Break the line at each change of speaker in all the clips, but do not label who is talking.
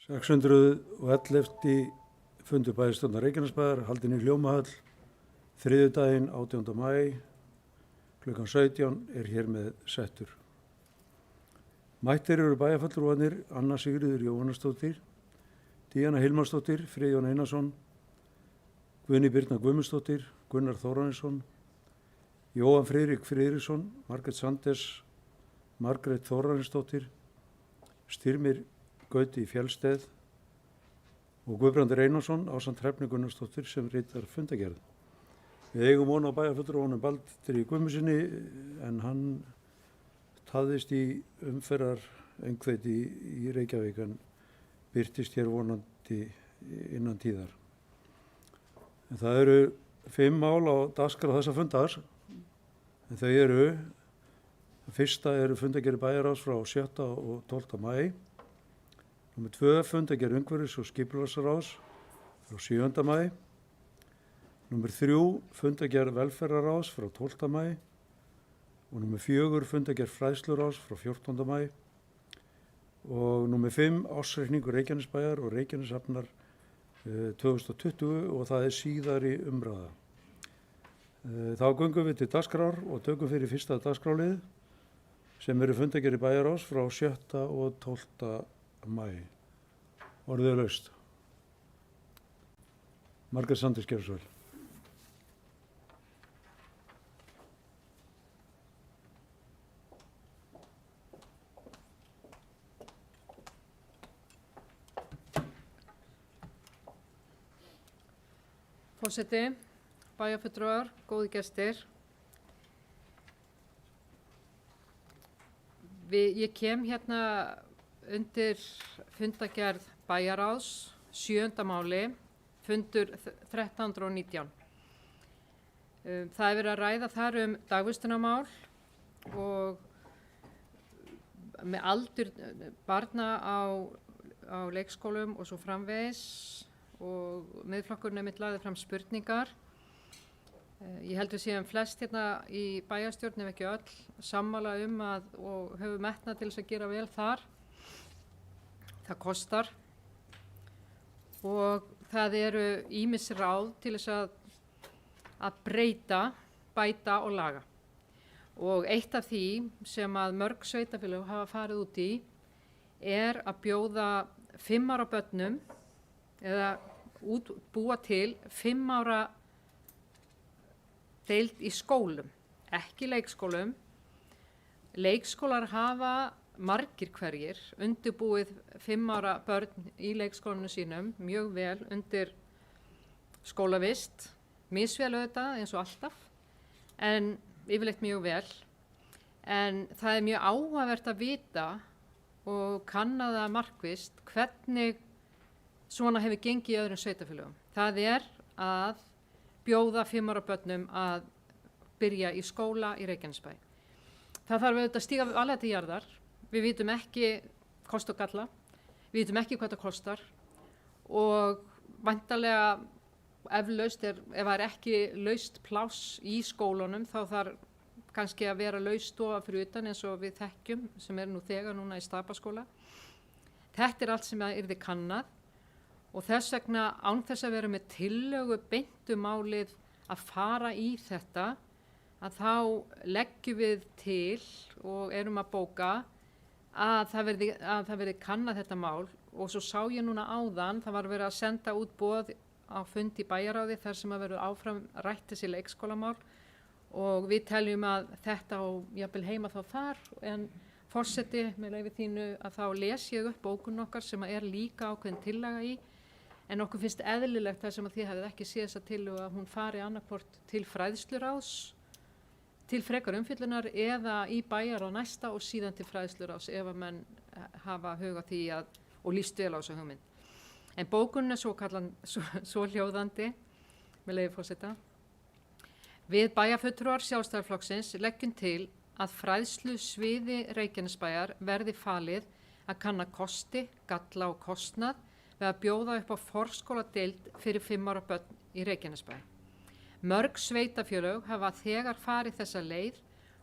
611. fundur bæjarstjórnar Reykjanesbæjar haldinn í Hljómahöll þriðjudaginn 18. maí klukkan 17 er hér með settur. Mættir eru bæjarfulltrúarnir Anna Sigríður Jóhannesdóttir, Díana Hilmarsdóttir, Friðjón Einarsson, Guðný Birna Guðmundsdóttir, Gunnar Þórarinsson, Jóhann Friðrik Friðriksson, Margrét Sanders, Margrét Þórarinsdóttir, Styrmir Gauti Fjellsteð og Guðbrandur Einarsson ásamt Hrefnu Gunnarsdóttir sem ritar fundargerð. Við eigum von á bæjarfulltrúanum Baldri Guðmundsssyni en hann tafðist í umferðaröngþveiti í Reykjavík en birtist hér vonandi innan tíðar. En það eru 5 mál á dagskrá þessa fundar en þau eru: fyrsta eru fundargerðir bæjarráðs frá 7. og 12. maí. Númer 2 fundargerð umhverfis- og skipulagsráðs frá 7. maí. Númer 3 fundargerð velferðarráðs frá 12. maí. Og númer 4 fundargerð fræðsluráðs frá 14. maí. Og númer 5 ársreikningur Reykjanesbæjar og Reykjaneshafnar 2020 og það er síðari umræða. Þá göngum við til dagskrár og tökum fyrir fyrsta dagskrárlið sem eru fundargerðir bæjarráðs frá 7. og 12. maí. Orðið er laust. Margrét Sanders gerðu svo vel.
Forseti, bæjarfulltrúar, góðir gestir. Ég kem hérna undir fundargerð bæjarráðs, 7. máli, fundur 1319. Það er verið að ræða þar dagvistunarmál og með aldur barna á leikskólum og svo framvegis og miðflokkurinn einmitt lagði fram spurningar. Ég held við séum flest hérna í bæjarstjórn ef ekki öll sammála og höfum metnað til þess að gera vel þar. Það kostar og það eru ýmis ráð til þess að breyta, bæta og laga. Og eitt af því sem að mörg sveitarfélög hafa farið út í er að bjóða 5 ára börnum eða búa til 5 ára deild í skólum, ekki leikskólum. Leikskólar hafa margir hverjir undirbúið 5 ára börn í leikskólanum sínum mjög vel undir skólavist, misvel auðvitað eins og alltaf, en yfirleitt mjög vel. En það er mjög áhugavert að vita og kanna það markvisst hvernig svona hefur gengið í öðrum sveitarfélögum. Það er að bjóða 5 ára börnum að byrja í skóla í Reykjanesbæ. Það þarf auðvitað að stíga alveg til jarðar. Við vitum ekki kost og galla, við vitum ekki hvað það kostar og væntanlega eflaust ef það er ekki laust pláss í skólunum þá þarf kannski að vera laus stofa fyrir utan eins og við þekkjum sem er nú þegar núna í Stapaskóla. Þetta er allt sem yrði kannað og þess vegna án þess að vera með tillögu beint málið að fara í þetta að þá leggjum við til og erum að bóka að það verði kannað þetta mál og svo sá ég núna áðan, það var verið að senda út boð á fund í bæjarráði þar sem að verður áfram rætt þessi leikskólamál og við teljum að þetta á jafnvel heima þá þar en forseti með leyfi þínu að þá les ég upp bókun okkar sem er líka ákveðin tillaga í en okkur finnst eðlilegt þar sem að þið hafið ekki séð þessa tillögu að hún fari annarkvort til fræðsluráðs til frekar umfjöllunar eða í bæjar á næsta og síðan til fræðsluráðs ef að menn hafa hug á því og líst vel á þessu hugmynd. En bókunin er svo hljóðandi, með leyfi forseta. Við bæjarfulltrúar Sjálfstæðisflokksins leggjum til að fræðslusviði Reykjanesbæjar verði falið að kanna kosti, galla og kostnað við að bjóða upp á forskóladeild fyrir 5 ára börn í Reykjanesbæ. Mörg sveitafélög hafa þegar farið þessa leið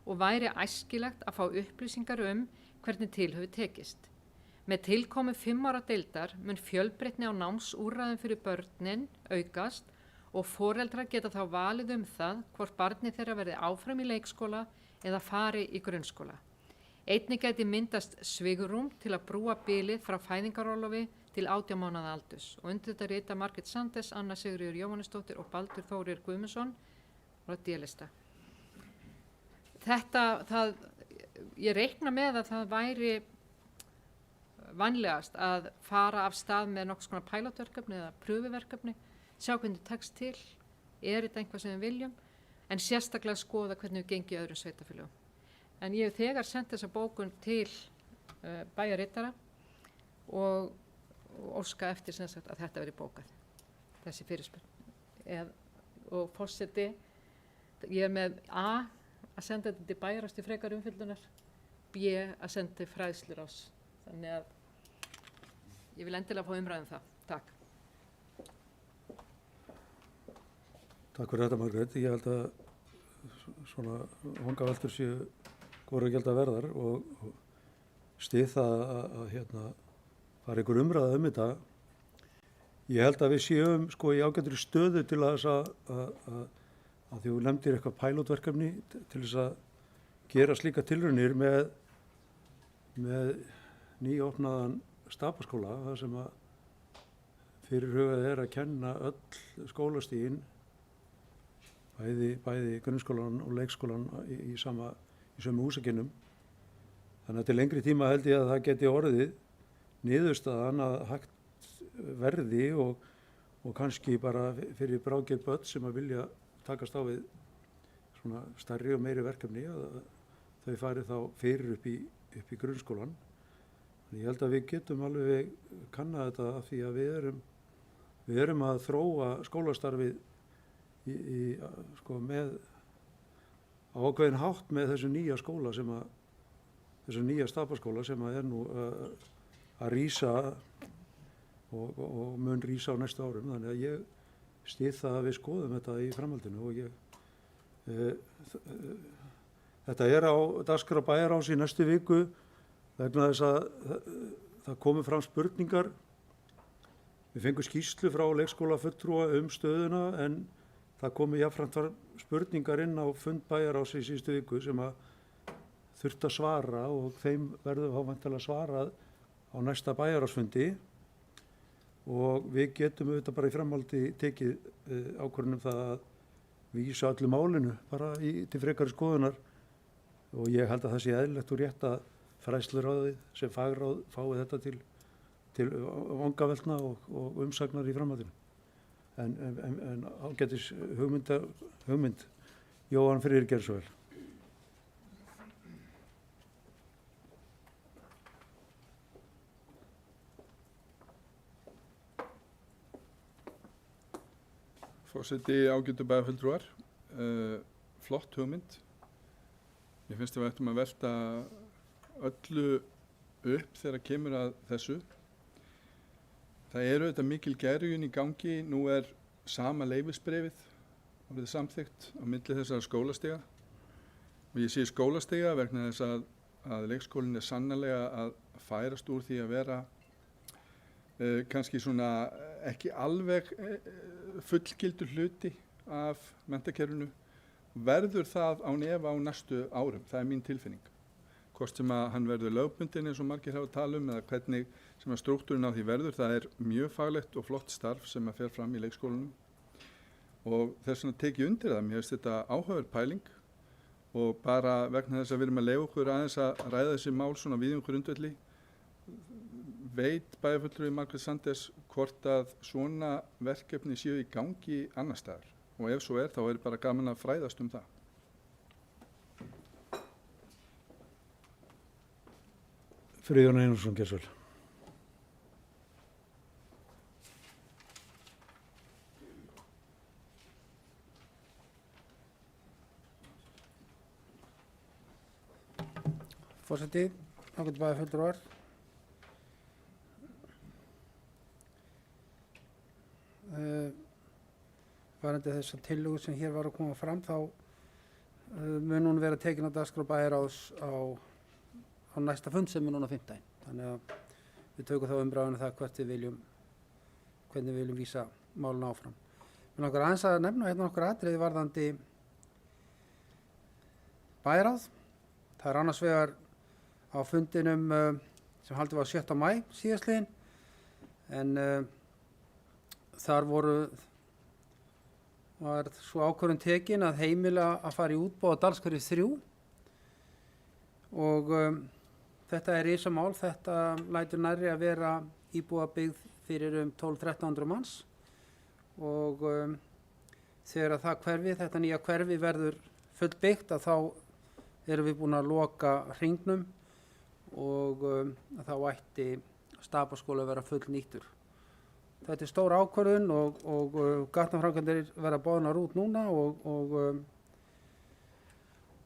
og væri æskilegt að fá upplýsingar hvernig til hefur tekist. Með tilkomu 5 ára deildar mun fjölbreytni á námsúrræðum fyrir börnin aukast og foreldrar geta þá valið það hvort barni þeirra verði áfram í leikskóla eða fari í grunnskóla. Einnig gæti myndast svigrúm til að brúa bilið frá fæðingarorlofi til 18 mánaða aldurs og undir þetta rita Margrét Sandes, Anna Sigríður Jóhannesdóttir og Baldur Þórir Guðmundsson og D-lista. Ég reikna með að það væri vænlegast að fara af stað með nokkuð svona pilotverkefni eða pröfuverkefni, sjá hvernig tekst til, þetta eitthvað sem við viljum, en sérstaklega skoða hvernig við gengi í öðrum sveitarfélögum. En ég hef þegar sendt þessa bókun til bæjarritara og óska eftir sem sagt að þetta verði bókað, þessi fyrirspurn. Og forseti, ég er með A, að senda þetta til bæjarráðs til frekari umfjöllunar, B, að senda til fræðslurás. Þannig að ég vil endilega fá umræðum það. Takk.
Takk fyrir þetta, Margrét. Ég held að svona vangaveltur séu hvora gælda verðar og styð það að fara ykkur umræða þetta. Ég held að við séum sko í ágætri stöðu til að því þú nefndir eitthvað pilotverkefni til þess að gera slíka tilraunir með nýopnaðan stapaskóla, þar sem að fyrirhugað að kenna öll skólastigin, bæði grunnskólan og leikskólan í sömu húsakynnum. Þannig að til lengri tíma held ég að það geti orðið niðurstaðan að hægt verði og kannski bara fyrir bráðgerð börn sem að vilja takast á við svona stærri og meiri verkefni að þau fari þá fyrir upp í grunnskólan. Ég held að við getum alveg kannað þetta af því að við erum að þróa skólastarfið sko með á ákveðin hátt með þessu nýja skóla þessu nýja stapaskóla sem að nú að rísa og mun rísa á næstu árum. Þannig að ég styð það að við skoðum þetta í framhaldinu og þetta á dagskrá bæjarráðs í næstu viku vegna þess að það komu fram spurningar. Við fengum skýrslu frá leikskólafulltrúa stöðuna en það komu jafnframt spurningar inn á fund bæjarráðs í síðustu viku sem að þurfti að svara og þeim verður þá væntanlega svarað á næsta bæjarráðsfundi og við getum auðvitað bara í framhaldi tekið ákvörðun það að vísa öllu málinu bara til frekari skoðunar og ég held að það sé eðlilegt og rétt að fræðsluráðið sem fagráð fái þetta til vangaveltna og umsagnar í framhaldinu. En ágætis hugmynd Jóhann Friðrik gerði svo vel.
Forseti, ágætu bæjarfulltrúar, flott hugmynd. Mér finnst að við ættum að velta öllu upp þegar kemur að þessu. Það eru auðvitað mikil gerjun í gangi. Nú er sama leyfisbréfið orðið samþykkt á milli þessara skólastiga. Og ég sé skólastiga vegna þess að leikskólinn er sannarlega að færast úr því að vera kannski svona ekki alveg fullgildur hluti af menntakerfinu. Verður það án efa á næstu árum. Það er mín tilfinning. Hvort sem að hann verður lögbundinn eins og margir hafa talað eða hvernig sem að strúktúrin á því verður. Það er mjög faglegt og flott starf sem að fer fram í leikskólanum. Og þess vegna tek ég undir það. Mér finnst þetta áhugaverð pæling og bara vegna þess að við erum að leyfa okkur aðeins að ræða þessi mál svona við grundvelli. Veit bæjarfulltrúi Margrét Sandes hvort að svona verkefni séu í gangi annar staðar og ef svo þá er bara gaman að fræðast það.
Friðjón Einarsson, gerð svo vel.
Forseti, ágætu bæjarfulltrúar. Varðandi þessa tillögu sem hér var að koma fram þá mun hún vera tekin á dagskrá bæjarráðs á næsta fund sem er núna 5. Þannig að við tökum þá umræðinu það hvernig við viljum vísa málun áfram. Mér langar aðeins að nefna hérna nokkur atriði varðandi bæjarráð. Það er annars vegar á fundinum sem haldið var 7. maí síðastliðinn, en þar var svo ákvörðun tekin að heimila að fara í útboð á Dalshverfi 3 og þetta er risamál. Þetta lætur nærri að vera íbúðabyggð fyrir 1200-1300 manns og þegar að þetta nýja hverfi verður fullbyggt að þá erum við búin að loka hringnum og þá ætti Stapaskóli að vera fullnýttur. Þetta er stór ákvörðun og gatnaframkvæmdir verða boðnar út núna og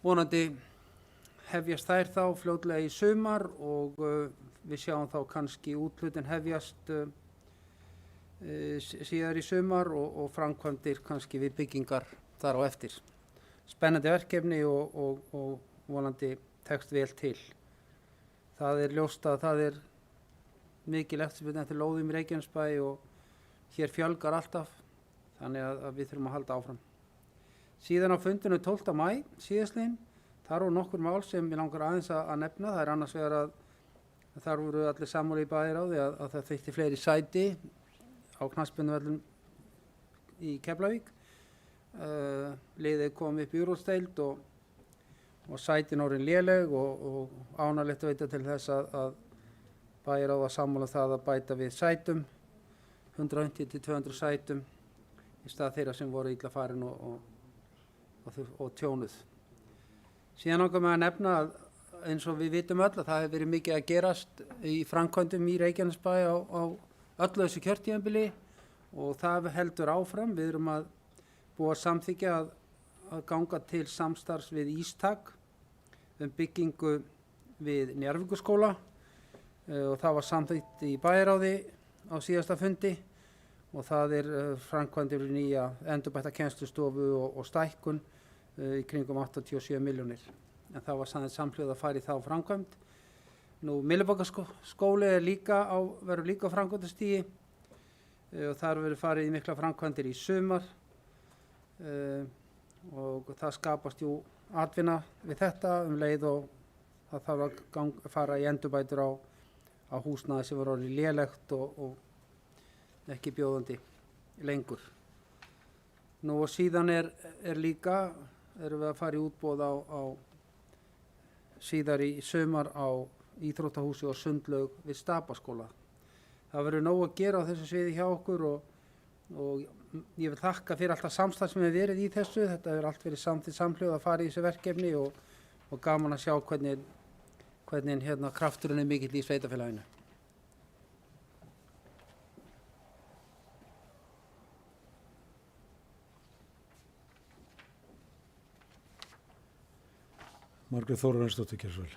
vonandi hefjast þær þá fljótlega í sumar og við sjáum þá kannski úthlutun hefjast síðar í sumar og framkvæmdir kannski við byggingar þar á eftir. Spennandi verkefni og vonandi tekst vel til. Það er ljóst að það er mikil eftirspurn eftir lóðum í Reykjanesbæ og hér fjölgar alltaf, þannig að við þurfum að halda áfram. Síðan á fundinu 12. maí síðastliðinn, þar voru nokkur mál sem ég langar aðeins að nefna. Það er annars vegar að þar voru allir sammála í bæjarráði að það þyrfti fleiri sæti á knattspyrnuvöllum í Keflavík. Liðið kom upp í úrvalsdeild og sætin orðin léleg og ánægjulegt að veita til þess að bæjarráð var sammála það að bæta við sætum, 150 til 200 sætum í stað þeirra sem voru illa farin og tjónuð. Síðan langar mig að nefna að eins og við vitum öll að það hefur verið mikið að gerast í framkvæmdum í Reykjanesbæ á öllu þessu kjörtímabili og það heldur áfram. Við erum að búa að samþykkja að ganga til samstarfs við Ístak byggingu við Njarðvíkurskóla og það var samþykkt í bæjarráði á síðasta fundi og það er framkvæmdir við nýja endurbætta kennslustofu og stækkun í kringum 87 milljónir. En það var samhljóð að fara í þá framkvæmd. Nú Myllubakaskóli verður líka á framkvæmdastigi og þar verður farið í mikla framkvæmdir í sumar og það skapast atvinna við þetta leið og það þarf að fara í endurbætur á húsnæði sem var orðið lélegt og ekki bjóðandi lengur. Nú og síðan erum við að fara í útboð á síðar í sumar á íþróttahúsi og sundlaug við Stapaskóla. Það verður nóg að gera á þessu sviði hjá okkur og ég vil þakka fyrir alltaf samstarf sem hefur verið í þessu. Þetta hefur allt verið samhljóð að fara í þessu verkefni og gaman að sjá hvernig krafturinn er mikill í sveitafélaginu.
Margrét Þórarinsdóttir, gjörðu svo vel.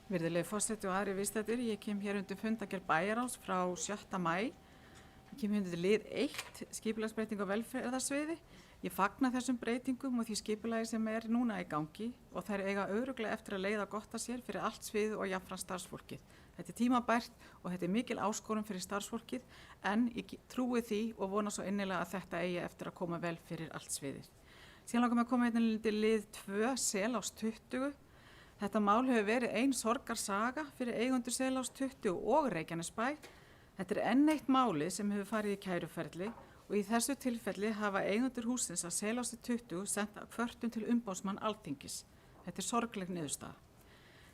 Virðulegi forseti og aðrir viðstaddir, ég kem hér undir fundargerð bæjarráðs frá 7. maí. Ég kem hér undir lið 1, skipulagsbreyting á velferðarsviði. Ég fagna þessum breytingum og því skipulagi sem er núna í gangi og þær eiga örugglega eftir að leiða gott að sér fyrir allt svið og jafnframt starfsfólkið. Þetta er tímabært og þetta er mikil áskorun fyrir starfsfólkið en ég trúi því og vona svo innilega að þetta eigi eftir að koma vel fyrir allt sviðið. Síðan langar mig að koma hérna til lið 2, Selás 20. Þetta mál hefur verið ein sorgarsaga fyrir eigendur Selás 20 og Reykjanesbæ. Þetta er enn eitt máli sem hefur farið í kæruferli og í þessu tilfelli hafa eigendur hússins að Selási 20 sent kvörtun til umboðsmann Alþingis. Þetta er sorgleg niðurstaða.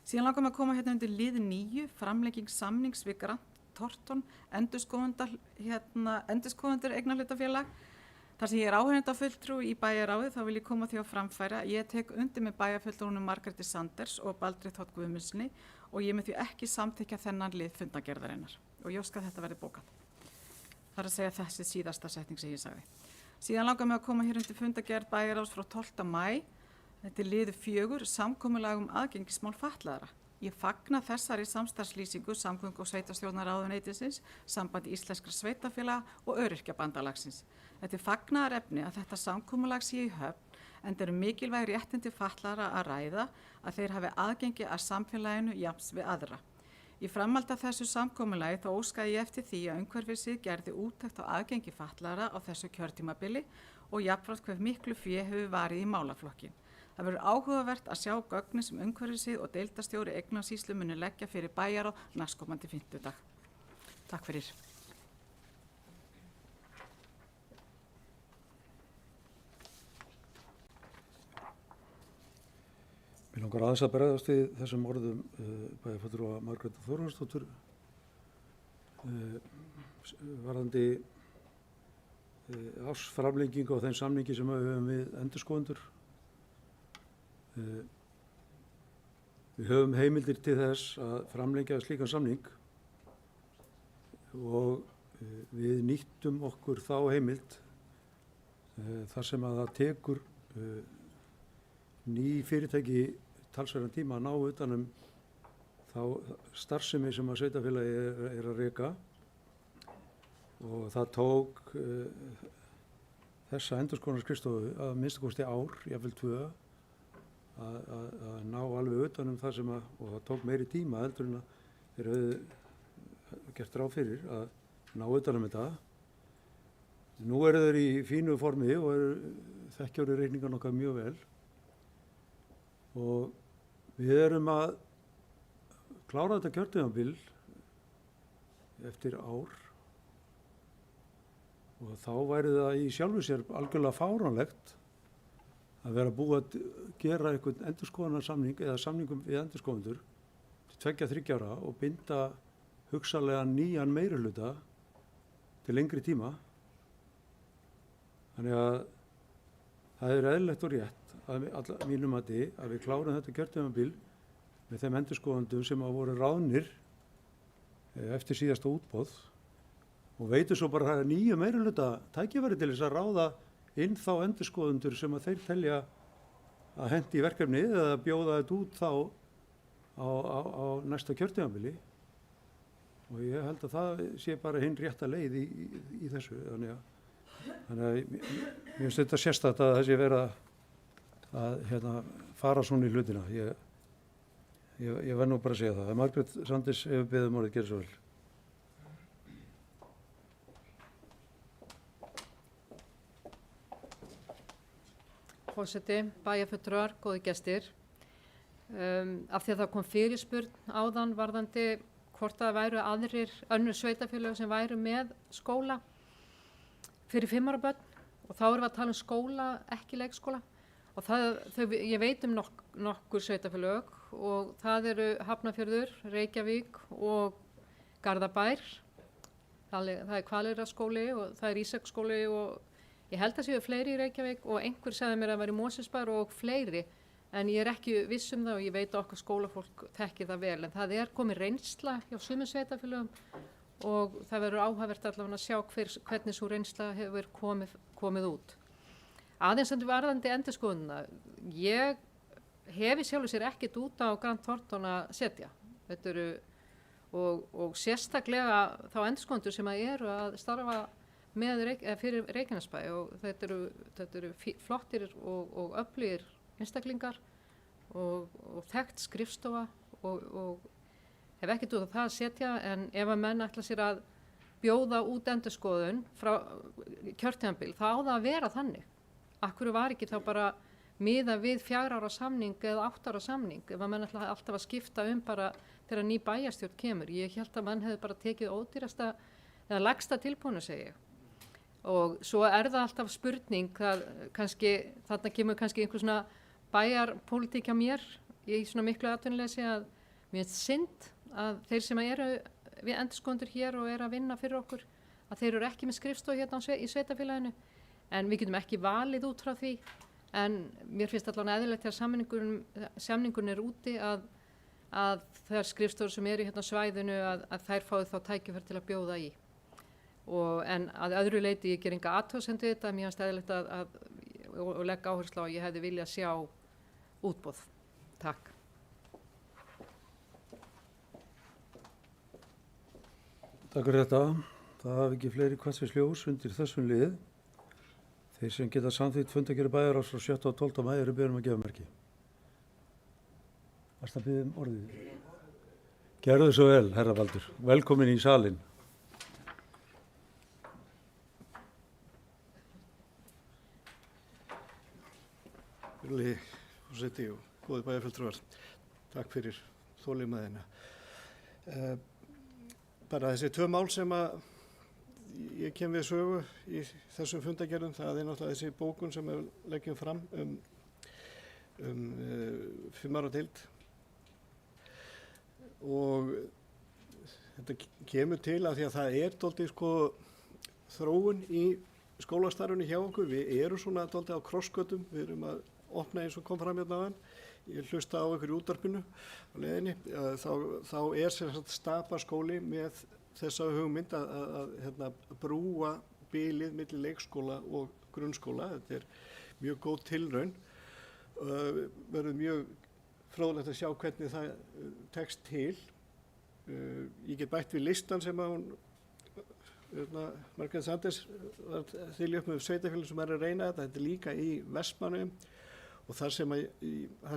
Síðan langar mig að koma hérna undir lið 9, framlenging samnings við Grant Thornton, endurskoðendur eignarhlutafélag. Þar sem ég er áheyrendafulltrúi í bæjarráði þá vil ég koma því á framfæri að ég tek undir með bæjarfulltrúnum Margréti Sanders og Baldri Þ. Guðmundssyni og ég með því ekki samþykkja þennan lið fundargerðarinnar og ég óska að þetta verði bókað. Það er að segja þessi síðasta setning sem ég sagði. Síðan langar mig að koma hér undir fundargerð bæjarráðs frá 12. maí. Þetta er liður 4, samkomulag aðgengismál fatlaðra Ég fagna þessari samstarfslýsingu Samgöngu- og sveitarstjórnarráðuneytisins, Sambandi íslenskra sveitarfélaga og Öryrkjabandalagsins. Þetta er fagnaðarefni að þetta samkomulag sé í höfn, en það eru mikilvæg réttindi fatlaðra að ræða að þeir hafi aðgengi að samfélaginu jafns við aðra. Í framhaldi af þessu samkomulagi þá óskaði ég eftir því að umhverfisið gerði úttekt á aðgengi fatlaðra á þessu kjörtímabili og jafnframt hve miklu fé hefur varið í málaflokkin. Það verður áhugavert að sjá gögnin sem umhverfisið og deildarstjóri Eignarsýslu muni leggja fyrir bæjarráð næstkomandi fimmtudag. Takk fyrir.
Mér langar aðeins að bregðast við þessum orðum bæjarfulltrúa Margrétar Þórarinsdóttur varðandi ársframlengingu á þeim samningi sem við höfum við endurskoðendur. Við höfum heimildir til þess að framlengja slíkan samning og við nýttum okkur þá heimild þar sem að það tekur ný fyrirtæki talsverðan tíma að ná utanum þá starfsemi sem að sveitarfélagi er að reka og það tók þessa endurskoðunarskrifstofu að minnsta kosti ár, jafnvel 2 að ná alveg utanum það sem að, og það tók meiri tíma heldur en að þeir höfðu gert ráð fyrir að ná utanum þetta. Nú eru þeir í fínu formi og þekkja reikningarna okkar mjög vel og við erum að klára þetta kjörtímabil eftir ár og þá væri það í sjálfu sér algjörlega fáránlegt að vera búið að gera einhvern endurskoðunarsamning eða samningum við endurskoðendur til 2-3 ára og binda hugsanlega nýjan meirihluta til lengri tíma. Þannig að það er eðlilegt og rétt að mínum mati að við klárum þetta kjörtímabil með þeim endurskoðendum sem að voru ráðnir eftir síðasta útboð og veitum svo bara að nýju meirihluta tækifæri til þess að ráða inn þá endurskoðendur sem að þeir telja að hendi í verkefni eða bjóða þetta út þá á næsta kjörtímabili og ég held að það sé bara hinn rétta leið í þessu. Þannig að mér finnst þetta sérstakt að það sé verið að fara svona í hlutina. Ég verð nú bara að segja það. Margrét Sandís hefur beðið orðið, gerðu svo vel.
Forseti, bæjarfulltrúar, góði gestir. Af því að það kom fyrirspurn áðan varðandi hvort það væru önnur sveitarfélög sem væru með skóla fyrir 5 ára börn og þá erum við að tala um skóla, ekki leikskóla og ég veit um nokkur sveitarfélög og það eru Hafnarfjörður, Reykjavík og Garðabær. Það er Hvaleyrarskóli og það er Ísaksskóli og ég held að séu fleiri í Reykjavík og einhver sagði mér að vera í Mosfellsbær og fleiri en ég er ekki viss um það og ég veit að okkar skólafólk þekkir það vel en það er komið reynsla hjá sumum sveitarfélögum og það verður áhugavert allavega að sjá hvernig svo reynsla hefur komið út. Aðeins sem varðandi endurskoðunina, ég hefi sjálfur sér ekkert út á Grant Thornton að setja. Þetta eru og sérstaklega þá endurskoðendur sem eru að starfa fyrir Reykjanesbæ og þetta eru flottir og öflugir einstaklingar og þekkt skrifstofa og hef ekkert út á það að setja en ef að menn ætla sér að bjóða út endurskoðun frá kjörtímabil þá á það að vera þannig. Akkur var ekki þá bara miða við 4 ára samning eða 8 ára samning ef að menn ætla alltaf að skipta bara þegar ný bæjarstjórn kemur. Ég held að menn hefði bara tekið ódýrasta eða lægsta tilbúinu segi ég. Og svo er það alltaf spurning, þarna kemur kannski einhver svona bæjarpólitík hjá mér í svona miklu atvinnuleysi að mér finnst synd að þeir sem eru við endurskoðendur hér og eru að vinna fyrir okkur, að þeir eru ekki með skrifstofu hérna í sveitarfélaginu, en við getum ekki valið út frá því, en mér finnst allavega eðlilegt þegar samningurinn er úti að þær skrifstofur sem eru hérna á svæðinu að þær fái þá tækifæri til að bjóða í. En að öðru leyti ég ger enga athugasemd við þetta, mér finnst eðlilegt og legg áherslu á að ég hefði viljað sjá útboð. Takk.
Takk fyrir þetta. Það hafi ekki fleiri kvartsins undir þessum lið. Þeir sem geta samþykkt fundargerð bæjarráðs frá 7. og 12. maí eru beðin að gefa merki. Varst að biðja orðið? Gerðu svo vel, herra Baldur. Velkomin í salinn.
Virðulegi forseti og góði bæjarfulltrúar, takk fyrir þolinmæðina. Bara þessi 2 mál sem að ég kem við sögu í þessum fundargerðum, það er náttúrulega þessi bókun sem við leggjum fram um 5 ára deild. Og þetta kemur til af því að það er dálítið þróun í skólastarfinu hjá okkur. Við erum svona dálítið á krossgötum, við erum að opna eins og kom fram hérna áðan. Ég hlusta á ykkur í útvarpinu á leiðinni. Þá er sem sagt Stapaskóli með þessa hugmynd að brúa bilið milli leikskóla og grunnskóla. Þetta er mjög góð tilraun. Verður mjög fróðlegt að sjá hvernig það tekst til. Ég get bætt við listan sem að hún Margrét Sanders var þylja upp með sveitafélagum sem er að reyna þetta. Þetta er líka í Vestmannaeyjum og það sem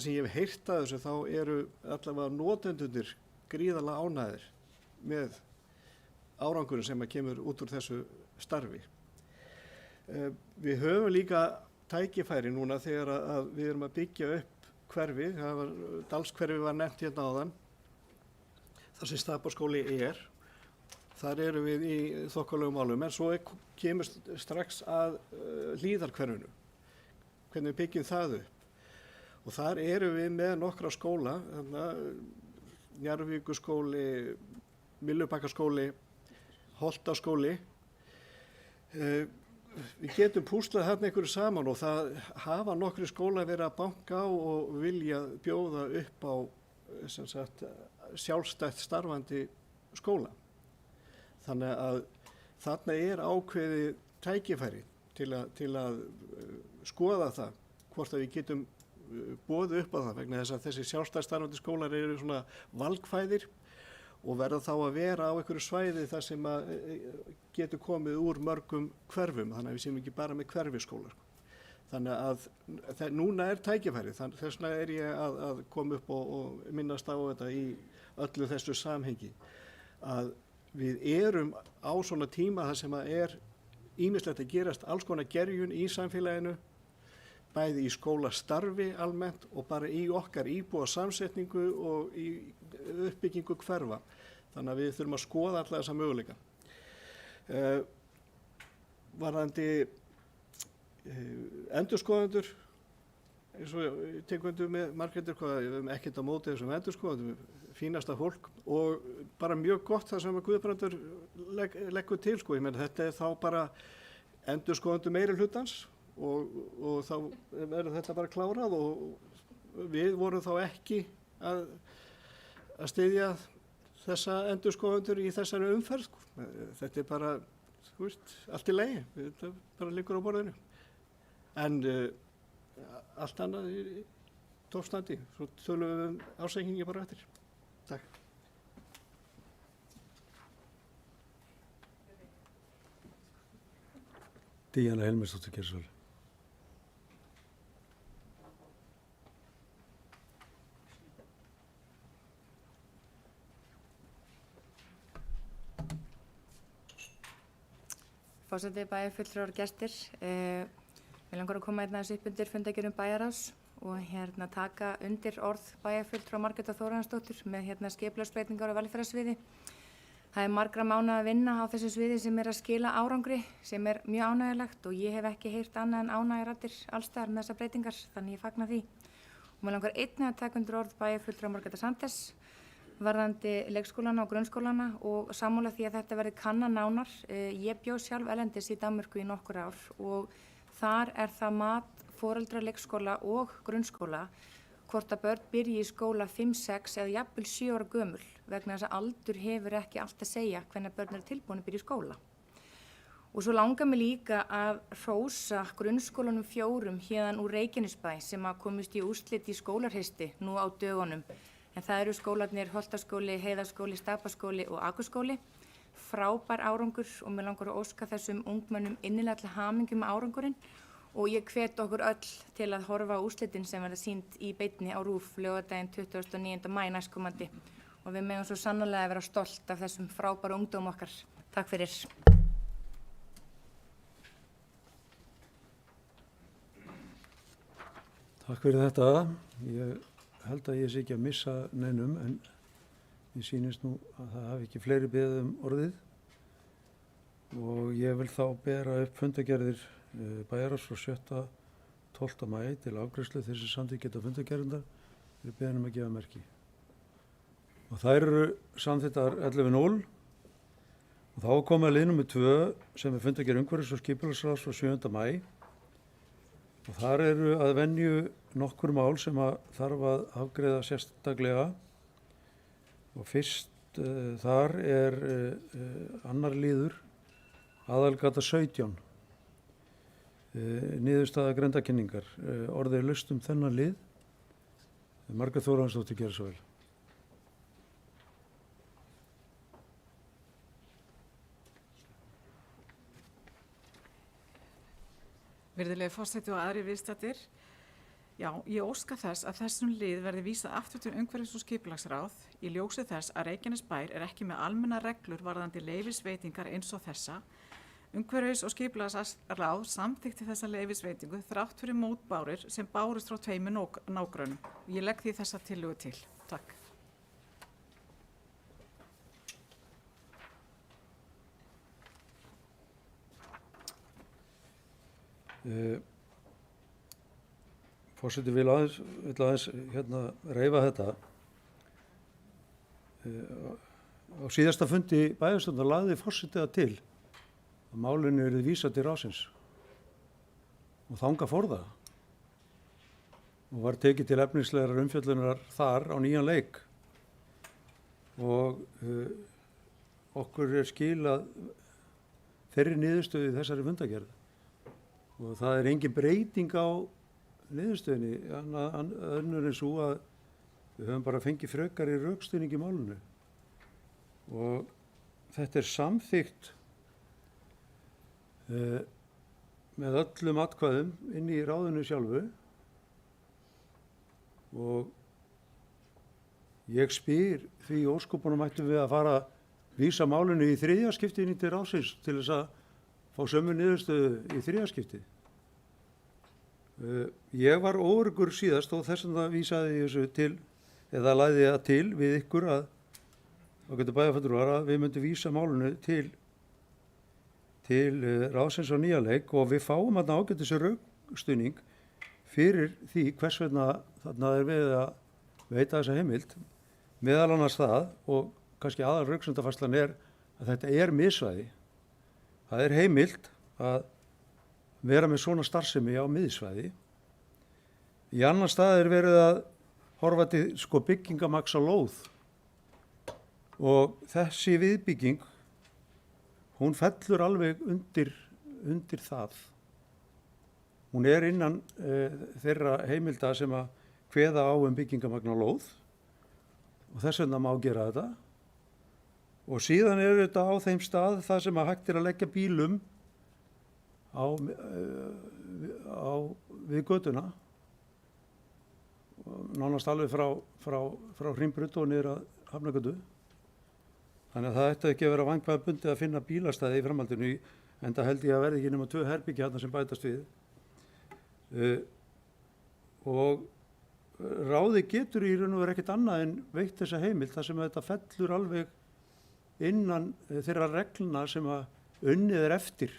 ég hef heyrt að þessu, þá eru allavega notendurnir gríðarlega ánægðir með árangurinn sem að kemur út úr þessu starfi. Við höfum líka tækifæri núna þegar að við erum að byggja upp hverfi. Dalshverfi var nefnt hérna áðan, þar sem Stapaskóli er. Þar erum við í þokkalegum málum, en svo kemur strax að Hlíðarhverfinu, hvernig við byggjum það upp. Og þar erum við með nokkra skóla, Njarðvíkurskóli, Myllubakkaskóli, Holtaskóli. Við getum púslað þarna einhverju saman og það hafa nokkri skóla verið að banka á og vilja bjóða upp á sjálfstætt starfandi skóla. Þannig að þarna er ákveðið tækifæri til að skoða það, hvort að við getum boðið upp á það, vegna þess að þessi sjálfstætt starfandi skólar eru svona valkvæðir og verða þá að vera á einhverju svæði þar sem að getur komið úr mörgum hverfum, þannig að við séum ekki bara með hverfiskólar. Þannig að núna er tækifæri, þess vegna er ég að koma upp og minnast á þetta í öllu þessu samhengi, að við erum á svona tíma þar sem að er ýmislegt að gerast, alls konar gerjun í samfélaginu, bæði í skólastarfi almennt og bara í okkar íbúa samsetningu og í uppbyggingu hverfa. Þannig að við þurfum að skoða alla þessa möguleika. Varðandi endurskoðendur, eins og tekundu með Margrétur, við höfum ekkert á móti þessum endurskoðendum, fínasta fólk og bara mjög gott það sem að Guðbrandur leggur til. Ég meina, þetta er þá bara endurskoðendur meiri hlutans og þá verður þetta bara klárað og við vorum þá ekki að styðja þessa endurskoðendur í þessari umferð. Þetta er bara, allt í lagi, þetta bara liggur á borðinu. En allt annað í toppstandi, svo tölum við ásækingi bara eftir. Takk.
Díana Helmersdóttir Geirsvöld.
Forseti, bæjarfulltrúar, gestir. Mig langar að koma þessu upp undir fundargerðum bæjarráðs og taka undir orð bæjarfulltrúa Margrétar Þórarinsdóttur með skipulagsbreytingar á velferðarsviði. Það er margra mánaða að vinna á þessu sviði sem er að skila árangri, sem er mjög ánægjulegt og ég hef ekki heyrt annað en ánægjuraddir allstaðar með þessar breytingar, þannig ég fagna því. Og mig langar einnig að taka undir orð bæjarfulltrúa Margrétar Sanders varðandi leikskólana og grunnskólana og sammála því að þetta verði kanna nánar. Ég bjó sjálf erlendis í Danmörku í nokkur ár og þar er það mat foreldra leikskóla og grunnskóla hvort að börn byrji í skóla 5, 6 eða jafnvel 7 ára gömul vegna þess að aldur hefur ekki allt að segja hvenær börn eru tilbúin að byrja í skóla. Og svo langar mig líka að hrósa grunnskólanum 4 hérðan úr Reykjanesbæ sem að komist í úrslit í skólarheisti nú á dögunum. En það eru skólarnir Holtaskóli, Heiðarskóli, Stapaskóli og Akurskóli. frábær árangur og mér langar að óska þessum ungmennum innilega til hamingju með árangurinn og ég hvet okkur öll til að horfa á úrslitin sem verða sýnd í beinni á RÚV laugardaginn 29. maí næstkomandi og við megum svo sannarlega vera stolt af þessum frábæru ungdóm okkar. Takk fyrir.
Takk fyrir þetta. Ég held að ég sé ekki að missa neinum en ég sýnist nú að það hafi ekki fleiri beðið orðið og ég vil þá bera upp fundargerðir bæjarráðs frá 7. 12. maí til afgreiðslu þessi samþykkta fundargerðindar fyrir beðinum að gefa merki. Og þær eru samþykktar 11.0 og þá komið að lið númer 2 sem er fundargerð umhverfis- og skipulagsráðs frá 7. maí og þar eru að venju nokkur mál sem að þarf að afgreiða sérstaklega og fyrst þar er annar liður aðalgata 17. Niðurstaða grenndarkynningar. Orðið er laust þennan lið. Margrét Þórarinsdóttir gerir svo vel.
Virðulegi forseti og aðrir viðstaddir. Já, ég óska þess að þessum lið verði vísað aftur til umhverfis- og skipulagsráð í ljósi þess að Reykjanesbær er ekki með almennar reglur varðandi leyfisveitingar eins og þessa. Umhverfis- og skipulagsráð samþykkti þessa leyfisveitingu þrátt fyrir mótbárur sem bárust frá 2 nágrönnum. Ég legg því þessa tillögu til. Takk.
Forseti vil aðeins reifa þetta. Á síðasta fundi bæjarstjórnar lagði forseti það til að málinu yrði vísað til ráðsins og þangað fór það og var tekið til efnislegrar umfjöllunar þar á nýjan leik og okkur er skilað þeirri niðurstöðu í þessari fundargerð og það er engin breyting á niðurstöðunni önnur en svo að við höfum bara fengið frekari rökstuðning í málinu og þetta er samþykkt með öllum atkvæðum inn í ráðinu sjálfu og ég spyr því óskopunum ættum við að fara að vísa málinu í 3. skipti inn til ráðsins til þess að fá sömu niðurstöðu í 3. skipti. Ég var óöruggur síðast og þess vegna vísaði ég þessu til eða lagði það til við ykkur að við myndum vísa málinu til ráðsins á nýja leik og við fáum þarna ágætis rökstuðning fyrir því hvers vegna þarna er við að veita þessa heimild. Meðal annars það og kannski aðal röksemdafærslan er að þetta er miðsvæði. Það er heimild að vera með svona starfsemi á miðsvæði. Í annan stað er verið að horfa til byggingamaks á lóð og þessi viðbygging hún fellur alveg undir það. Hún er innan þeirra heimilda sem að kveða á byggingamagn á lóð og þess vegna má gera þetta. Og síðan er þetta á þeim stað það sem að hægt er að leggja bílum við götuna. Nánast alveg frá Hringbraut og niður að Hafnargötu. Þannig að það ætti ekki að vera vandkvæðabundið að finna bílastæði í framhaldinu enda held ég að verði ekki nema 2 herbergi þarna sem bætast við. Og ráðið getur í raun og veru ekkert annað en veitt þessa heimild þar sem þetta fellur alveg innan þeirra reglna sem að unnið er eftir.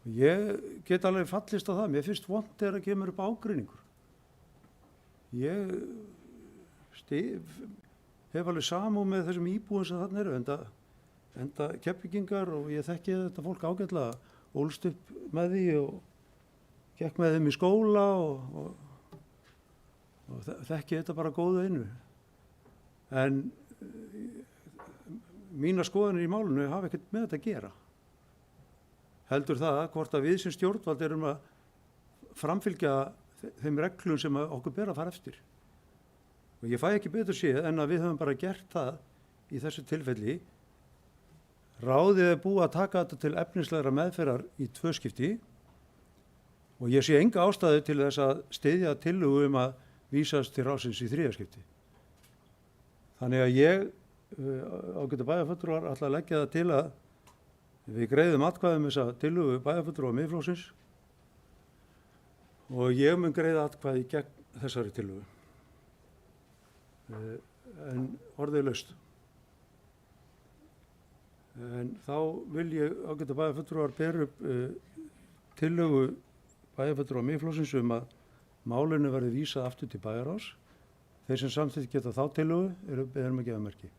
Ég get alveg fallist á það. Mér finnst vont þegar það kemur upp ágreiningur. Ég hef alveg samúð með þessum íbúum sem þarna eru, enda Keflvíkingar og ég þekki þetta fólk ágætlega, ólst upp með því og gekk með þeim í skóla og þekki þetta bara góðu einu. En mínar skoðanir í málinu hafa ekkert með þetta að gera. Heldur það hvort að við sem stjórnvald erum að framfylgja þeim reglum sem okkur ber að fara eftir. Og ég fæ ekki betur séð en að við höfum bara gert það í þessu tilfelli Ráðið er búið að taka þetta til efnislegra meðferðar í 2 skipti og ég sé enga ástæðu til þess að styðja tillögu að vísast til ráðsins í 3. skipti. Þannig að ég, ágætu bæjarfulltrúar, ætla að leggja það til að við greiðum atkvæðum þessa tillögu bæjarfulltrúa Miðflokksins og ég mun greiða atkvæði gegn þessari tillögu. En orðið er laust. En þá vil ég ágætu bæjarfulltrúar bera upp tillögu bæjarfulltrúa Miðflokksins að málinu verði vísað aftur til bæjarráðs. Þeir sem samþykkt geta þá tillögu eru beðin að gefa merki.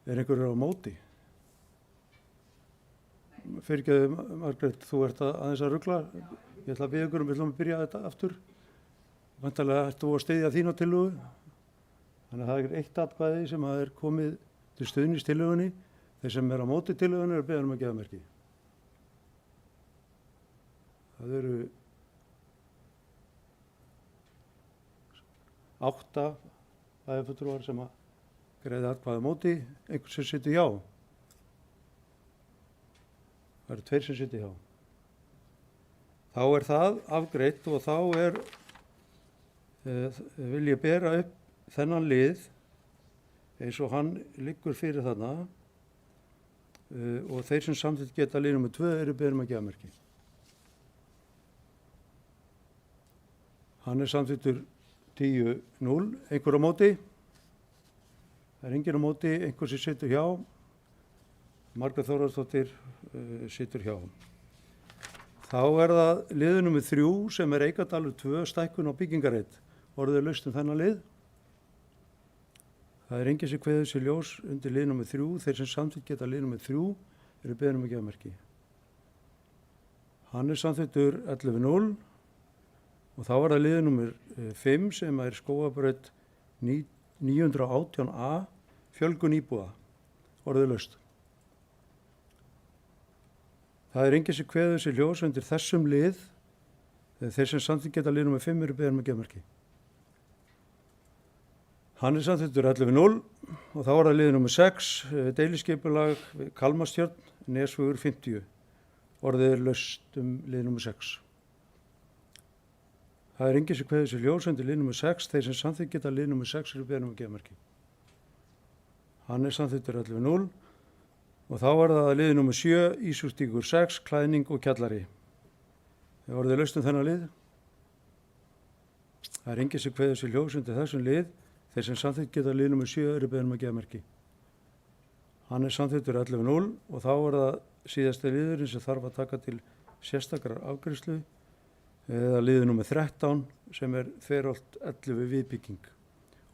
Er einhverjur á móti? Fyrirgeðu, Margrét, þú ert aðeins að rugla. Ég ætla að biðja ykkur við ætlum að byrja þetta aftur. Væntanlega ert þú að styðja þína tillögu. Þannig að það er eitt atkvæði sem er komið til stuðnings tillögunni. Þeir sem eru á móti tillögunni eru beðin að gefa merki. Það eru 8 bæjarfulltrúar sem að greiða atkvæði á móti, einhver sem situr hjá. Það eru 2 sem situr hjá. Þá er það afgreitt og þá vil ég bera upp þennan lið eins og hann liggur fyrir þarna og þeir sem samþykkt geta lið nr. 2 eru beðin að gefa merki. Hann er samþyktur 10-0, einhver á móti. Það er enginn á móti, einhver sem situr hjá. Margrét Þórhallsdóttir situr hjá. Þá er það liður nr. 3 sem er Eikardalur 2 stækkun á byggingarreit. Orðið er laust þennan lið. Það er enginn sem kveður sér ljós undir lið nr. 3. Þeir sem samþykkt geta lið nr. 3 eru beðin að gefa merki. Hann er samþyktur 11-0 og þá er það liður nr. 5 sem er Skógabraut 918A, fjölgun íbúða, orðið laust. Það er enginn sem kveður sér ljós undir þessum lið, þeir sem samþykkt geta lið nr. 5 eru beðin að gefa merki. Hann er samþyktur 11-0 og þá er það lið nr. 6, deiliskipulag Kalmastjörn, Nesvegur 50, orðið laust lið nr. 6. Það er enginn sem kveður sér ljós undir lið nr. 6, þeir sem samþykkt geta lið nr. 6 eru beðin að gefa merki. Hann er samþyktur 11-0 og þá er það lið nr. 7, Ísústíkur 6, klæðning og kjallari. Það orðið laust þennan lið. Það er enginn sem kveður sér ljós undir þessum lið, þeir sem samþykkt geta lið nr. 7 eru beðin að gefa merki. Hann er samþyktur 11-0 og þá er það síðasti liðurinn sem þarf að taka til sérstakrar afgreiðslu eða liður nr. 13 sem er Þverholt 11 viðbygging.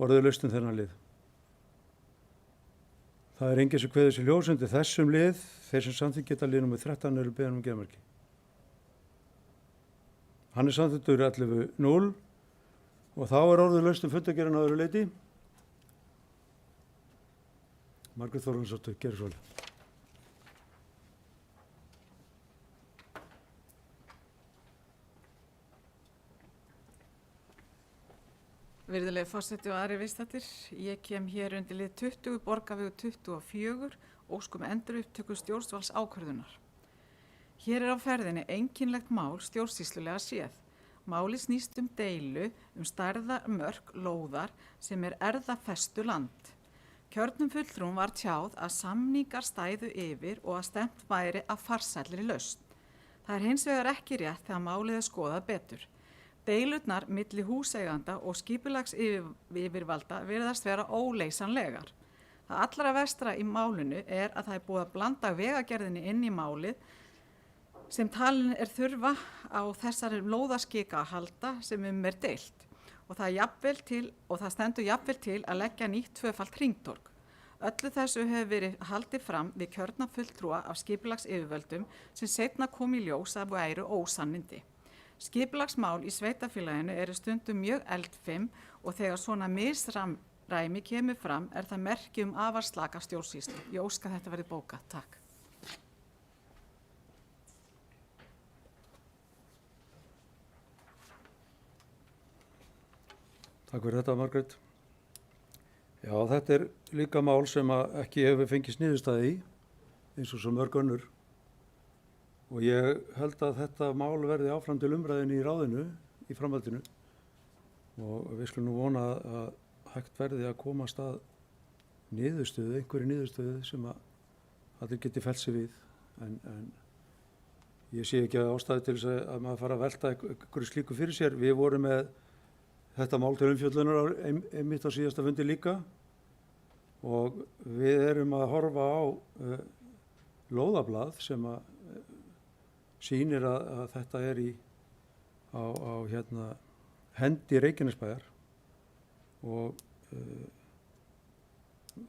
Orðið laust þennan lið. Það er enginn sem kveður sér ljós undir þessum lið, þeir sem samþykkt geta lið nr. 13 eru beðin að gefa merki. Hann er samþyktur 11-0 og þá er orðið laust fundargerðin að öðru leyti. Margrét Þórhallsdóttir, gerðu svo vel.
Virðulegi forseti og aðrir viðstaddir, ég kem hér undir lið 20, Borgarvegur 24, óskum endurupptöku stjórnvalds ákvörðunar. Hér er á ferðinni einkennilegt mál stjórnsýslulega séð. Máli snýst deilu stærðarmörk lóðar sem er erfðafestu land. Kjörnum fulltrúum var tjáð að samningar stæðu yfir og að stefnt væri að farsælli lausn. Það er hins vegar ekki rétt þegar málið er skoðað betur. Deilurnar milli húseiganda og skipulags yfirvalda virðast vera óleysanlegar. Það allra vestra í málinu er að það er búið að blanda vegagerðinni inn í málið sem talin er þurfa á þessari lóðaskika að halda sem er deilt og það stendur jafnvel til að leggja nýtt 2-falt hringtorg. Öllu þessu hefur verið haldið fram við kjörna fulltrúa af skipulags yfirvöldum sem seinna kom í ljós að væru ósannindi. Skipulagsmál í sveitarfélaginu eru stundum mjög eldfim og þegar svona misræmi kemur fram er það merki afar slaka stjórnsýslu. Ég óska þetta verði bókað. Takk.
Takk fyrir þetta, Margrét. Já, þetta er líka mál sem að ekki hefur fengist niðurstaði í, eins og svo mörg önnur. Og ég held að þetta mál verði áfram til umræðinu í ráðinu, í framhaldinu. Og við skulum nú vona að hægt verði að komast að niðurstöðu, einhverju niðurstöðu sem að allir geti fellt sig við. En ég sé ekki ástæðu til þess að maður fara að velta einhverju slíku fyrir sér. Við vorum með þetta mál til umfjöllunar einmitt á síðasta fundi líka og við erum að horfa á lóðablað sem að sýnir að þetta er á hendi Reykjanesbæjar og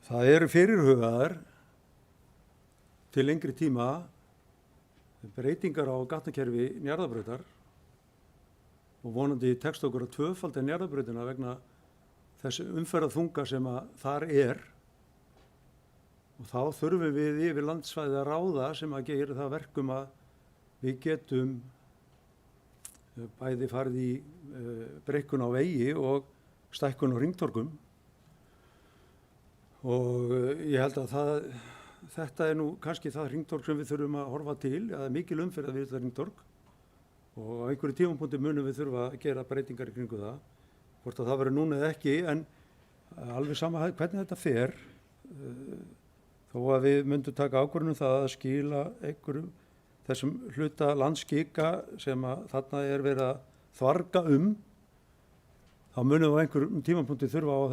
það eru fyrirhugaðar til lengri tíma breytingar á gatnakerfi Njarðarbrautar og vonandi tekst okkur að tvöfalda Njarðarbrautina vegna þess umferðarþunga sem að þar er og þá þurfum við yfir landsvæði að ráða sem að gera það verkum að við getum bæði farið í breikkun á vegi og stækkun á hringtorgum og ég held að þetta er nú kannski það hringtorg sem við þurfum að horfa til, eða mikil umferð við þetta hringtorg og á einhverju tímapunkti munum við þurfa að gera breytingar í kringu það, hvort að það verður núna eða ekki, en alveg sama hvernig þetta fer, þó að við myndum taka ákvörðun það að skila einhverjum þessum hluta landskika sem að þarna er verið að þvarga þá munum við á einhverjum tímapunkti þurfa á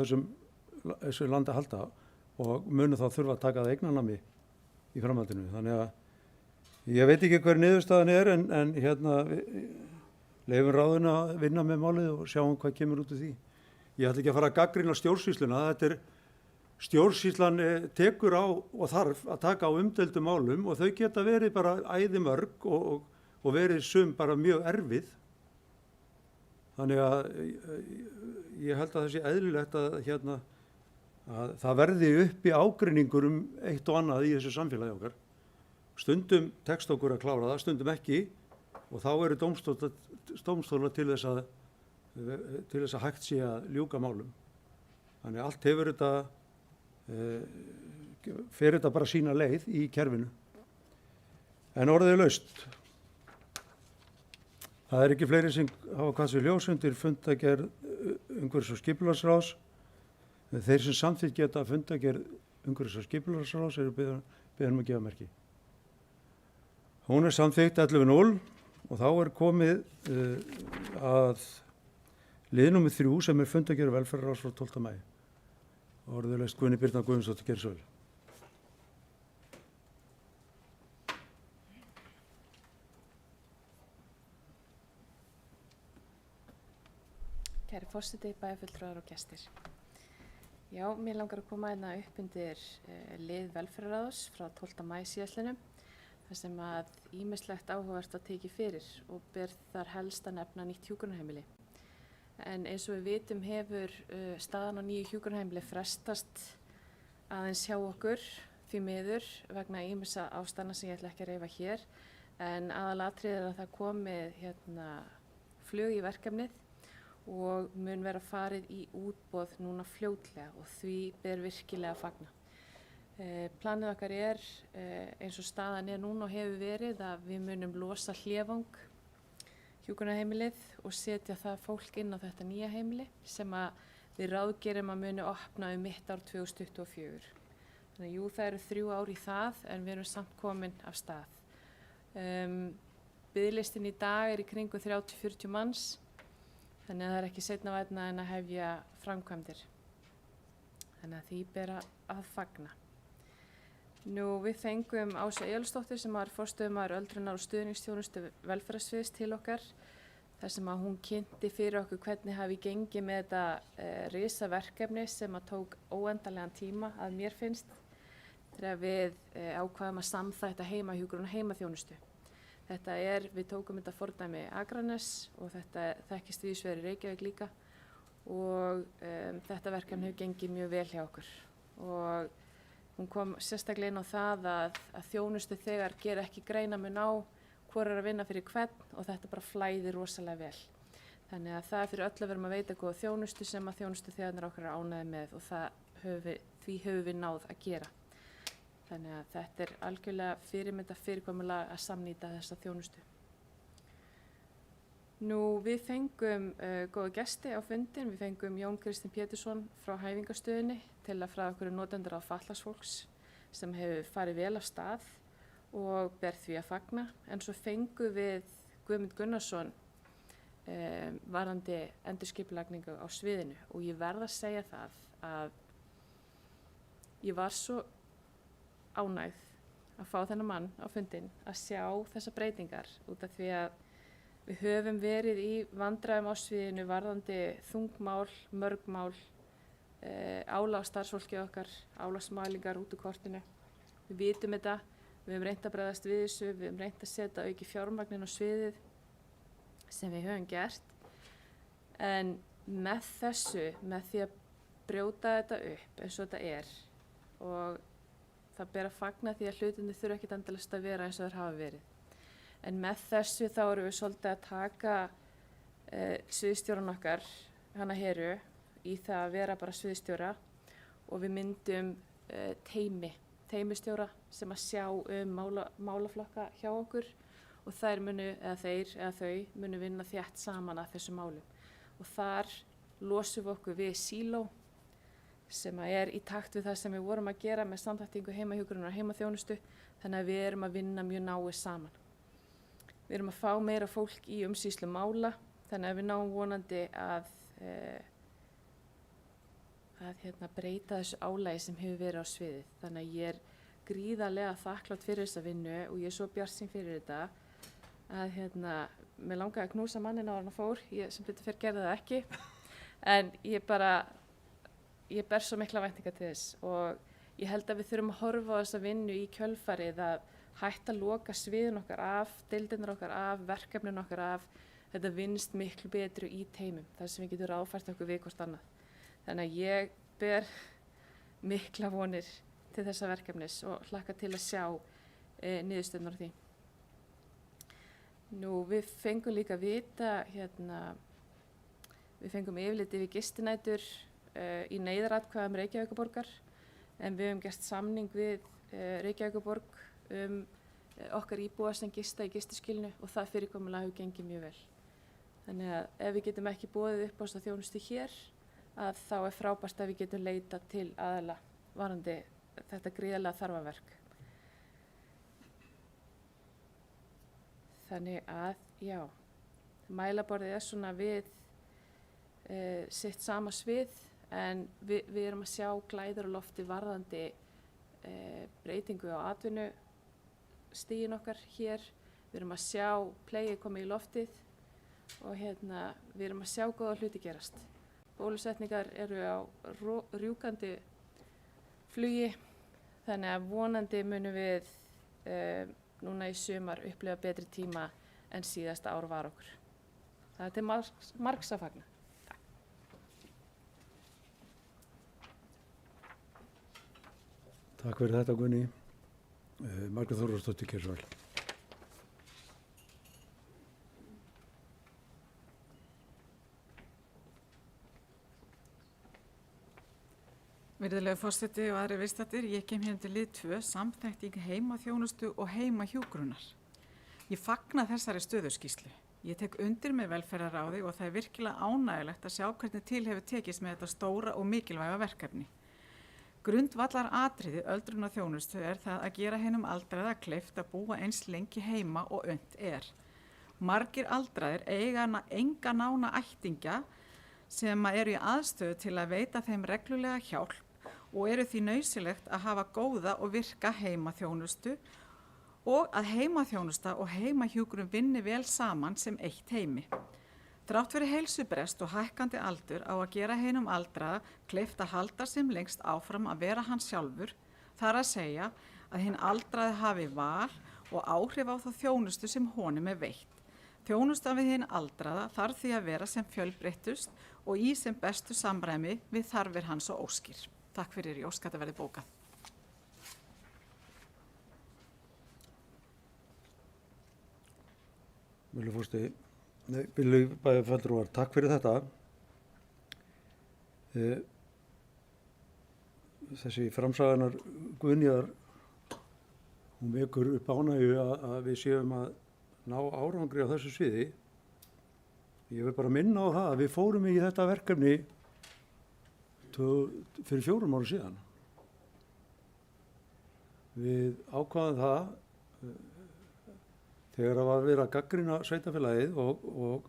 þessu landi að halda og munum þá þurfa að taka það eignarnámi í framhaldinu. Þannig að ég veit ekki hver niðurstaðan er en leifum ráðinu að vinna með málið og sjáum hvað kemur út úr því. Ég ætla ekki að fara að gagnrýna stjórnsýsluna, stjórnsýslan tekur á og þarf að taka á umdeildum málum og þau geta verið bara æðimörg og verið sum bara mjög erfið. Þannig að ég held að það sé eðlilegt að það verði uppi ágreiningur eitt og annað í þessu samfélagi okkar. Stundum tekst okkur að klára það, stundum ekki og þá eru dómstólar til þess að hægt sé að ljúka málum. Þannig allt hefur fer þetta bara sína leið í kerfinu. En orðið er laust. Það er ekki fleiri sem hafa hvað sér ljós undir fundargerð umhverfis- og skipulagsráðs. Þeir sem samþykkt geta fundargerð umhverfis- og skipulagsráðs eru beðin að gefa merki. Hún er samþykkt 11.0 og þá er komið að lið númer 3 sem er fundargerð velferðarráðs frá 12. maí. Orðið er laust. Guðni Birna Guðmundsdóttir, gerið svo vel.
Kæri forseti, bæjarfulltrúar og gestir. Já, mér langar að koma hérna upp undir lið velferðarráðs frá 12. maí síðastliðnum, þar sem að ýmislegt áhugavert var tekið fyrir og ber þar helst að nefna nýtt hjúkrunarheimili. En eins og við vitum hefur staðan á nýju hjúkrunarheimili frestast aðeins hjá okkur því miður vegna ýmissa ástæðna sem ég ætla ekki að reifa hér, en aðalatriðið er að það komið flug í verkefnið og mun vera farið í útboð núna fljótlega og því ber virkilega að fagna. Planið okkar er eins og staðan er núna og hefur verið að við munum losa Hlévang hjúkrunarheimilið og setja það fólk inn á þetta nýja heimili sem að við ráðgerum að muni opna mitt ár 2024. Þannig jú, það eru 3 ár í það en við erum samt komin af stað. Biðlistin í dag er í kringum 30-40 manns. Þannig að það er ekki seinna vænna en að hefja framkvæmdir. Þannig að því ber að fagna. Nú, við fengum Ásu Eyjólfsdóttur sem var forstöðumaður öldrunar- og stuðningsþjónustu velferðarsviðs til okkar, þar sem að hún kynnti fyrir okkur hvernig hafi gengið með þetta risaverkefni sem að tók óendanlegan tíma að mér finnst þegar við ákvaðum að samþætta heimahjúkrun og heimaþjónustu. Við tókum þetta fordæmi Akranes og þetta þekkist víðsvegar í Reykjavík líka og þetta verkefni hefur gengið mjög vel hjá okkur. Og hún kom sérstaklega inn á það að þjónustu þegar gera ekki greinamun á hvor er að vinna fyrir hvern og þetta bara flæðir rosalega vel. Þannig að það er fyrir öll að vera að veita góða þjónustu sem að þjónustu þegarnir okkar er ánægði með og því höfum við náð að gera. Þannig að þetta er algjörlega fyrirmynda fyrirkomulag að samnýta þessa þjónustu. Nú, við fengum góða gesti á fundin. Við fengum Jón Kristinn Pétursson frá Hæfingastöðinni til að fræða okkur notendur á fatlaðs fólks sem hefur farið vel af stað og ber því að fagna. En svo fengum við Guðmund Gunnarsson varðandi endurskipulagningu á sviðinu og ég verð að segja það að ég var svo ánægð að fá þennan mann á fundin að sjá þessa breytingar út af því að við höfum verið í vandræðum á sviðinu varðandi þungmál, mörgmál, álag á starfsfólki okkar, álagsmælingar út úr kortinu. Við vitum þetta, við höfum reynt að bregðast við þessu, við höfum reynt að setja auki fjármagnin á sviðið sem við höfum gert. En með þessu, með því að brjóta þetta upp eins og þetta er og það ber að fagna því að hlutinni þurfa ekkert endalaust að vera eins og þeir hafa verið. En með þessu þá erum við svolítið að taka sviðstjóran okkar, hana Heru, í það að vera bara sviðstjóra og við myndum teimistjóra sem að sjá málaflokka hjá okkur og þeir eða þau munu vinna þétt saman að þessu málum. Og þar losum við okkur við síló sem er í takt við það sem við vorum að gera með samþættingu heimahjúkrunar og heimaþjónustu, þannig að við erum að vinna mjög náið saman. Við erum að fá meira fólk í umsýslu mála, þannig að við náum vonandi að breyta þessu álagi sem hefur verið á sviðið. Þannig að ég er gríðarlega þakklátt fyrir þessa vinnu og ég er svo bjartsýn fyrir þetta að mér langaði að knúsa manninn á hann fór, ég sem betur fyrir gerði það ekki, en ég ber svo mikla væntingar til þess og ég held að við þurfum að horfa á þessa vinnu í kjölfarið að hætta að loka sviðin okkar af, deildirnar okkar af, verkefnin okkar af, þetta vinnst miklu betru í teimum, þar sem við getum ráðfært okkur við hvort annað. Þannig að ég ber mikla vonir til þessa verkefnis og hlakka til að sjá niðurstöðnar á því. Nú, við fengum líka að vita, við fengum yfirlit yfir gistinætur í neyðaratkvæðum Reykjavíkurborgar, en við höfum gert samning við Reykjavíkurborg okkar íbúa sem gista í gistiskilinu og það fyrirkomulag hefur gengið mjög vel. Þannig að ef við getum ekki boðið upp á þessa þjónustu hér, að þá er frábært að við getum leita til aðila varðandi þetta gríðarlega þarfaverk. Þannig að, já, mælaborðið er svona við sitt sama svið, en við erum að sjá glæður á lofti varðandi breytingu á atvinnustigin okkar hér. Við erum að sjá plegið komið í loftið og við erum að sjá góða hluti gerast. Bólusetningar eru á rjúkandi flugi, þannig að vonandi munum við núna í sumar upplifa betri tíma en síðasta ár var okkur. Það er til margs að fagna.
Takk fyrir þetta, Gunni. Margrét Þórðarsdóttir, gjörðu svo vel.
Virðulegur forseti og aðrir viðstaddir, ég kem hérna til lið 2, samþætting heimaþjónustu og heimahjúkrunar. Ég fagna þessari stöðuskýrslu. Ég tek undir með velferðarráði og það er virkilega ánægilegt að sjá hvernig til hefur tekist með þetta stóra og mikilvæga verkefni. Grundvallar atriði öldrunarþjónustu er það að gera hinum aldraða kleift að búa eins lengi heima og unnt er. Margir aldraðir eiga enga nána ættingja sem eru í aðstöðu til að veita þeim reglulega hjálp og eru því nauðsynlegt að hafa góða og virka heimaþjónustu og að heimaþjónusta og heimahjúkrun vinni vel saman sem eitt heimi. Þrátt fyrir heilsubrest og hækkandi aldur á að gera hinum aldraða kleift að halda sem lengst áfram að vera hann sjálfur, þar að segja að hinn aldraði hafi val og áhrif á þá þjónustu sem honum er veitt. Þjónusta við hinn aldraða þarf því að vera sem fjölbreyttust og í sem bestu samræmi við þarfir hans og óskir. Takk fyrir, ég óska þetta verði bókað.
Virðulegur forseti, Nei, Billy Bæjarfulltrúar, takk fyrir þetta. Þessi framsaganar Guðnýjar, hún vekur upp ánægju að við séum að ná árangri á þessu sviði. Ég vil bara minna á það að við fórum í þetta verkefni fyrir 4 árum síðan. Við ákvaðum það þegar það var verið að gagnrýna sveitarfélagið og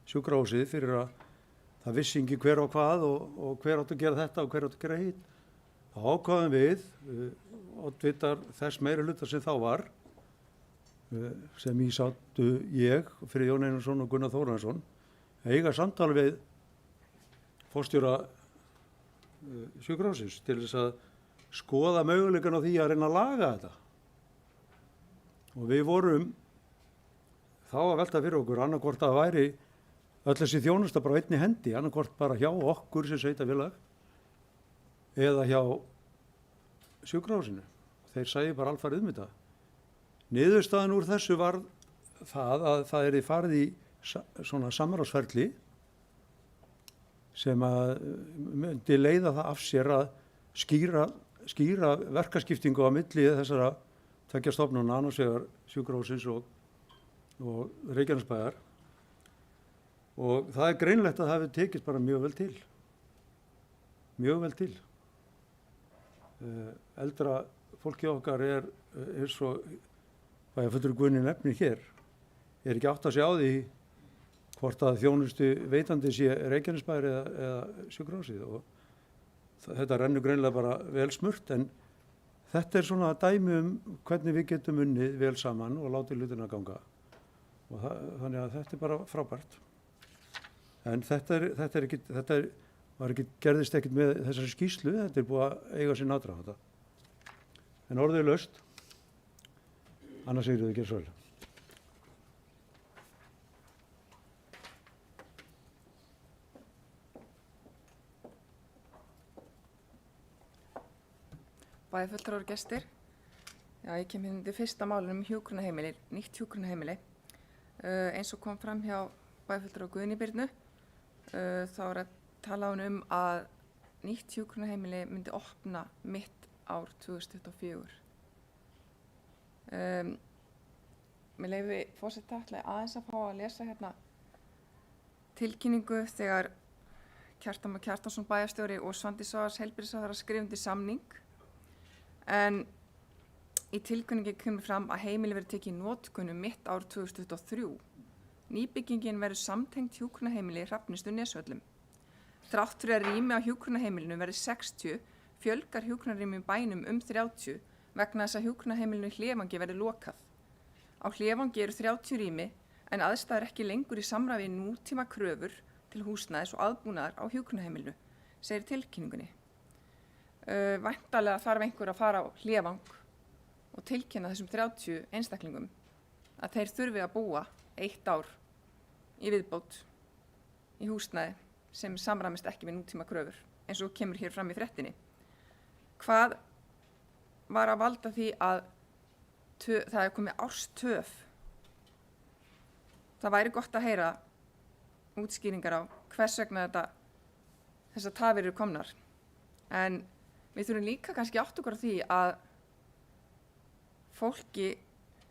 sjúkrahúsið fyrir að það vissi ekki hver á hvað og hver átt að gera þetta og hver átt að gera hitt. Þá ákvaðum við, oddvitar þess meiri hluta sem þá var, sem í sátu ég, Friðjón Einarsson og Gunnar Þórarinsson, eiga samtal við forstjóra sjúkrahússins til þess að skoða möguleikann á því að reyna að laga þetta. Og við vorum þá að velta fyrir okkur annarkvort að væri öll þessi þjónusta bara á einni hendi, annarkvort bara hjá okkur sem sveitarfélag eða hjá sjúkrahúsinu. Þeir sæju bara alfarið þetta. Niðurstaðan úr þessu var það að það yrði farið í svona samráðsferli sem að myndi leiða það af sér að skýra verkaskiptingu á milli þessara tveggja stofnana, annars vegar sjúkrahússins og Reykjanesbæjar. Og það er greinlegt að það hefur tekist bara mjög vel til. Mjög vel til. Eldra fólki okkar er eins og Bæjarfulltrúi Guðni nefnir hér, er ekki átt að segja á því hvort að þjónustu veitandi sé Reykjanesbæjar eða sjúkrahúsið, og þetta rennur greinilega bara vel smurt, en þetta er svona dæmi hvernig við getum unnið vel saman og látið hlutina ganga, og þannig að þetta er bara frábært. En þetta gerðist ekkert með þessari skýrslu, þetta er búið að eiga sér aðdraganda. En orðið er laust. Anna Sigríður, gjörðu svo vel.
Bæjarfulltrúar og gestir. Já, ég kem hérna til fyrsta málinu hjúkrunarheimili, nýtt hjúkrunarheimili. Eins og kom fram hjá bæjarfulltrúa Guðni Birnu, þá er að tala að nýtt hjúkrunarheimili myndi opna mitt ár 2024. Með leyfi forseta ætla ég aðeins að fá að lesa hérna tilkynningu þegar Kjartan Már Kjartansson bæjarstjóri og Svandís Svavarsdóttir heilbrigðisráðherra skrifa undir samning. En í tilkynningu kemur fram að heimili verði tekið í notkun mitt ár 2023. Nýbyggingin verður samtengt hjúkrunarheimili í Hrafnistu Nesvöllum. Þrátt fyrir að rými á hjúkrunarheimilinu verði 60, fjölgar hjúkrunarrýmum í bænum 30 vegna þess að hjúkrunarheimilinu í Hlévangi verði lokað. Á Hlévangi eru 30 rými en aðstæður ekki lengur í samræmi við nútíma kröfur til húsnæðis og aðbúnaðar á hjúkrunarheimilinu, segir tilkynningunni. Væntanlega þarf einhver að fara á Hlévang og tilkynna þessum 30 einstaklingum að þeir þurfi að búa 1 ár í viðbót í húsnæði sem samræmist ekki við nútíma kröfur, eins og kemur hér fram í fréttinni. Hvað var að valda því að það er komið árstöf? Það væri gott að heyra útskýringar á hvers vegna þessar tafir eru komnar. En við þurfum líka kannski átt okkur á því að fólki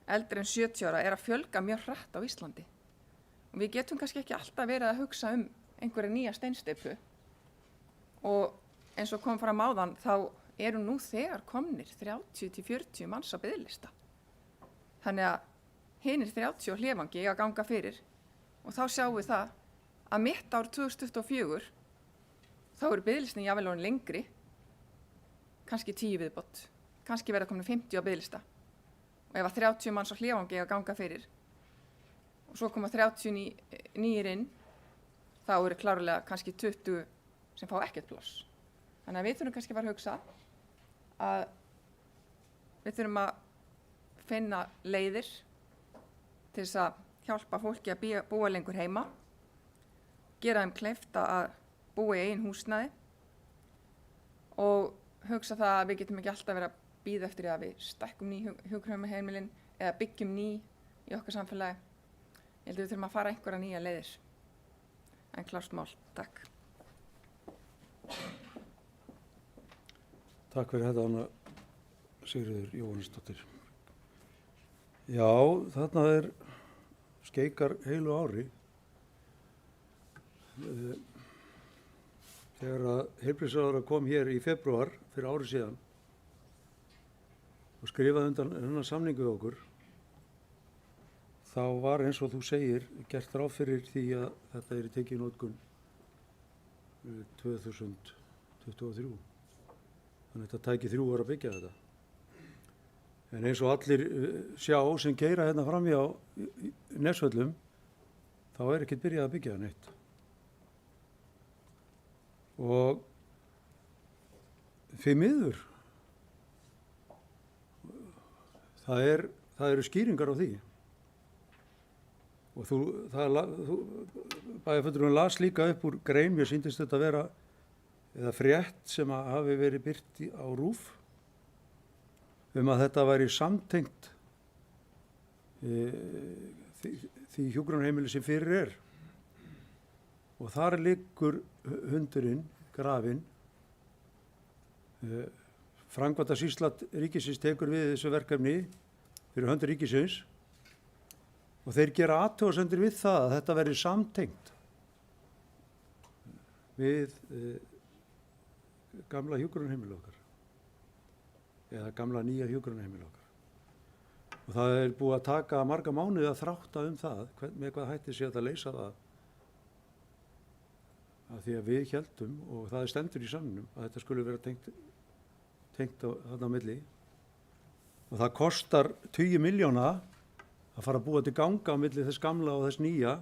eldri en 70 ára er að fjölga mjög hratt á Íslandi. Og við getum kannski ekki alltaf verið að hugsa einhverja nýja steinsteypu, og eins og kom fram áðan þá eru nú þegar komnir 30-40 manns á biðlista. Þannig að hinir 30 á Hlévangi eiga að ganga fyrir, og þá sjáum við það að mitt ár 2024 þá eru biðlistin jafnvel orðin lengri, kannski 10 viðbót, kannski verða komin 50 á biðlista. Og ef að 30 manns á Hlévangi eiga að ganga fyrir og svo koma 30 nýir inn, þá eru klárlega kannski 20 sem fá ekkert pláss. Þannig að við þurfum kannski að fara að hugsa að við þurfum að finna leiðir til þess að hjálpa fólki að búa lengur heima, gera þeim kleift að búa í eigin húsnæði og hugsa það að við getum ekki alltaf verið að bíða eftir að við stækkum ný hjúkrunarheimilin eða byggjum ný í okkar samfélagi. Ég held að við þurfum að fara einhverja nýja leiðir. En klárt mál, takk.
Takk fyrir þetta, Anna Sigríður Jóhannesdóttir. Já, þarna skeikar heilu ári. Þegar að heilbrigðisráðherra kom hér í febrúar fyrir ári síðan og skrifaði undan samningu við okkur, þá var eins og þú segir gert ráð fyrir því að þetta tekið í notkun 2023. Þannig að þetta tæki 3 ár að byggja þetta. En eins og allir sjá sem keyra hérna framhjá Nesvöllum, þá ekkert byrjað að byggja neitt. Og því miður, það eru skýringar á því. Og bæjarfulltrúinn las líka upp úr grein, mér sýndist þetta vera eða frétt sem að hafi verið birt á RÚV að þetta væri samtengt því hjúkrunarheimili sem fyrir og þar liggur hundurinn grafinn. Framkvæmdasýsla ríkisins tekur við þessu verkefni fyrir hönd ríkisins og þeir gera athugasemdir við það að þetta verði samtengt við gamla hjúkrunarheimili okkar eða gamla nýja hjúkrunarheimili okkar. Og það búið að taka marga mánuði að þrátta það, með hvað hætti sé að leysa það. Af því að við héldum, og það stendur í samningnum, að þetta skulle vera tengt þarna á milli. Og það kostar 20 milljóna að fara að búa til ganga á milli þess gamla og þess nýja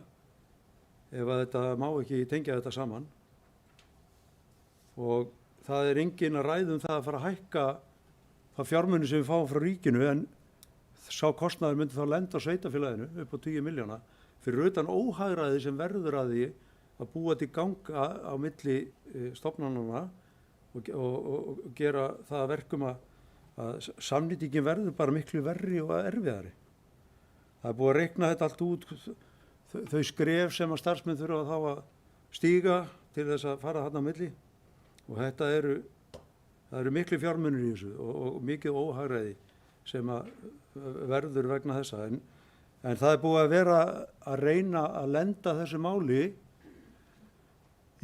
ef að þetta má ekki tengja þetta saman. Og það engin að ræða það að fara að hækka það fjármuni sem við fáum frá ríkinu, en sá kostnaður myndi þá lenda á sveitarfélaginu upp á 10 milljóna fyrir utan óhagræði sem verður að því að búa til ganga á milli stofnananna og gera það verkum að samnýtingin verður bara miklu verri og erfiðari. Það búið að reikna þetta allt út, þau skref sem að starfsmenn þurfa þá að stíga til þess að fara þarna á milli og það eru miklu fjármunir í þessu og mikið óhagræði sem að verður vegna þessa. En það búið að vera að reyna að lenda þessu máli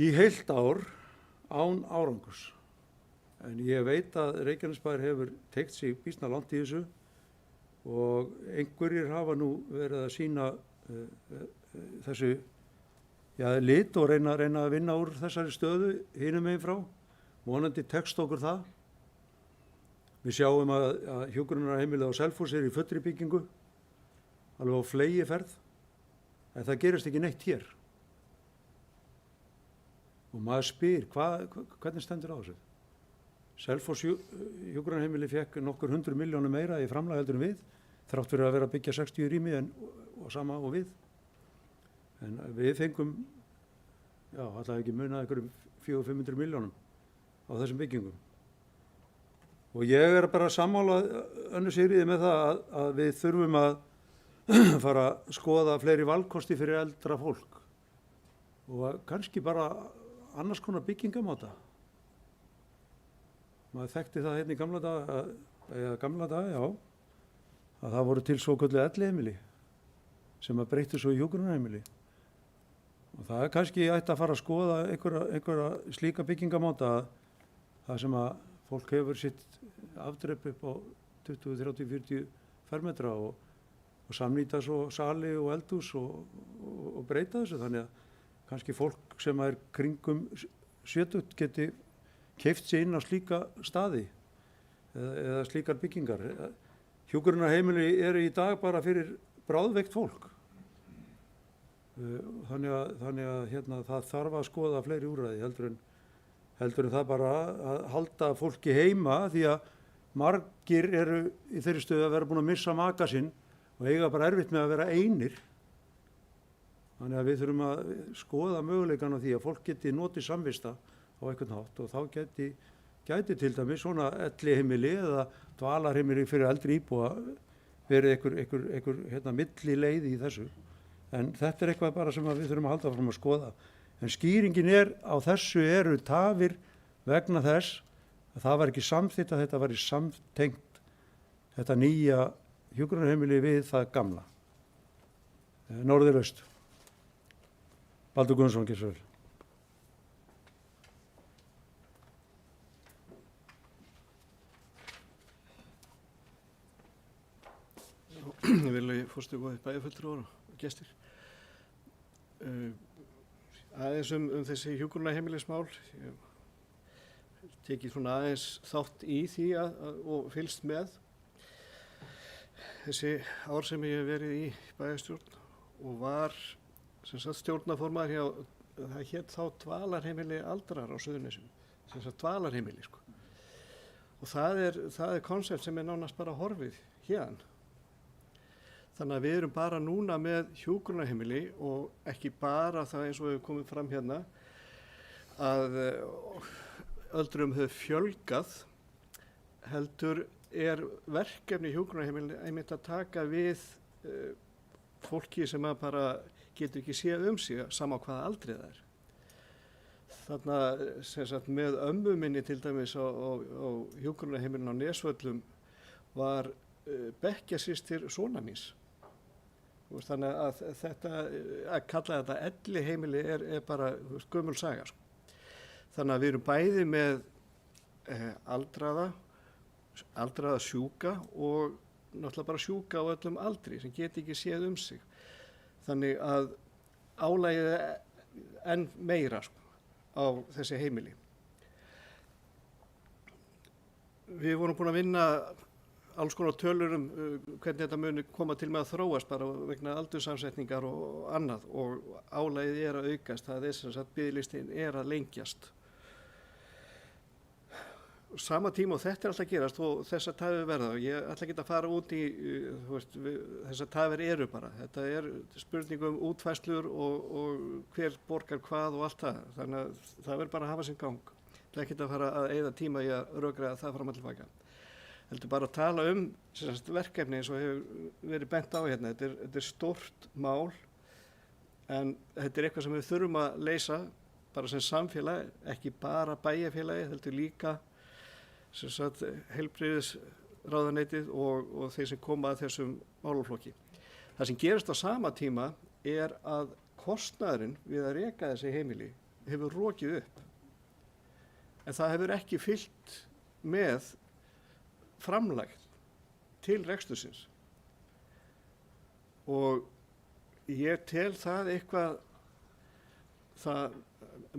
í heilt ár án árangurs. En ég veit að Reykjanesbær hefur teygt sig býsna langt í þessu og einhverjir hafa nú verið að sýna þessu lit og reyna að vinna úr þessari stöðu hinum megin frá. Vonandi tekst okkur það. Við sjáum að hjúkrunarheimilið á Selfossi í fullri byggingu, alveg á fleygiferð, en það gerist ekki neitt hér. Og maður spyr, hvernig stendur á þessu? Selfoss hjúkrunarheimilið fekk nokkur 100 milljónum meira í framlag heldur en við, þrátt fyrir að vera að byggja 60 rými og sama og við. En við fengum, allavega ekki munað einhverjum 400-500 milljónum á þessum byggingum. Og ég bara sammála Önnu Sigríði með það að við þurfum að fara að skoða fleiri valkosti fyrir eldra fólk og kannski bara annars konar byggingamáta. Maður þekkti það hérna í gamla daga, að það voru til svokölluð elliheimili sem að breytti svo í hjúkrunarheimili. Og það kannski ætti að fara að skoða einhverja slíka byggingamáta það sem að fólk hefur sitt afdrepp upp á 20, 30, 40 fermetra og samnýta svo sali og eldhús og breyta þessu. Þannig að kannski fólk sem kringum 70 geti keypt sig inn á slíka staði eða slíkar byggingar. Hjúkrunarheimili eru í dag bara fyrir bráðveikt fólk. Þannig að það þarf að skoða fleiri úrræði heldur en það bara að halda fólki heima því að margir eru í þeirri stöðu að vera búin að missa maka sinn og eiga bara erfitt með að vera einir. Þannig að við þurfum að skoða möguleikann á því að fólk geti notið samvista á einhvern hátt og þá gæti til dæmis svona elliheimili eða dvalarheimili fyrir eldri íbúa verið einhver millileið í þessu. En þetta er eitthvað bara sem við þurfum að halda fram að skoða. En skýringin á þessu eru tafir vegna þess að það var ekki samþykkt að þetta var samtengt þetta nýja hjúkrunarheimili við það gamla. Norður-Aust. Baldur Guðmundsson, gerð svo vel.
Virðulegi forseti, góðir bæjarfulltrúar og gestir. Aðeins þessi hjúkrunarheimilismál. Ég tekið svona aðeins þátt í því og fylgst með þessi ár sem ég hef verið í bæjarstjórn og var stjórnarformaður hjá, það hét þá dvalarheimili aldraðra á Suðurnesjum, dvalarheimili sko. Og það er konsept sem er nánast bara horfið hérna. Þannig að við erum bara núna með hjúkrunarheimili og ekki bara það eins og við komum fram hérna að öldruðum hefur fjölgað, heldur verkefni hjúkrunarheimili einmitt að taka við fólki sem að bara getur ekki séð sig sama á hvaða aldrei það er. Þarna með ömmu minni til dæmis á hjúkrunarheimilinu á Nesvöllum var bekkjarsystir sona míns. Þannig að að kalla þetta elliheimili er bara gömul saga. Þannig að við erum bæði með aldraða sjúka og náttúrulega bara sjúka á öllum aldri sem geti ekki séð sig. Þannig að álagið enn meira á þessi heimili. Við vorum búin að vinna alls konar tölur hvernig þetta muni koma til með að þróast bara vegna aldurssamsetningar og annað og álagið er að aukast, það er sem sagt biðlistin er að lengjast. Sama tíma og þetta er alltaf að gerast og þessar tafir verða og ég ætla ekki að fara út í, þessar tafir eru bara, þetta er spurning útfærslur og hver borgar hvað og allt það, þannig að það verður bara að hafa sinn gang. Það er ekki að fara að eyða tíma í að rökræða það fram og tilbaka. Heldur bara að tala verkefni eins og hefur verið bent á hérna. Þetta er stórt mál en þetta er eitthvað sem við þurfum að leysa bara sem samfélag, ekki bara bæjarfélagi, heldur líka heilbrigðisráðuneytið og þeir sem koma að þessum málaflokki. Það sem gerist á sama tíma er að kostnaðurinn við að reka þessi heimili hefur rokið upp. En það hefur ekki fylgt með framlagt til rekstursins og ég tel það eitthvað það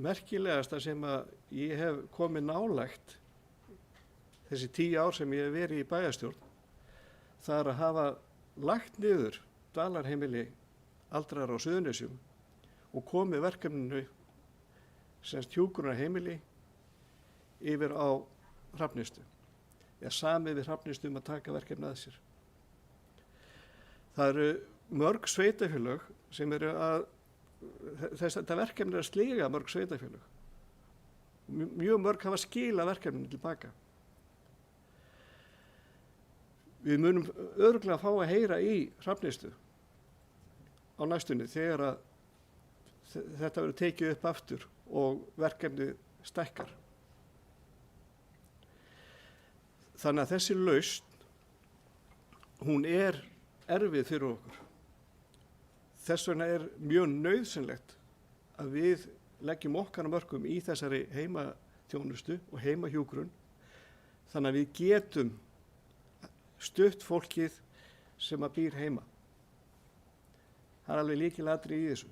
merkilegasta sem að ég hef komið nálægt þessi 10 ár sem ég hef verið í bæjarstjórn. Það er að hafa lagt niður dvalarheimili aldraðra á Suðurnesjum og komið verkefninu hjúkrunarheimili yfir á Hrafnistu. Samið við Hrafnistu að taka verkefni að sér. Það eru mörg sveitarfélög sem eru að, þetta verkefni er að sliga mörg sveitarfélög. Mjög mörg hafa skilað verkefninu tilbaka. Við munum örugglega að fá að heyra í Hrafnistu á næstunni þegar að þetta verður tekið upp aftur og verkefni stækkar. Þannig að þessi lausn, hún er erfið fyrir okkur. Þess vegna er mjög nauðsynlegt að við leggjum okkar mörkum í þessari heimaþjónustu og heimahjúkrun þannig að við getum stutt fólkið sem að býr heima. Það er alveg lykilatriði í þessu.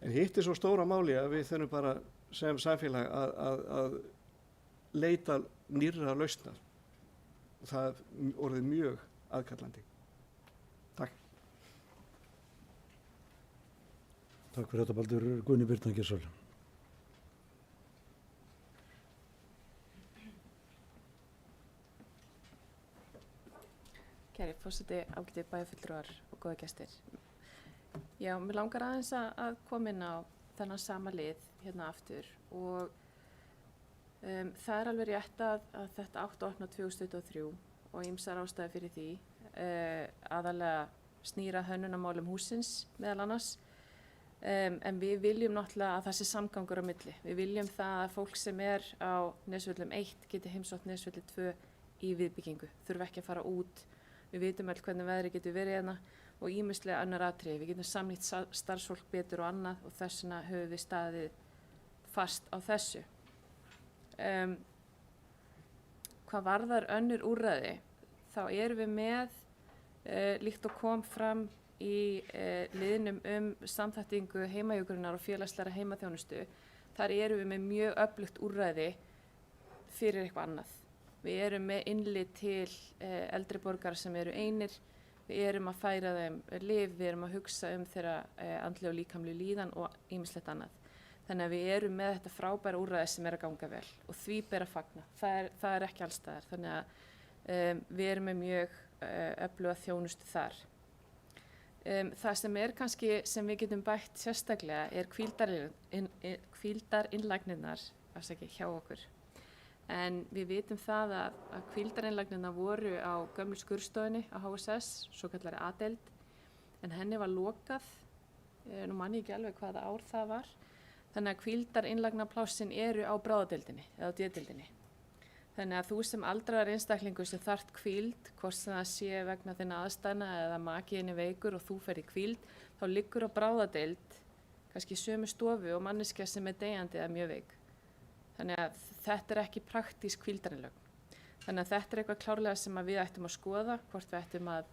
En hitt er svo stóra máli að við þurfum bara sem samfélag að leita nýrra lausnar. Það er orðið mjög aðkallandi. Takk.
Takk fyrir þetta Baldur. Guðni Birna Geirsson.
Kæri forseti, ágæti bæjarfulltrúar og góða gestir. Já, mér langar aðeins að koma inn á þennan sama lið hérna aftur og það er alveg rétt að þetta átti að opna 2023 og ýmsar ástæður fyrir því, aðalega snýra hönnunarmálum húsins meðal annars. En við viljum náttúrulega að það sé samgangur á milli. Við viljum það að fólk sem er á Nesvöllum 1 geti heimsótt Nesvelli 2 í viðbyggingu, þurfa ekki að fara út. Við vitum öll hvernig veðri getur verið hérna og ýmislega annar atriði. Við getum samnýtt starfsfólk betur og annað og þess vegna höfum við staðið fast á þessu. Hvað varðar önnur úrræði, þá erum við með, líkt og kom fram í liðnum samþættingu heimahjúkrunar og félagslega heimaþjónustu, þar erum við með mjög öflugt úrræði fyrir eitthvað annað. Við erum með innlit til eldri borgara sem eru einir, við erum að færa þeim lyf, við erum að hugsa þeirra andlega og líkamlega líðan og ýmislegt annað. Þannig að við erum með þetta frábæra úrræði sem er að ganga vel og því ber að fagna. Það er ekki alls staðar, þannig að við erum með mjög öfluga þjónustu þar. Það sem er kannski sem við getum bætt sérstaklega er hvíldarinnlagnirnar hjá okkur. En við vitum það að hvíldarinnlagnirnar voru á gömlu skurðstofunni á HSS, svo kallari A-deild, en henni var lokað, nú man ég ekki alveg hvaða ár það var, þannig að hvíldarinnlagnarplássin eru á bráðadeildinni eða á D-deildinni. Þannig að þú sem aldraðar einstaklingur sem þarft hvíld, hvort sem það sé vegna þinna aðstæðna eða makiðinni veikur og þú fer í hvíld, þá liggur á bráðadeild, kannski í sömu stofu og manneskja sem er deyjandi eða mjög veik. Þannig að þetta er ekki praktísk hvíldarinnlögn. Þannig að þetta er eitthvað klárlega sem við ættum að skoða, hvort við ættum að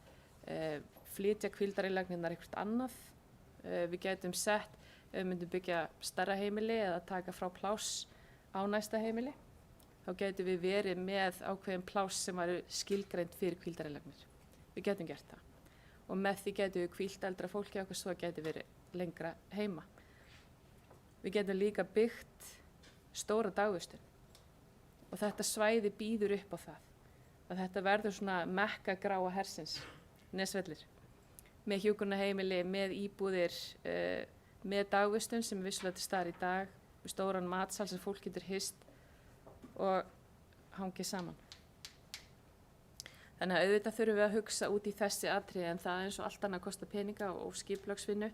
flytja hvíldarinnlagnirnar eitthvað annað. Við gætum sett, ef við myndum byggja stærra heimili eða taka frá pláss á næsta heimili, þá gætum við verið með ákveðin pláss sem væru skilgreind fyrir hvíldarinnlagnir. Við gætum gert það. Og með því gætum við hvílt eldra fólki okkur svo gætum verið lengra heima. Við gætum líka byggt stóra dagvistun og þetta svæði býður upp á það. Að þetta verður svona mekka gráa hersins, Nesvellir, með hjúkrunarheimili, með íbúðir, með dagvistun sem vissulega til staðar í dag, með stóran matsal sem fólk getur hist og hangið saman. Þannig að auðvitað þurfum við að hugsa út í þessi atriði en það er eins og allt annað kostar peninga og skipulagsvinnu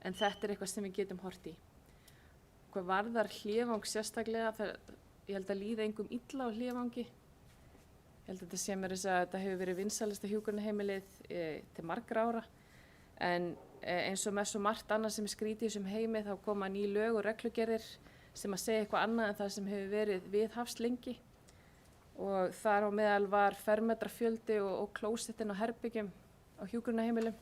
en þetta er eitthvað sem við getum hort í. Hvað varðar hléfang sérstaklega, ég held að líða engum illa á hléfangi. Ég held að þetta sé mér þess að þetta hefur verið vinsælasta hjúkrunarheimilið til margra ára en eins og með svo margt annað sem er skrítið í þessum heimi þá koma ný lög og reglugerðir sem að segja eitthvað annað en það sem hefur verið viðhafst lengi og þar á meðal var fermetrafjöldi og klósettin á herbyggjum á hjúkrunarheimilum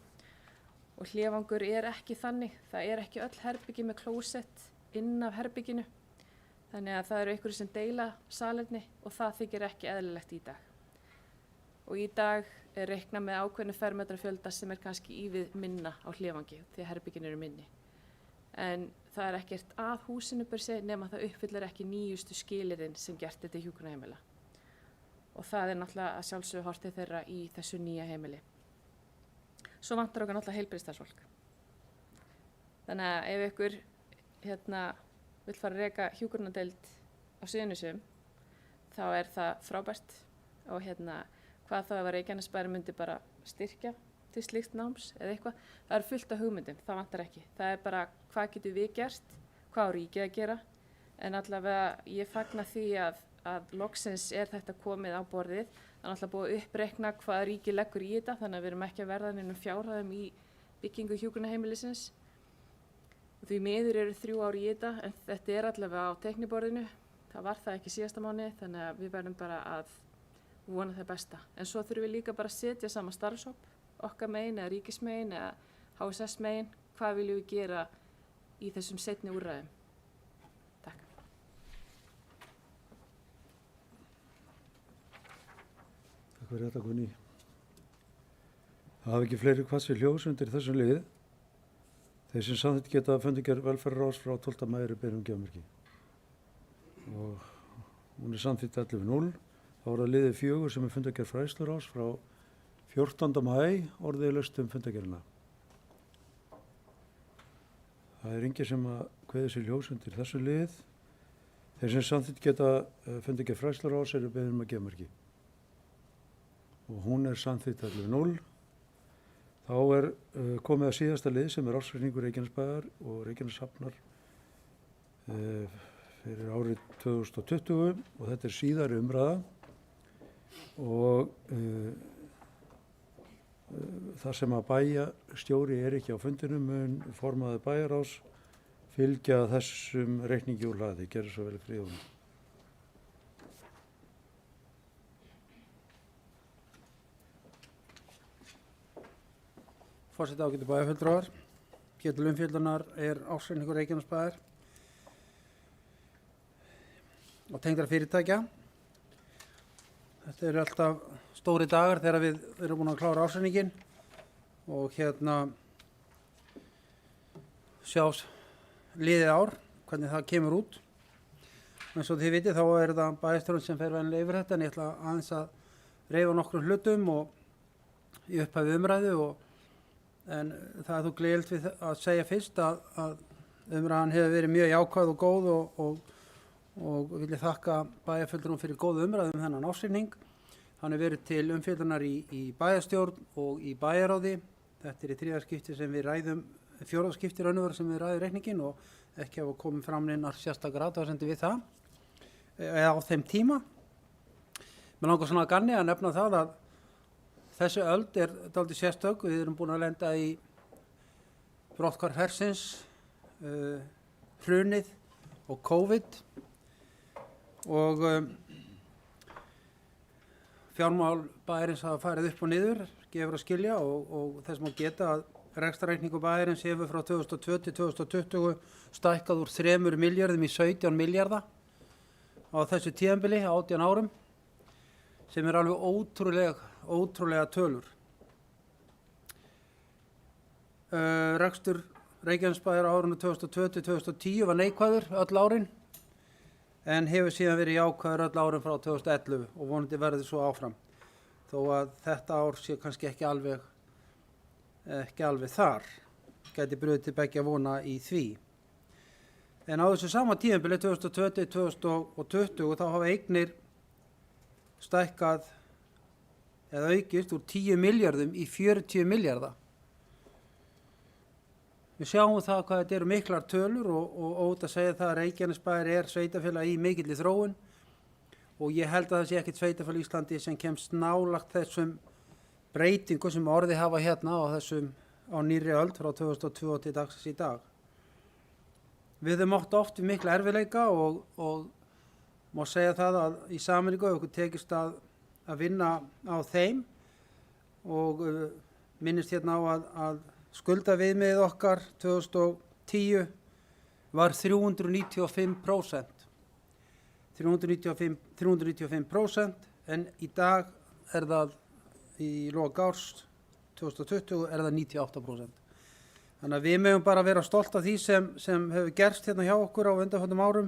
og hléfangur er ekki þannig, það er ekki öll herbyggi með klósett inn af herbygginu þannig að það eru einhverjir sem deila salerni og það þykir ekki eðlilegt í dag. Og í dag er reiknað með ákveðnu fermetrafjölda sem er kannski ívið minna á hléfangi því að herbyggin eru minni. En það er ekkert að húsinu per se nema það uppfyllir ekki nýjustu skilyrðin sem gert þetta hjúkrunarheimila. Og það er náttúrulega að sjálfsögðu hortið þeirra í þessu nýja heimili. Svo vantar okkur náttúrulega heilbrigðisstarfsfólk. Þannig að ef ykkur vill fara að reka hjúkrunardeild á Suðurnesjum þá er það frábært og hvað þá ef að Reykjanesbær myndi bara styrkja til slíkt náms eða eitthvað, það er fullt af hugmyndum, það vantar ekki. Það er bara hvað getum við gert, hvað á ríkið að gera en allavega ég fagna því að loksins er þetta komið á borðið. Það er alltaf búið að uppreikna hvað ríkið leggur í þetta þannig að við erum ekki að verða neinum fjárhæðum í byggingu hjúkrunarheimilisins. Því miður eru 3 ár í þetta en þetta er allavega á teikniborðinu. Það var það ekki síðasta mánuði þannig að við verðum bara að vona það besta. En svo þurfum við líka bara að setja saman starfshóp, okkar megin eða ríkismegin eða HSS megin, hvað viljum við gera í þessum seinni úrræðum. Takk.
Takk fyrir þetta, Gunni. Það hafa ekki fleiri kvassi hljós undir þessum lið. Þeir sem samþykkt geta fundargerð velferðarráðs frá 12. maí eru beðin gjafmerki. Og hún er samþykkt 11.0. Þá er það liðið 4 sem er fundargerð fræðsluráðs frá 14. maí orðið laust fundargerðina. Það er engir sem að kveða sér ljós undir þessu lið. Þeir sem samþykkt geta fundargerð fræðsluráðs eru beðin gjafmerki. Og hún er samþykkt 11.0. Þá Þá komið að síðasta lið sem ársreikningur Reykjanesbæjar og Reykjaneshafnar fyrir árið 2020 og þetta síðari umræða og þar sem að bæjarstjóri ekki á fundinum mun formaður bæjarráðs fylgja þessum reikningi úr hlaði. Gerðu svo vel í Friðjón.
Forseti ágætu bæjarfulltrúar, hér til umfjöllunar ársreikningur Reykjanesbæjar og tengdra fyrirtækja. Þetta eru alltaf stóri dagar þegar við erum búin að klára ársreikninginn og sjá liðið ár, hvernig það kemur út. Eins og þið vitið þá það bæjarstjórinn sem fer venjulega yfir þetta en ég ætla aðeins að reifa nokkrum hlutum og í upphafi umræðu en það þó gleðilegt við að segja fyrst að umræðan hefur verið mjög jákvæð og góð og vil ég þakka bæjarfulltrúum fyrir góð umræðu þennan ársreikning. Hann hefur verið til umfjöllunar í bæjarstjórn og í bæjarráði. Þetta í þriðja skipti sem við ræðum, fjórða skipti raunveru sem við ræðum reikninginn og ekki hafa komið fram neinar sérstakar athugasemdir við það eða á þeim tíma. Mér langar svona að ganni að nefna það að þessi öld dálítið sérstök. Við erum búin að lenda í brotthvarf hersins, hrunið og COVID og fjármál bæjarins hafa farið upp og niður, gefur að skilja og þess má geta að rekstrarreikningur bæjarins hefur frá 2002 til 2020 stækkað úr 3 milljörðum í 17 milljarða á þessu tímabili, 18 árum, sem alveg ótrúlega tölur. Rekstur Reykjanesbæjar á árinu 2002 til 2010 var neikvæður öll árin en hefur síðan verið jákvæður öll árin frá 2011 og vonandi verður svo áfram. Þó að þetta ár sé kannski ekki alveg þar, gæti brugðið til beggja vona í því. En á þessu sama tímabili 2020 þá hafa eignir stækkað eða aukist úr 10 milljörðum í 40 milljarða. Við sjáum það hvað þetta eru miklar tölur og ótt að segja það að Reykjanesbæjar sveitarfélag í mikilli þróun og ég held að það sé ekkert sveitarfélag í Íslandi sem kemst nálægt þessum breytingu sem orðið hafa á nýrri öld frá 2002 til dagsins í dag. Við höfum átt oft við mikla erfiðleika og má segja það að í sameiningu okkur tekist að vinna á þeim og minnist á að skuldaviðmiðið okkar 2010 var 395%. 395% en í dag það í lok árs 2020 það 98%. Þannig að við megum bara vera stolt af því sem hefur gerst hjá okkur á undanförnum árum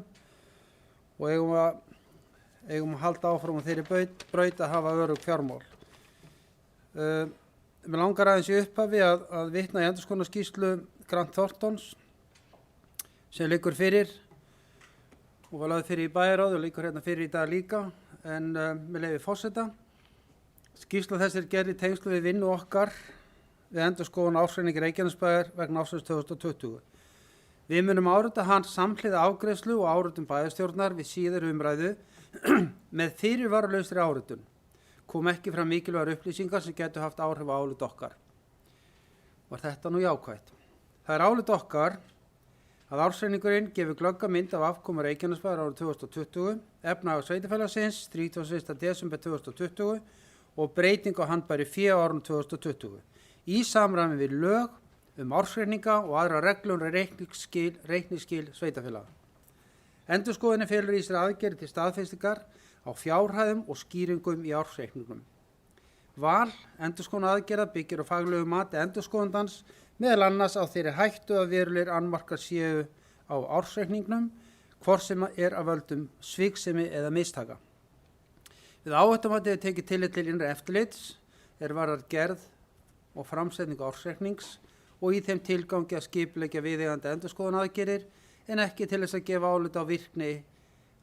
og eigum að halda áfram á þeirri braut að hafa örugg fjármál. Mér langar aðeins í upphafi að vitna í endurskoðunarskýrslu Grant Thorntons sem liggur fyrir og var lögð fyrir í bæjarráði og liggur fyrir í dag líka en með leyfi forseta. Skýrsla þessi gerð í tengslu við vinnu okkar við endurskoðun ársreikning Reykjanesbæjar vegna ársins 2020. Við munum árita hans samhliða afgreiðslu og áritum bæjarstjórnar við síðari umræðu með fyrirvaralausri áritun. Kom ekki fram mikilvægar upplýsingar sem getur haft áhrif á álit okkar. Var þetta nú jákvætt? Það álit okkar að ársreikningurinn gefur glögga mynd af afkomu Reykjanesbæjar árið 2020, efnahagur sveitarfélagsins 31. desember 2020 og breyting á handbæri fé á árinu 2020 í samræmi við lög ársreikninga og aðra reglur reikningsskil sveitarfélaga. Endurskoðunin felur í sér aðgerðir til staðfestingar á fjárhæðum og skýringum í ársreikningum. Val endurskoðunaraðgerða byggir á faglegu mati endurskoðandans meðal annars á þeirri hættu að verulegir annmarkar séu á ársreikningnum, hvort sem af völdum sviksemi eða mistaka. Við áhættumati er tekið tillit til innra eftirlits, varðar gerð og framsetningu ársreiknings og í þeim tilgangi að skipuleggja viðeigandi endurskoðunaraðgerðir en ekki til þess að gefa álit á virkni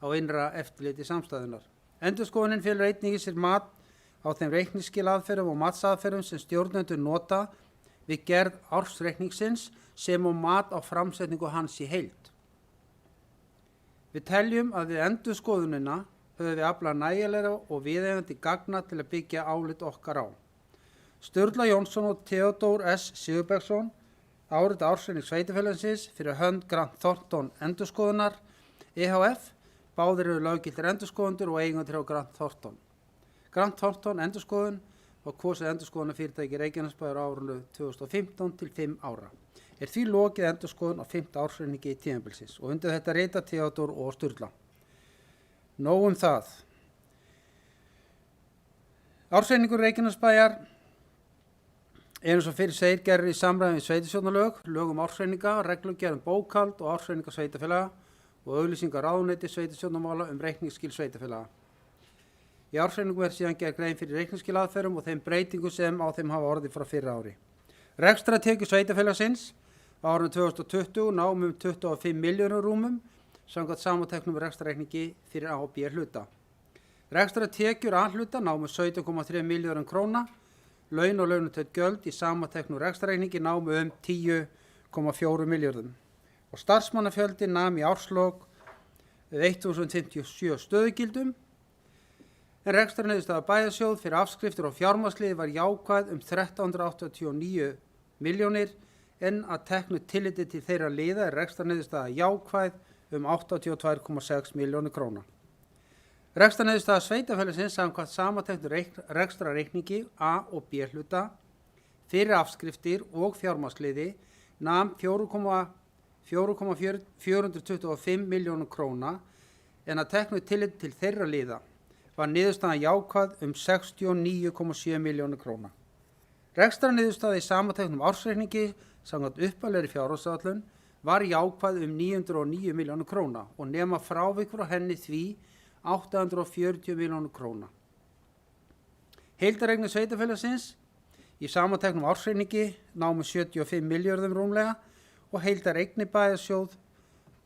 á innra eftirliti samstæðunar. Endurskoðunin felur einnig í sér mat á þeim reikningsskilaðferðum og matsaðferðum sem stjórnendur nota við gerð ársreikningsins sem og mat á framsetningu hans í heild. Við teljum að við endurskoðunina höfum við aflað nægilega og viðeigandi gagna til að byggja álit okkar á. Sturla Jónsson og Theodór S. Sigurbergsson árita ársreikning sveitarfélagsins fyrir hönd Grant Thornton endurskoðunar EHF, báðir eru löggiltir endurskoðendur og eigendur hjá Grant Thornton. Grant Thornton endurskoðun var kosið endurskoðunarfyrirtæki Reykjanesbæjar á árinu 2015 til 5 ára. Er því lokið endurskoðun á 5. ársreikningi tímabilsins og undir þetta rita Theodór og Sturla. Nóg um það. Ársreikningur Reykjanesbæjar er eins og fyrir segir gerður í samræmi við sveitarstjórnarlög, lög um ársreikninga, reglugerð um bókhald og ársreikninga sveitarfélaga og auglýsingar ráðuneyti sveitarstjórnarmála um reikningsskil sveitarfélaga. Í ársreikningum er síðan gerð grein fyrir reikningsskilaðferðum og þeim breytingum sem á þeim hafa orðið frá fyrra ári. Rekstrartekjur sveitarfélagsins á árinu 2020 námu 25 milljörðum rúmum samkvæmt samanteknum rekstrarreikningi fyrir A og B hluta. Rekstrartekjur A hluta námu 17,3 milljörðum króna, laun og launatengd gjöld í samanteknum rekstrarreikningi námu 10,4 milljörðum og starfsmannafjöldi nam í árslok 1057 stöðugildum. En rekstrarniðurstaða bæjarsjóð fyrir afskriftir og fjármagnsliði var jákvæð 1389 milljónir en að teknu tilliti til þeirra liða er rekstrarniðurstaða jákvæð 82,6 milljónir króna. Rekstrarniðurstaða sveitarfélagsins samkvæmt samanteknu rekstrarreikningi A og B hluta fyrir afskriftir og fjármagnsliði nam 4,425 milljónir króna en að teknu tilliti til þeirra liða var niðurstaðan jákvæð 69,7 milljónir króna. Rekstrarniðurstaða í samanteknum ársreikningi samkvæmt upphaflegri fjárhagsáætlun var jákvæð 909 milljónir króna og nema frávik frá henni því 840 milljónir króna. Heildareignir sveitarfélagsins í samanteknum ársreikningi námu 75 milljörðum rúmlega og heildareignir bæjarsjóð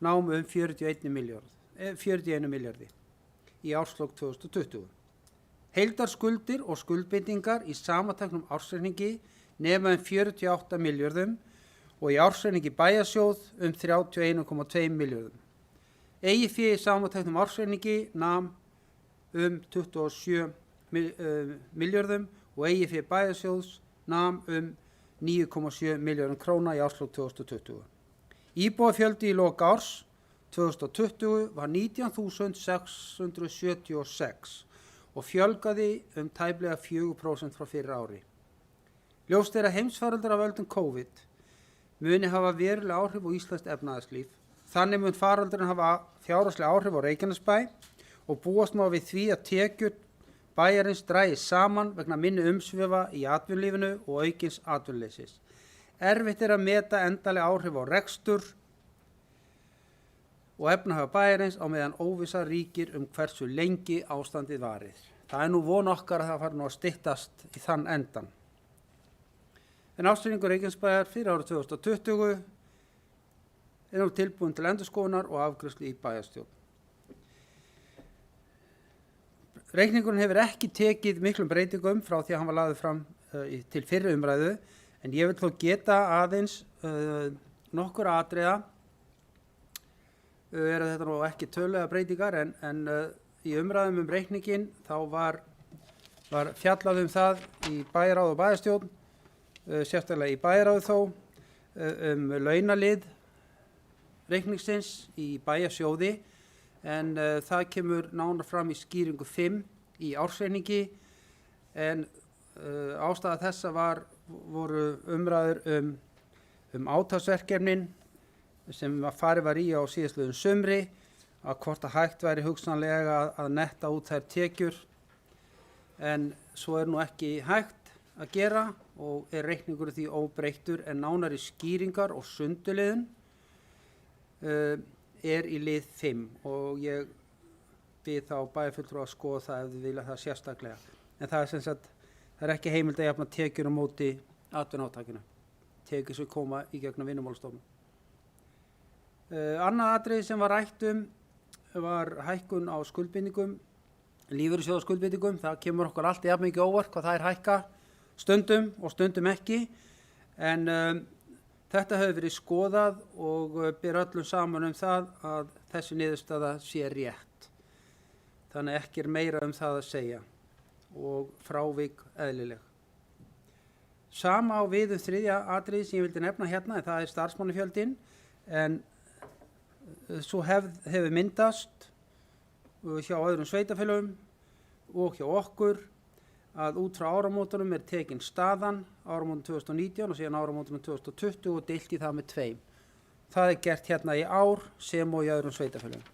námu 41 milljarði í árslok 2020. Heildarskuldir og skuldbindingar í samanteknum ársreikningi nema 48 milljörðum og í ársreikningi bæjarsjóð 31,2 milljörðum. Eigið fé í samanteknum ársreikningi nam 27 milljörðum og eigið fé bæjarsjóðs nam 9,7 milljörðum króna í árslok 2020. Íbúafjöldi í lok árs 2020 var 19.676 og fjölgaði tæplega 4% frá fyrra ári. Ljóst er að heimsfaraldur af völdum COVID muni hafa verulega áhrif á íslenskt efnahagslíf. Þannig mun faraldurinn hafa fjárhagsleg áhrif á Reykjanesbæ og búast má við því að tekjur bæjarins dragist saman vegna minni umsvifa í atvinnulífinu og aukins atvinnuleysis. Erfitt er að meta endanleg áhrif á rekstur og efnahag bæjarins á meðan óvissa ríkir hversu lengi ástandið varir. Það er nú von okkar að það fari nú að styttast í þann endan. En ársreikningur Reykjanesbæjar fyrir árið 2020 er nú tilbúin til endurskoðunar og afgreiðslu í bæjarstjórn. Reikningurinn hefur ekki tekið miklum breytingum frá því að hann var lagður fram til fyrri umræðu, en ég vil þó geta aðeins nokkur atriða. Eru þetta nú ekki tölulega breytingar en í umræðum reikningin þá var fjallað það í bæjarráð og bæjarstjórn, sérstaklega í bæjarráði þó, launalið reikningsins í bæjarsjóði, en það kemur nánar fram í skýringu 5 í ársreikningi, en ástæða þessa voru umræður átaksverkefnin sem farið var í á síðastliðnu sumri, að hvort að hægt væri hugsanlega að netta út þær tekjur, en svo er nú ekki hægt að gera og er reikningur því óbreyttur, en nánari skýringar og sunduliðun er í lið 5 og ég bið þá bæjarfulltrúa að skoða það ef þið vilja það sérstaklega. En það er sem sagt, það er ekki heimild að jafna tekjur á móti atvinnuátakinu, tekjur sem koma í gegnum Vinnumálastofnun. Annað atriði sem var rætt var hækkun á skuldbindingum, lífeyrissjóðaskuldbindingum. Það kemur okkur alltaf jafn mikið óvart hvað það er hækka stundum og stundum ekki, En þetta hefur verið skoðað og ber öllum saman það að þessi niðurstaða sé rétt. Þannig ekki meira það að segja og frávik eðlileg. Sama á við þriðja atriði sem ég vildi nefna hérna, en það starfsmannafjöldin, en svo hefur myndast hjá öðrum sveitafélögum og hjá okkur að út frá áramótunum tekin staðan áramótum 2019 og síðan áramótunum 2020 og deilt í það með 2. Það gert hérna í ár sem og í öðrum sveitafélögum.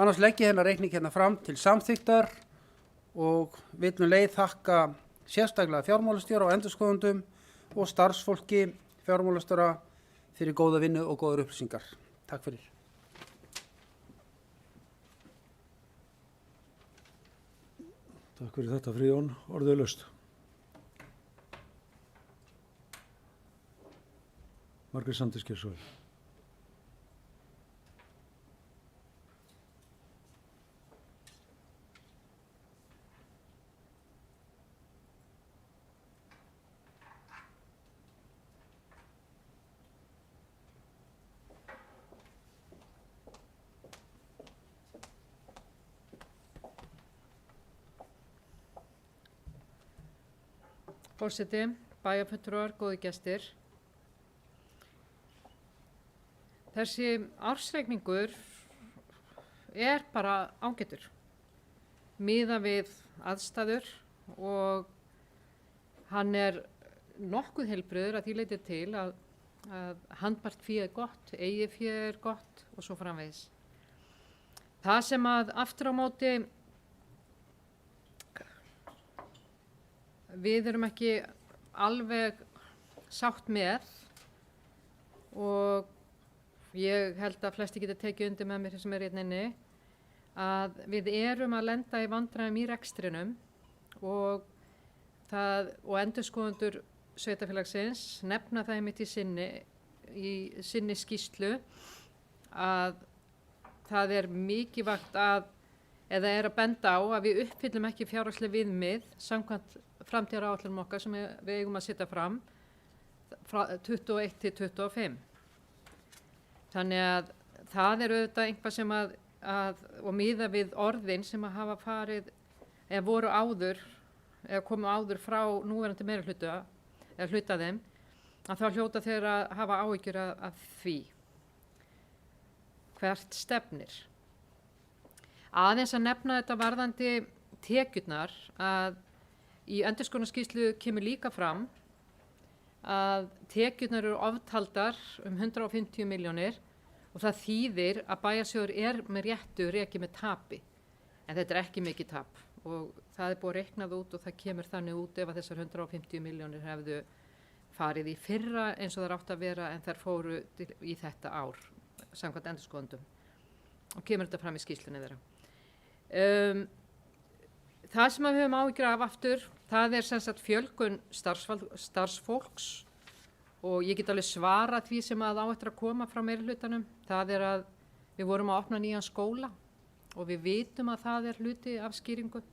Annars legg ég reikning hérna fram til samþykktar og vil leið þakka sérstaklega fjármálastjóra og endurskoðendum og starfsfólki fjármálastjóra fyrir góða vinnu og góðar upplýsingar. Takk fyrir.
Takk fyrir þetta, Friðjón. Orðið laust. Margrét Sandís Geirsson.
Forseti, bæjarfulltrúar, góði gestir. Þessi ársreikningur bara ágætur. Miðað við aðstæður og hann nokkuð heilbrigður að því leyti til að handbært fé gott, eigið fé gott og svo framvegis. Það sem að aftur á móti við erum ekki alveg sátt með og ég held að flesti geta tekið undir með mér sem hérna inni að við erum að lenda í vandræðum í rekstrinum og endurskoðendur sveitarfélagsins nefna það einmitt í sinni skýrslu að það mikilvægt eða að benda á að við uppfyllum ekki fjárhagsleg viðmið samkvæmt framtíðaráætlunum okkar sem við eigum að setja fram frá 21 til 25. Þannig að það auðvitað einhvað sem og miða við orðin sem að hafa farið eða voru áður eða komu áður frá núverandi meirihluta eða hluta þeim að þá hljóta þeir að hafa áhyggjur af því hvert stefnir. Aðeins að nefna þetta varðandi tekjurnar að í endurskoðunarskýrslu kemur líka fram að tekjurnar eru oftaldar 150 milljónir og það þýðir að bæjarsjóður með réttu rekið með tapi. En þetta ekki mikið tap og það búið reiknað út og það kemur þannig út ef að þessar 150 milljónir hefðu farið í fyrra eins og það átt að vera en þær fóru í þetta ár samkvæmt endurskoðendum og kemur þetta fram í skýrslunni þeirra. Það sem við höfum áhyggjur af aftur, það sem sagt fjölgun starfsfólks og ég get alveg svarað því sem að á eftir að koma frá meirihlutanum. Það að við vorum að opna nýjan skóla og við vitum að það hluti af skýringu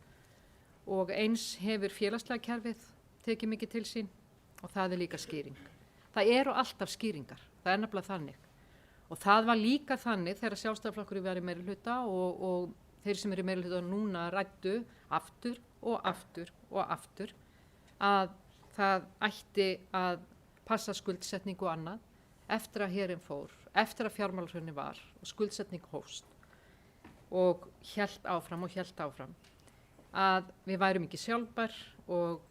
og eins hefur félagslega kerfið tekið mikið til sín og það líka skýring. Það eru alltaf skýringar, það nefnilega þannig. Og það var líka þannig þegar Sjálfstæðisflokkurinn var í meirihluta og þeir sem eru í meirihluta núna ræddu aftur og aftur og aftur að það ætti að passa skuldsetningu og annað eftir að herinn fór, eftir að fjármálahrunið var og skuldsetning hófst og hélt áfram að við værum ekki sjálfbær og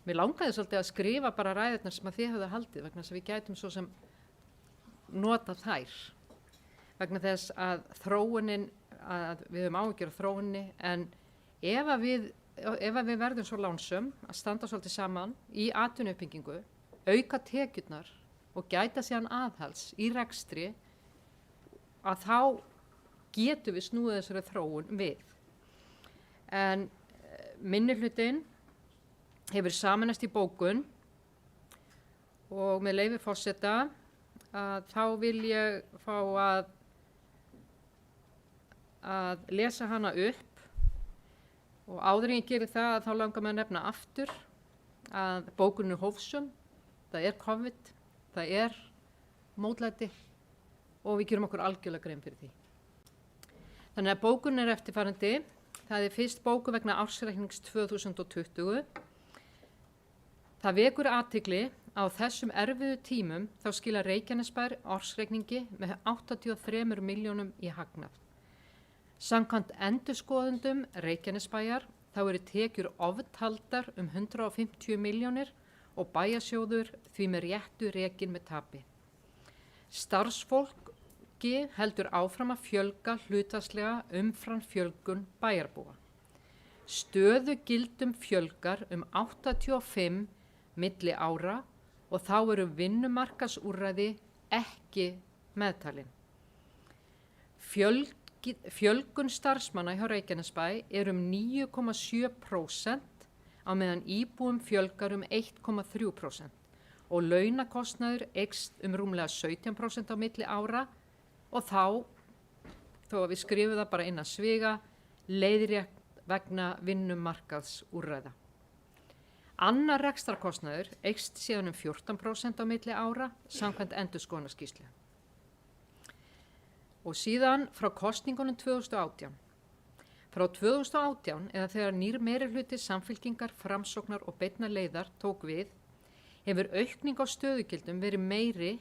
mér langaði svolítið að skrifa bara ræðurnar sem að þið höfðu haldið vegna þess að við gætum svo sem nota þær vegna þess að þróunin að við höfum áhyggjur af þróunni en ef við verðum svo lánsöm að standa svolítið saman í atvinnuuppbyggingu, auka tekjurnar og gæta síðan aðhalds í rekstri að þá getum við snúið þessari þróun við. En minnihlutinn hefur sameinast í bókun og með leyfi forseta að þá vil ég fá að lesa hana upp og áður en ég geri það þá langar mig að nefna aftur að bókunin hófsum það er COVID, það er mótlæti og við gerum okkur algjörlega grein fyrir því. Þannig að bókun er eftirfarandi. Það er fyrst bókun vegna ársreiknings 2020. Það vekur athygli á þessum erfiðu tímum þá skila Reykjanesbær ársreikningi með 83 milljónum í hagnað. Samkvæmt endurskoðendum Reykjanesbæjar þá eru tekjur oftaldar 150 milljónir og bæjarsjóður því með réttu rekin með tapi. Starfsfólki heldur áfram að fjölga hlutfallslega umfram fjölgun bæjarbúa. Stöðugildum fjölgar 85 milli ára og þá eru vinnumarkaðsúrræði ekki meðtalin. Fjölgun starfsmanna hjá Reykjanesbæ er 9,7% á meðan íbúum fjölgar 1,3% og launakostnaður eykst rúmlega 17% á milli ára og þá, þó að við skrifum það bara innan sviga, leiðrétt vegna vinnumarkaðsúrræða. Annar rekstrarkostnaður eykst síðan 14% á milli ára samkvæmt endurskoðunarskýrslu. Og síðan frá kosningunum 2018. Frá 2018 eða þegar nýr meirihluti Samfylkingar, Framsóknar og Beinna leiðar tók við, hefur aukning á stöðugildum verið meiri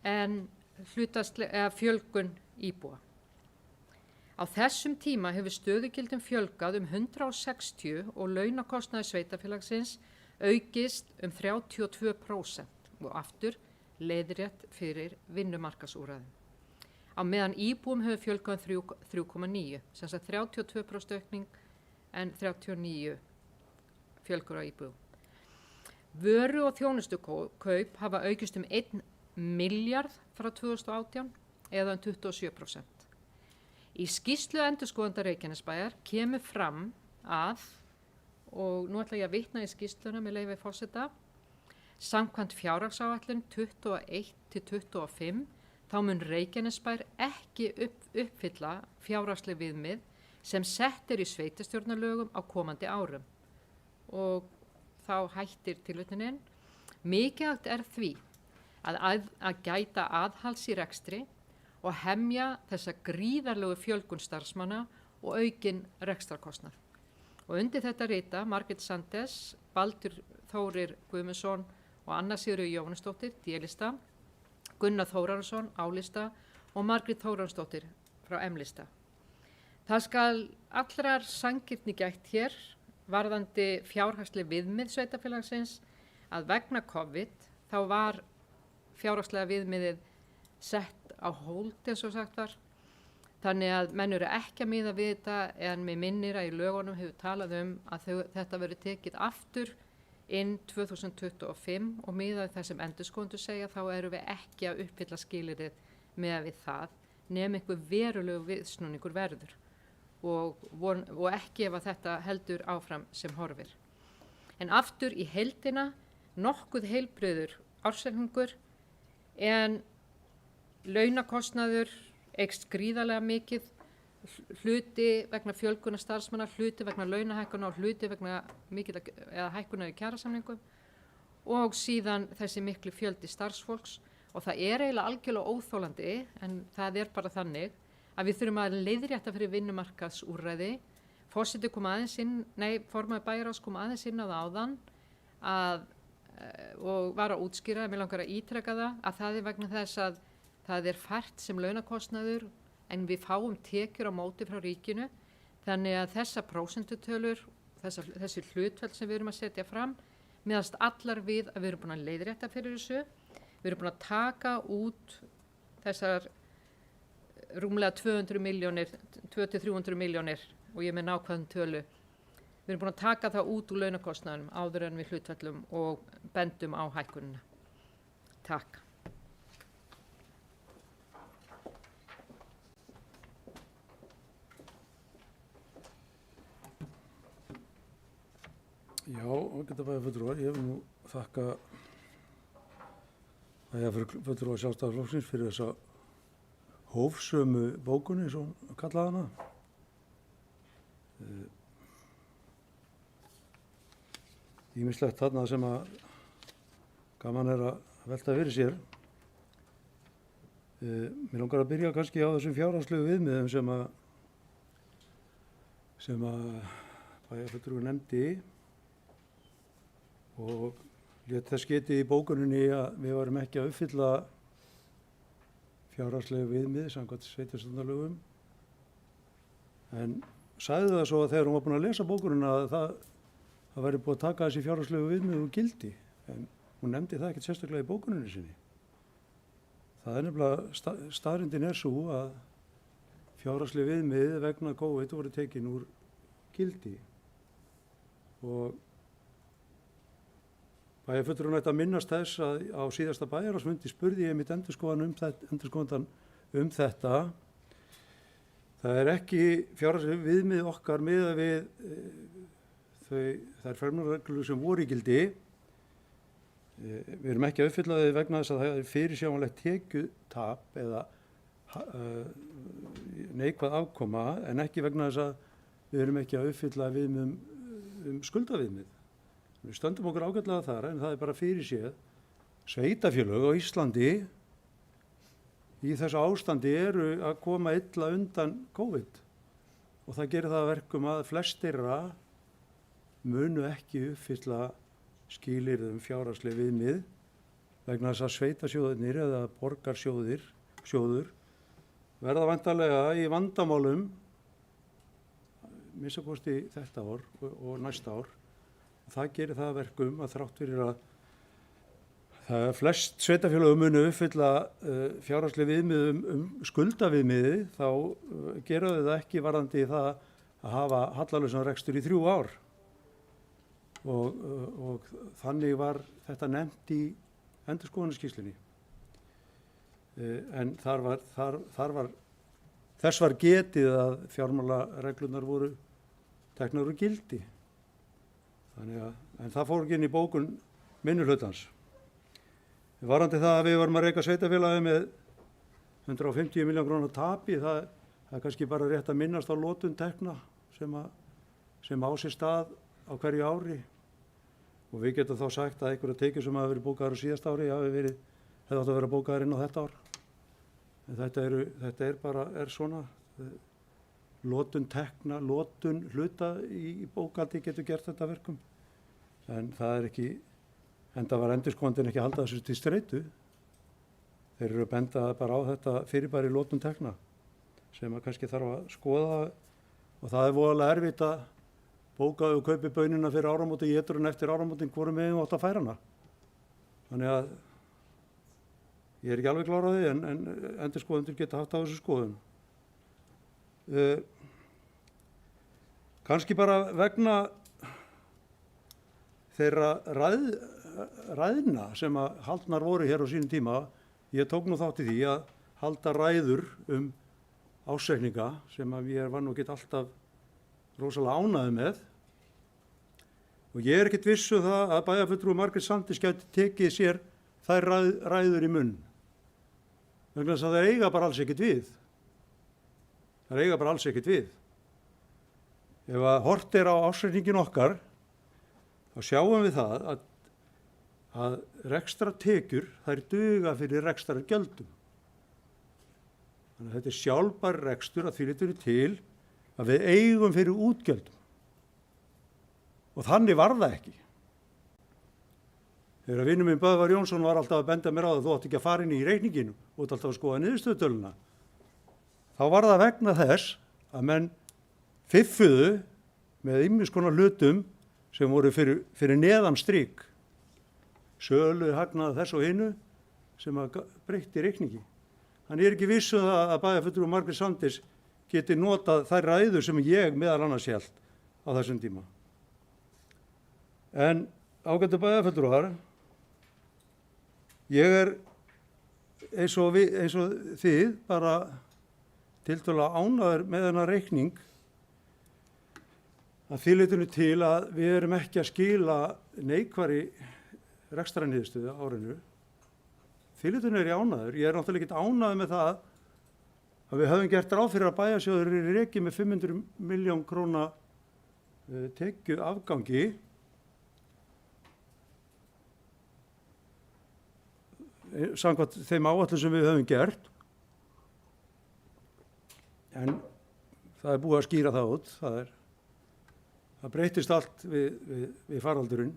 en fjölgun íbúa. Á þessum tíma hefur stöðugildum fjölgað 160 og launakostnaður sveitafélagsins aukist 32% og aftur leiðrétt fyrir vinnumarkaðsúrræðum. Á meðan íbúum hefur fjölgað 3,9, sem sagt 32% aukning en 39 fjölgur á íbúum. Vöru- og þjónustukaup hafa aukist 1 milljarð frá 2018 eða 27%. Í skýrslu endurskoðanda Reykjanesbæjar kemur fram að, og nú ætla ég að vitna í skýrsluna með leyfi forseta, samkvæmt fjárhagsáætlun 21 til 25 þá mun Reykjanesbær ekki uppfylla fjárhagsleg viðmið sem sett í sveitarstjórnarlögum á komandi árum. Og þá hættir tilvitnunin. Mikilvægt er því að gæta aðhalds í rekstri og hemja þessa gríðarlegu fjölgun starfsmanna og aukin rekstrarkostnað. Og undir þetta rita Margrét Sandes, Baldur Þórir Guðmundsson og Anna Sigríður Jóhannesdóttir, D-lista, Gunnar Þórarinsson, A-lista og Margrét Þórarinsdóttir frá M-lista. Það skal allrar sanngirni gætt hér varðandi fjárhagsleg viðmið sveitarfélagsins að vegna COVID þá var fjárhagslega viðmiðið sett á hold eins og sagt var. Þannig að menn eru ekki að miða við þetta en mig minnir að í lögunum hefur talað að þetta verið tekið aftur inn 2025 og miðað það sem endurskoðendur segja þá erum við ekki að uppfylla skilyrðið með við það nema einhver verulegu viðsnúningur verður og ekki ef að þetta heldur áfram sem horfir. En aftur í heildina nokkuð heilbrigður ársreikningur en launakostnaður eykst gríðarlega mikið, hluti vegna fjölgunar starfsmanna, hluti vegna launahækkunar og hluti vegna hækkunar í kjarasamningum og síðan þessi miklu fjöldi starfsfólks og það er eiginlega algjörlega óþólandi en það er bara þannig að við þurfum að leiðrétta fyrir vinnumarkaðsúrræði. Forseti kom aðeins inn, formaður bæjarráðs kom aðeins inn á það áðan og var að útskýra, mér langar að ítreka það, að það er vegna þess að það er fært sem launakostnaður en við fáum tekjur á móti frá ríkinu þannig að þessa prósentutölur, þessi hlutfall sem við erum að setja fram miðast allar við að við erum búin að leiðrétta fyrir þessu. Við erum búin að taka út þessar rúmlega 200-300 milljónir og ég með nákvæðan tölu. Við erum búin að taka það út úr launakostnaðum áður en við hlutfallum og bendum á hækkunina. Takk.
Já, ágætabæjarfulltrúar, ég vil nú þakka bæjarfulltrúa Sjálfstæðisflokksins fyrir þessa hófsömu bókun eins og kallaði hana. Ýmislegt þarna sem að gaman er að velta fyrir sér. Mér langar að byrja kannski á þessum fjárhagslegu viðmiðum sem að bæjarfulltrúi nefndi og lét þess getið í bókuninni að við varum ekki að uppfylla fjárhagslegu viðmið samkvæmt sveitarstjórnarlögum, en sagði það svo að þegar hún var búin að lesa bókunina að það væri búið að taka þessi fjárhagslegu viðmið úr gildi, en hún nefndi það ekkert sérstaklega í bókuninni sinni. Það er nefnilega, staðreyndin er svo að fjárhagsleg viðmið vegna COVID voru tekin úr gildi og bæjarfulltrúinn ætti að minnast þess að á síðasta bæjarráðsfundi spurði ég mitt endurskoðandann um þetta. Það er ekki fjárhagsleg viðmið okkar miðað við þær fjármálareglur sem voru í gildi. Við erum ekki að uppfylla þau vegna þess að það er fyrirsjáanlegt tekjutap eða neikvæð afkoma, en ekki vegna þess að við erum ekki að uppfylla viðmið skuldaviðmið. Við stöndum okkur ágætlega þar, en það er bara fyrirséð. Sveitarfélög á Íslandi í þessu ástandi eru að koma illa undan COVID og það gerir það að verkum að flest þeirra munu ekki uppfylla skilyrðum fjárhagsleg viðmið vegna þess að sveitasjóðirnir eða borgarsjóður verða væntanlega í vandamálum minnsta kosti þetta ár og næsta ár. Það gerir það að verkum að þrátt fyrir að það flest sveitarfélög munu uppfylla fjárhagsleg viðmið skuldaviðmiði, þá gera þau það ekki varðandi það að hafa hallalausan rekstur í 3 ár. Og þannig var þetta nefnt í endurskoðunarskýrslunni. En þess var getið að fjármálareglunar voru teknar úr gildi. En það fór ekki inn í bókun minnihlutans. Varðandi það að við varum að reka sveitarfélagi með 150 milljón króna tapi, það er kannski bara rétt að minnast á lotun tekna sem á sér stað á hverju ári. Og við getum þá sagt að einhverja tekjur sem hafa verið bókaðar á síðasta ári hefði átt að vera bókaðar inn á þetta ár. En þetta er svona lotun tekna, lotun hluta í bókaldi getur gert þetta verkum. En það er ekki, enda var endurskoðandinn ekki að halda þessu til streitu. Þeir eru að benda bara á þetta fyrirbæri lotun tekna sem að kannski þarf að skoða og það er voðalega erfitt að bókaðu og kaupi baunina fyrir áramóti, étur hann eftir áramótin, hvorum við átt að færa hana. Þannig að ég er ekki alveg klár á því, en endurskoðendur geta haft á þessu skoðun. Kannski bara vegna þeirra ræðna sem að haldnar voru hér á sínum tíma, ég tók nú þátt í því að halda ræður ársreikninga sem að ég var nú ekki alltaf rosalega ánægður með og ég er ekkert viss það að bæjarfulltrúi Margrét Sandís gæti tekið sér þær ræður í munn vegna þess að þær eiga bara alls ekkert við. Þær eiga bara alls ekkert við. Ef að hort er á ársreikningin okkar þá sjáum við það að rekstrartekjur þær duga fyrir rekstrargjöldum. Þannig að þetta er sjálfbær rekstur að því leytinu til að við eigum fyrir útgjöldum. Og þannig var það ekki. Þegar vinur minn Böðvar Jónsson var alltaf að benda mér á það þú átt ekki að fara inn í reikninginu og átt alltaf að skoða niðurstöðutöluna. Þá var það vegna þess að menn fiffuðu með ýmiss konar hlutum sem voru fyrir neðan strik. Sölu, hagnaði þess og hinu sem að breytti reikningi. Þannig er ekki vissu það að bæjarfulltrúi Margrét Sandís geti notað þær ræður sem ég meðal annars hélt á þessum tíma. En ágætu bæjarfulltrúar, ég er eins og þið bara tiltölulega ánægður með þennan reikning að því leytinu til að við erum ekki að skila neikvæðri rekstrarniðurstöðu á árinu. Því leytinu er ég ánægður. Ég er náttúrulega ekkert ánægður með það að við höfum gert ráð fyrir að bæjarsjóður er í reki með 500 milljón króna tekju afgangi samkvæmt þeim áætlun sem við höfum gert. En það er búið að skýra það út. Það breytist allt við faraldurinn.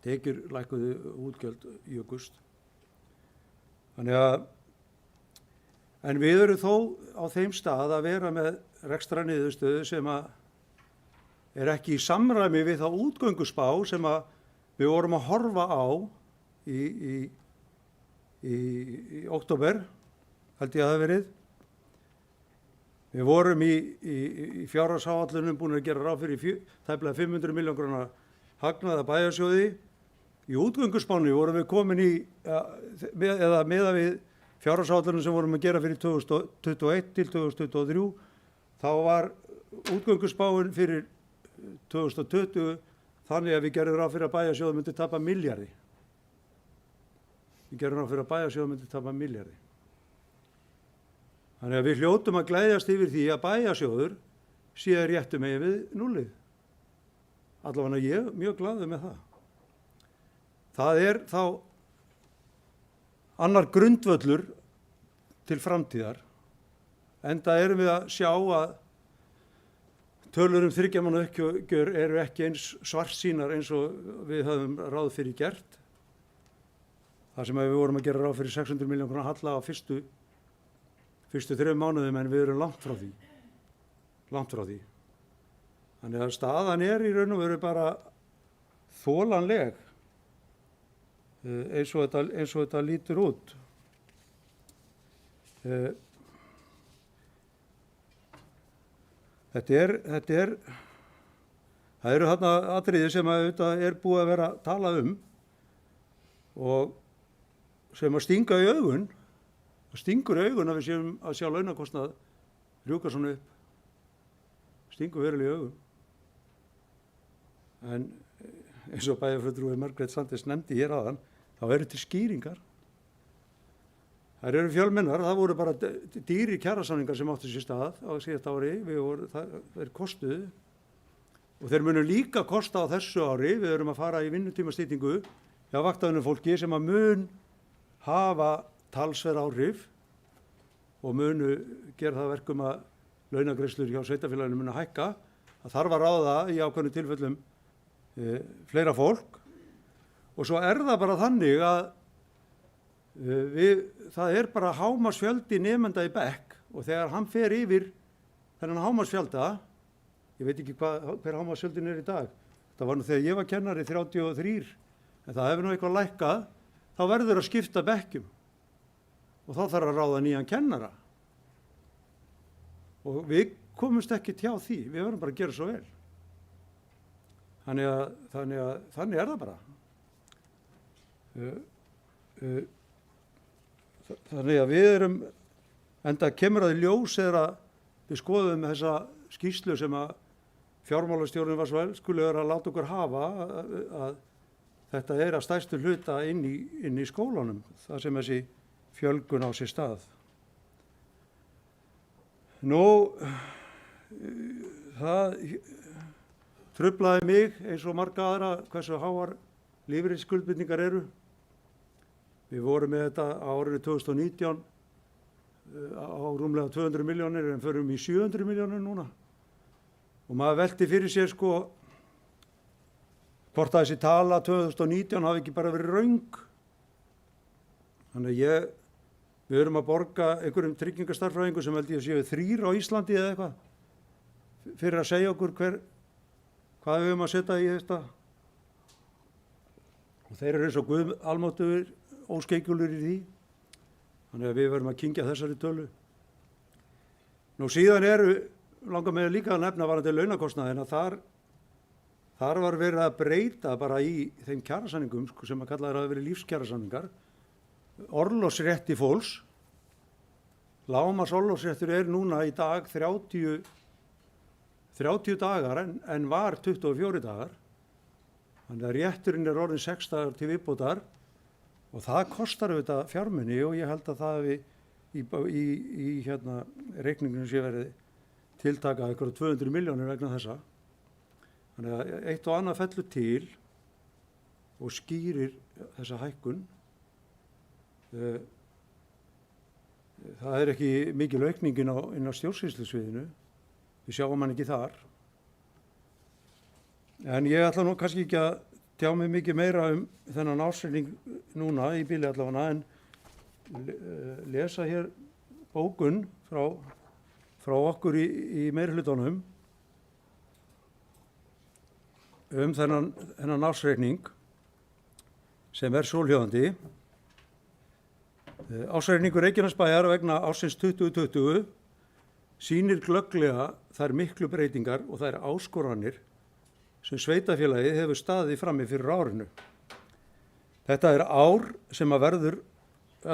Tekjur lækkuðu, útgjöld jukust. Þannig að, en við erum þó á þeim stað að vera með rekstrarniðurstöðu sem að er ekki í samræmi við þá útgönguspá sem að við vorum að horfa á í október, held ég að það hafi verið. Við vorum í fjárhagsáætlunum búin að gera ráð fyrir tæplega 500 milljón króna hagnaða bæjarsjóði. Í útgönguspáni vorum við komin í, eða meðað við fjárhagsáætlunum sem vorum að gera fyrir 2021 til 2023, þá var útgönguspáin fyrir 2020 þannig að við gerðum ráð fyrir að bæjarsjóður myndi tapa milljarði. Við gerðum ráð fyrir að bæjarsjóður myndi tapa milljarði. Þannig að við hljótum að glæðjast yfir því að bæjarsjóður sé réttu megin við núllið. Allavega ég mjög glaður með það. Það er þá annar grundvöllur til framtíðar, enda erum við að sjá að tölur 3 mánaða uppgjör eru ekki eins svartsýnar eins og við höfum ráð fyrir gert. Það sem við vorum að gera ráð fyrir 600 milljón króna halla á fyrstu 3 mánuðum, en við erum langt frá því. Þannig að staðan er í raun og veru bara þolanleg eins og þetta lítur út. Það eru þarna atriði sem að er búið að vera að tala og sem að stinga í augun. Það stingur í augun að við séum að sjá launakostnað rjúka svona upp. Stingur verulega í augun. En eins og bæjarfulltrúi Margrét Sandnes nefndi hér áðan, þá eru til skýringar. Það eru fjölmennar, það voru bara dýri kjarasamningar sem áttu sér stað á síðasta ári, það er kostuð og þeir munu líka kosta á þessu ári. Við erum að fara í vinnutímastýtingu hjá vaktaðunum fólki sem að mun hafa talsverð áhrif og munu gera það verkum að launagreiðslur hjá sveitarfélaginu munu hækka. Það þarf að ráða í ákveðnum tilfellum fleira fólk og svo er það bara þannig að það er bara hámarksfjöldi nemenda í bekk og þegar hann fer yfir þennan hámarksfjölda, ég veit ekki hver hámarksfjöldin er í dag, það var nú þegar ég var kennari 33, en það hefur nú eitthvað lækkað, þá verður að skipta bekkjum og þá þarf að ráða nýjan kennara og við komumst ekki hjá því, við verðum bara að gera svo vel. Þannig er það bara. Þannig að við erum, enda kemur að í ljós er að við skoðum þessa skýrslu sem að fjármálastjórinn var svo elskulegur að láta okkur hafa að þetta er að stærstu hluta inn í skólanum, það sem þessi fjölgun á sér stað. Nú, það truflaði mig eins og marga aðra hversu háar lífeyrisskuldbindingar eru. Við vorum með þetta á árinu 2019 á rúmlega 200 milljónir en förum í 700 milljónir núna. Og maður velti fyrir sér hvort að þessi tala 2019 hafi ekki bara verið röng. Þannig að við erum að borga einhverjum tryggingastarfræðingum sem held ég að séu 3 á Íslandi eða eitthvað fyrir að segja okkur hvað við höfum að setja í þetta. Og þeir eru eins og Guð almáttugur óskeikjulur í því. Þannig að við verðum að kyngja þessari tölu. Nú síðan langar mig líka að nefna varðandi launakostnaðinn að þar var verið að breyta bara í þeim kjarasamningum sem að kallaðir að vera lífskjarasamningar. Orlofsrétti fólks. Lágmarks orlofsréttur er núna í dag 30 dagar en var 24 dagar. Þannig að rétturinn er orðin 6 dagar til viðbótar og það kostar auðvitað fjármuni og ég held að það í reikninginu sé verið tiltaka eitthvað 200 milljónir vegna þessa. Þannig að eitt og annað fellur til og skýrir þessa hækkun Það er ekki mikil aukning inn á stjórnsýslusviðinu. Við sjáum hann ekki þar. En ég ætla nú kannski ekki að tjá mig mikið meira þennan ársreikning núna í bili allavega en lesa hér bókun frá okkur í meirihlutanum þennan ársreikning sem svohljóðandi. Ársreikningur Reykjanesbæjar vegna ársins 2020 sýnir glögglega þær miklu breytingar og þær áskoranir sem sveitarfélagið hefur staðið frammi fyrir árinu. Þetta ár sem að verður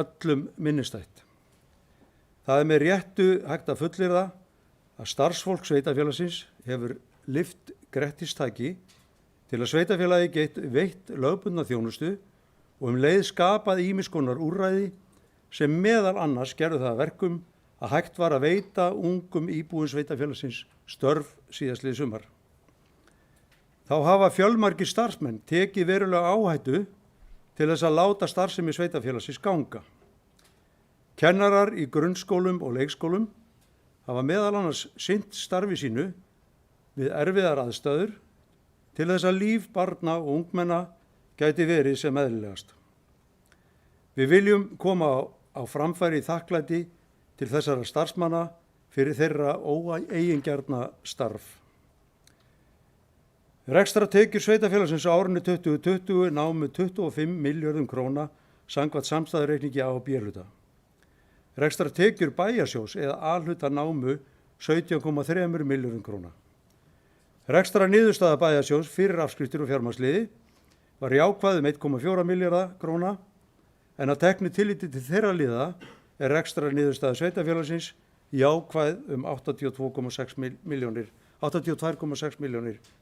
öllum minnistætt. Það með réttu hægt að fullyrða að starfsfólk sveitarfélagsins hefur lyft grettistaki til að sveitarfélagi geti veitt lögbundna þjónustu og leið skapað ýmiss konar úrræði sem meðal annars gerðu það að verkum að hægt var að veita ungum íbúum sveitarfélagsins störf síðastlið sumar. Þá hafa fjölmargir starfsmenn tekið verulega áhættu til þess að láta starfsemi sveitarfélagsins ganga. Kennarar í grunnskólum og leikskólum hafa meðal annars sinnt starfi sínu við erfiðar aðstæður til þess að líf barna og ungmenna gæti verið sem eðlilegast. Við viljum koma á framfæri þakklæti til þessara starfsmanna fyrir þeirra óeigingjarna starf. Rekstrartekjur sveitarfélagsins á árinu 2020 námu 25 milljörðum króna samkvæmt samstæðureikningi A og B-hluta. Rekstrartekjur bæjarsjóðs eða A-hluta námu 17,3 milljörðum króna. Rekstrarniðurstaða bæjarsjóðs fyrir afskriftir og fjármagnsliði var jákvæð 1,4 milljarða króna en að teknu tilliti til þeirra liða rekstrarniðurstaða sveitarfélagsins jákvæð 82,6 milljónir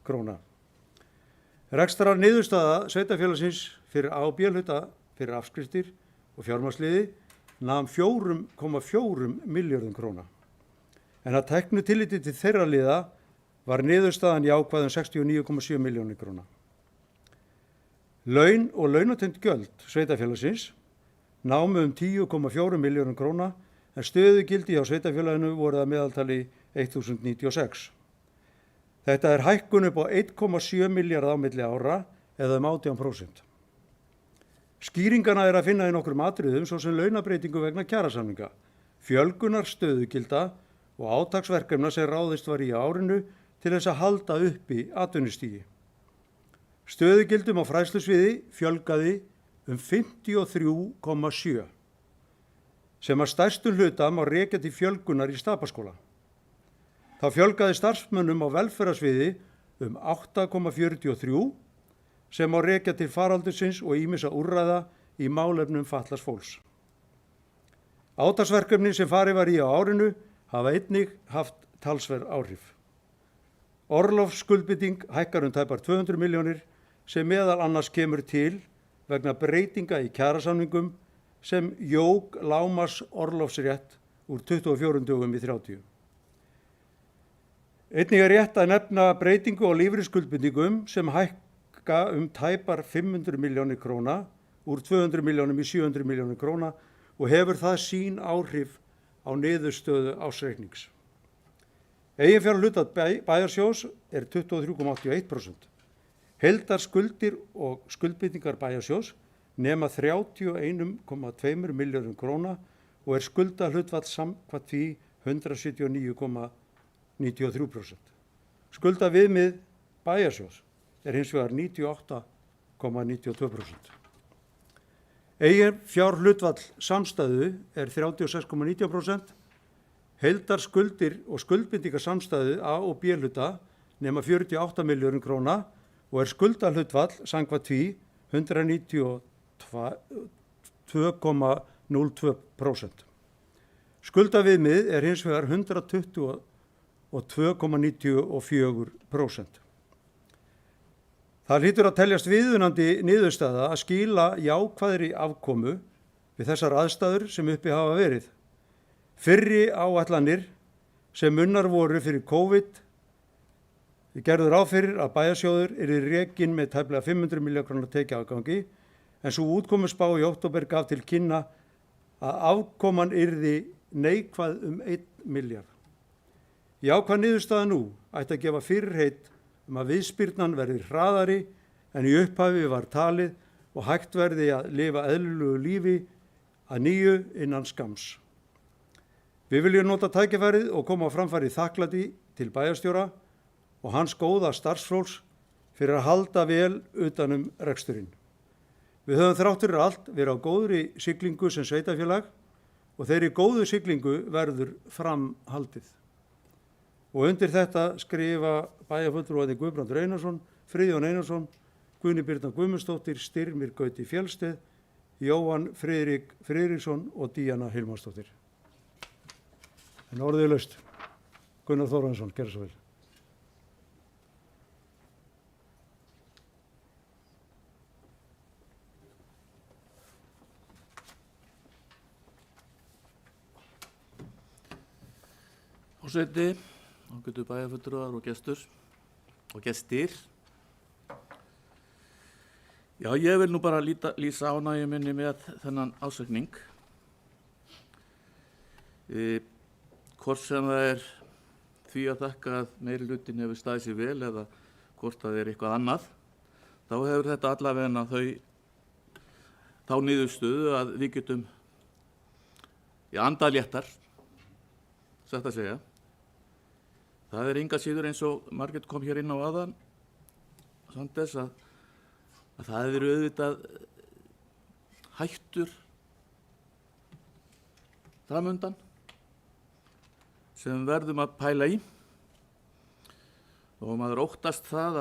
króna. Rekstrarniðurstaða sveitarfélagsins fyrir A og B-hluta fyrir afskriftir og fjármagnsliði nam 4,4 milljörðum króna. En að teknu tilliti til þeirra liða var niðurstaðan jákvæð 69,7 milljónir króna. Laun og launatengd gjöld sveitarfélagsins námu 10,4 milljörðum króna en stöðugildi hjá sveitarfélaginu voru að meðaltali 1096. Þetta hækkun upp á 1,7 milljarða á milli ára eða 18%. Skýringana að finna í nokkrum atriðum svo sem launabreitingu vegna kjarasamninga, fjölgunar stöðugilda og átaksverkefna sem ráðist var í árinu til þess að halda uppi atvinnustigi. Stöðugildum á fræðslusviði fjölgaði 53,7 sem að stærstum hluta má rekja til fjölgunar í Stapaskóla. Þá fjölgaði starfsmönnum á velferðarsviði 8,43 sem má rekja til faraldursins og ýmissa úrræða í málefnum fatlaðs fólks. Átaksverkefni sem farið var í á árinu hafa einnig haft talsverð áhrif. Orlofsskuldbinding hækkar tæpar 200 milljónir sem meðal annars kemur til vegna breytinga í kjarasamningum sem jók lágmarks orlofsrétt úr 24 dögum í 30. Einnig rétt að nefna breytingu á lífeyrisskuldbindingum sem hækka tæpar 500 milljónir króna úr 200 milljónum í 700 milljónir króna og hefur það sín áhrif á niðurstöðu ársreiknings. Eiginfjárhlutur bæjarsjóðs 23,81%. Heildarskuldir og skuldbindingar bæjarsjóðs nema 31,2 milljörðum króna og skuldahlutfall samkvæmt því 179,93%. Skuldaviðmið bæjarsjóðs hins vegar 98,92%. Eiginfjárhlutfall samstæðu 36,19%. Heildarskuldir og skuldbindingar samstæðu A og B-hluta nema 48 milljörðum króna og skuldahlutfall samkvæmt því 192,02%. Skuldaviðmið hins vegar 122,94%. Það hlýtur að teljast viðunandi niðurstaða að skila jákvæðri afkomu við þessar aðstæður sem uppi hafa verið. Fyrri áætlanir sem unnar voru fyrir COVID gerðu ráð fyrir að bæjarsjóður yrði rekinn með tæplega 500 milljóna króna tekjuafgangi en svo útkomuspá í október gaf til kynna að afkoman yrði neikvæð 1 milljarð. Jákvæð niðurstaða nú ætti að gefa fyrirheit að viðspyrnan verði hraðari en í upphafi var talið og hægt verði að lifa eðlilegu lífi að nýju innan skams. Við viljum nota tækifærið og koma á framfæri þakklæti til bæjarstjóra og hans góða starfsfólks fyrir að halda vel utanum reksturinn. Við höfum þrátt fyrir allt verið á góðri siglingu sem sveitarfélag og þeirri góðu siglingu verður framhaldið. Og undir þetta skrifa bæjarfulltrúarnir Guðbrandur Einarsson, Friðjón Einarsson, Guðni Birna Guðmundsdóttir, Styrmir Gauti Fjellsteð, Jóhann Friðrik Friðriksson og Díana Hilmarsdóttir. En orðið laust. Gunnar Þórarinsson, gerðu svo vel.
Forseti, ágætu bæjarfulltrúar og gestur og gestir. Já, ég vil nú bara lýsa ánægju minni með þennan ásökning. Hvort sem það er því að þakka að meiri hlutin hefur staðið sér vel eða hvort það er eitthvað annað, þá hefur þetta allavega þá niðurstöðu að við getum andað léttar, satt að segja. Það er enga síður eins og Margrét kom hér inn á áðan, Sanders, að það eru auðvitað hættur framundan sem verðum að pæla í og maður óttast það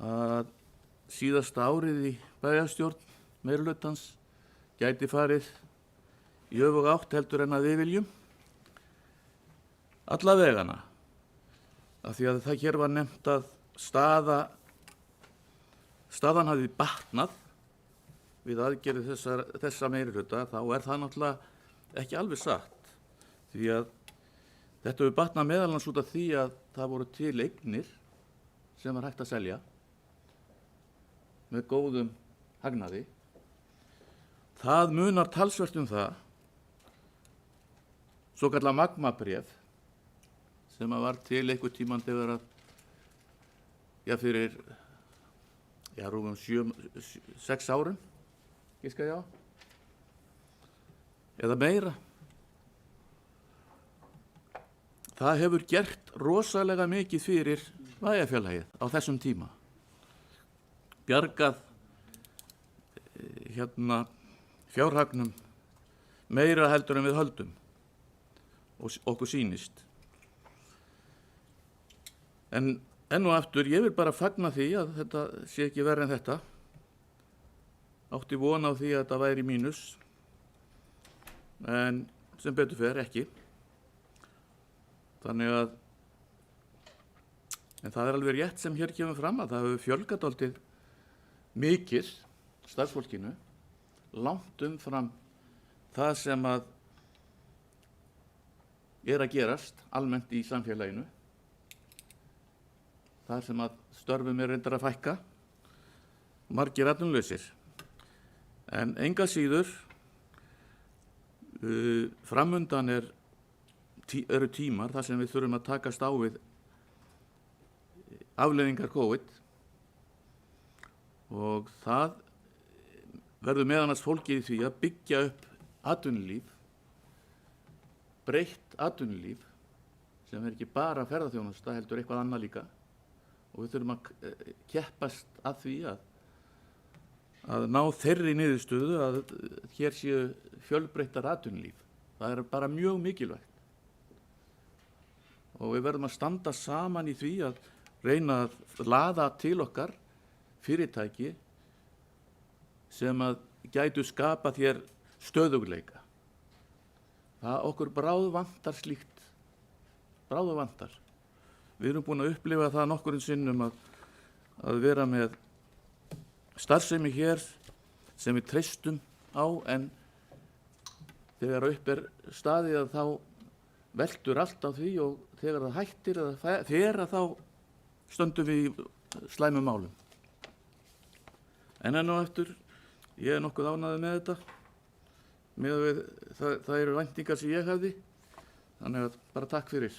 að síðasta árið í bæjarstjórn meirihlutans gæti farið í öfuga átt heldur en að við viljum. Allavegana, af því að það hér var nefnt að staðan hafði batnað við aðgerið þessa meirihluta, þá er það náttúrulega ekki alveg satt. Því að þetta hefur batnað meðal annars út af því að það voru til eignir sem var hægt að selja með góðum hagnaði. Það munar talsvert það, svokallað Magma-bréf, sem var til einhver tímann þegar fyrir rúmum 6 árum, giska ég á, eða meira. Það hefur gert rosalega mikið fyrir bæjarfélagið á þessum tíma. Bjargað fjárhagnum meira heldur en við höldum og okkur sýnist. En enn og aftur, ég vil bara fagna því að þetta sé ekki verra en þetta. Átti von á því að þetta væri mínus, en sem betur fer ekki. Þannig en það er alveg rétt sem hér kemur fram að það hefur fjölgað dálítið mikið starfsfólkinu, langt umfram það sem að er að gerast almennt í samfélaginu. þar sem að störfum reyndar að fækka, margir atvinnulausir. En enga síður, framundan eru tímar þar sem við þurfum að takast á við afleiðingar COVID og það verður meðal annars fólkið í því að byggja upp atvinnulíf, breytt atvinnulíf sem er ekki bara ferðaþjónusta heldur eitthvað annað líka og við þurfum að keppast að því að ná þeirri niðurstöðu að hér séu fjölbreyttar atvinnulíf. Það er bara mjög mikilvægt og við verðum að standa saman í því að reyna að laða til okkar fyrirtæki sem að gætu skapa hér stöðugleika. Það okkur bráðvantar slíkt, bráðvantar. Við erum búin að upplifa það nokkurn sinnum að vera með starfsemi hér sem við treystum á en þegar upp er staðið að þá veltur allt á því og þegar það hættir eða fer að þá stöndum við í slæmum málum. En enn og eftir, ég er nokkuð ánægður með þetta. með við það eru væntingar sem ég hafði, þannig að bara takk fyrir.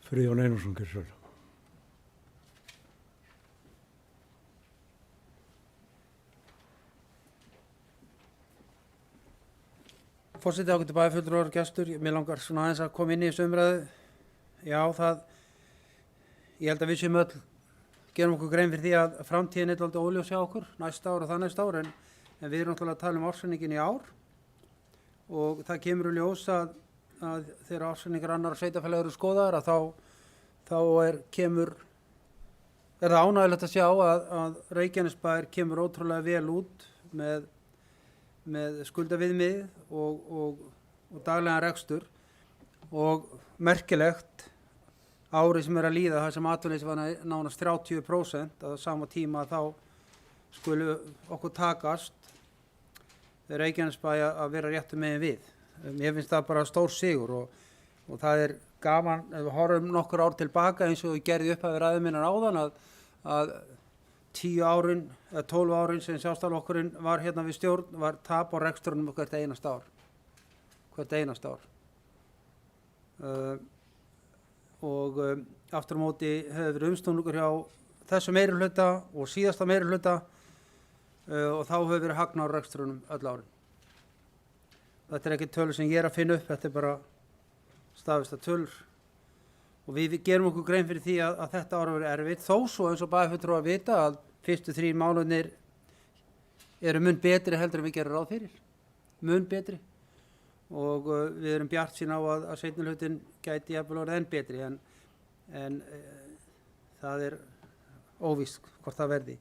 Friðjón Einarsson, gjörðu svo vel.
Forseti, ágætu bæjarfulltrúar og gestur, mér langar svona aðeins að koma inn í þessu umræðu. Já, ég held að við séum öll gerum okkur grein fyrir því að framtíðin er alltaf óljós hjá okkur, næsta ár og það næsta ár, en við erum náttúrulega að tala ársreikninginn í ár og það kemur í ljós að þegar ársreikningar annarra sveitarfélaga eru skoðaðar að þá er það ánægjulegt að sjá að Reykjanesbær kemur ótrúlega vel út með skuldaviðmið og daglegan rekstur og merkilegt árið sem er að líða þar sem atvinnuleysi var nánast 30% á sama tíma þá skulu okkur takast Reykjanesbæ að vera réttu megin við. Mér finnst það bara stór sigur og það er gaman ef við horfum nokkur ár tilbaka eins og við gerði upp að við ræðum minnar áðan að 10 árin eða 12 árin sem sjálfstæðisflokkurinn var hérna við stjórn var tap á rekstrunum hvert einasta ár. Aftur á móti hefur verið umsnúningur hjá þessu meirihluta og síðasta meirihluta og þá hefur verið hagnaður á rekstrunum öll árin. Þetta er ekki tölur sem ég er að finna upp, þetta er bara staðfesta tölur og við gerum okkur grein fyrir því að þetta ára verið erfitt þó svo eins og bæjarfulltrúar að vita að fyrstu 3 mánuðirnir eru mun betri heldur en við gerum ráð fyrir, mun betri og við erum bjartsýn á að seinni hlutin gæti jafnvel orðið enn betri en það er óvíst hvort það verði.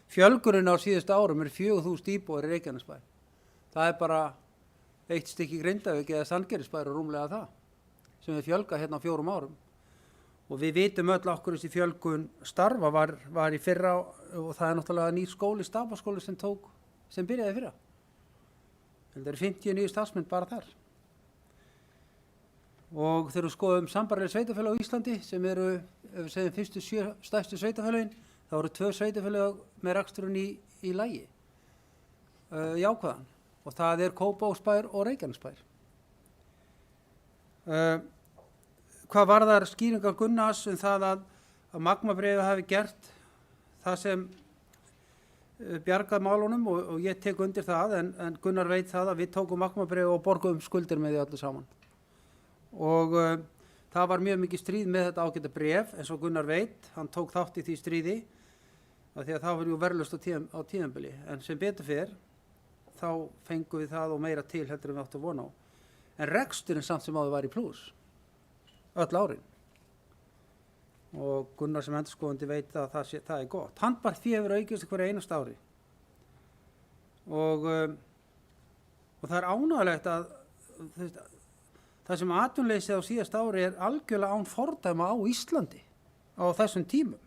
Fjölgunin á síðustu árum er 4.000 íbúar í Reykjanesbæ. Það er bara eitt stykki Grindavík eða Sandgerðisbær og rúmlega það sem við fjölga hérna á 4 árum. Og við vitum öll okkur þessi fjölgun starfa var í fyrra og það er náttúrulega nýr skóli, Stapaskóli sem byrjaði fyrra. Það eru 50 nýju starfsmenn bara þar. Og þegar við skoðum sambærileg sveitarfélög á Íslandi sem eru, ef við segjum fyrstu 7 stærstu sveitarfélögin, þá eru 2 sveitarfélög með reksturinn í lagi, jákvæðan. Og það er Kópavogsbær og Reykjanesbær. Hvað varðar skýringar Gunnars það að Magma-bréfið hafi gert það sem bjargað málunum og ég tek undir það en Gunnar veit það að við tókum Magma-bréfið og borgum skuldir með því öllu saman. Og það var mjög mikið stríð með þetta ágæta bréf eins og Gunnar veit, hann tók þátt í því stríði af því að það var jú verðlaust á tímabili en sem betur fer þá fengum við það og meira til heldur en við áttum von á. En reksturinn samt sem áður var í plús, öll árin. Og Gunnar sem endurskoðandi veit að það er gott. Handbært fé hefur aukist hverju einasta ári. Og það er ánægilegt að það sem atvinnuleysi á síðasta ári er algjörlega án fordæma á Íslandi á þessum tímum.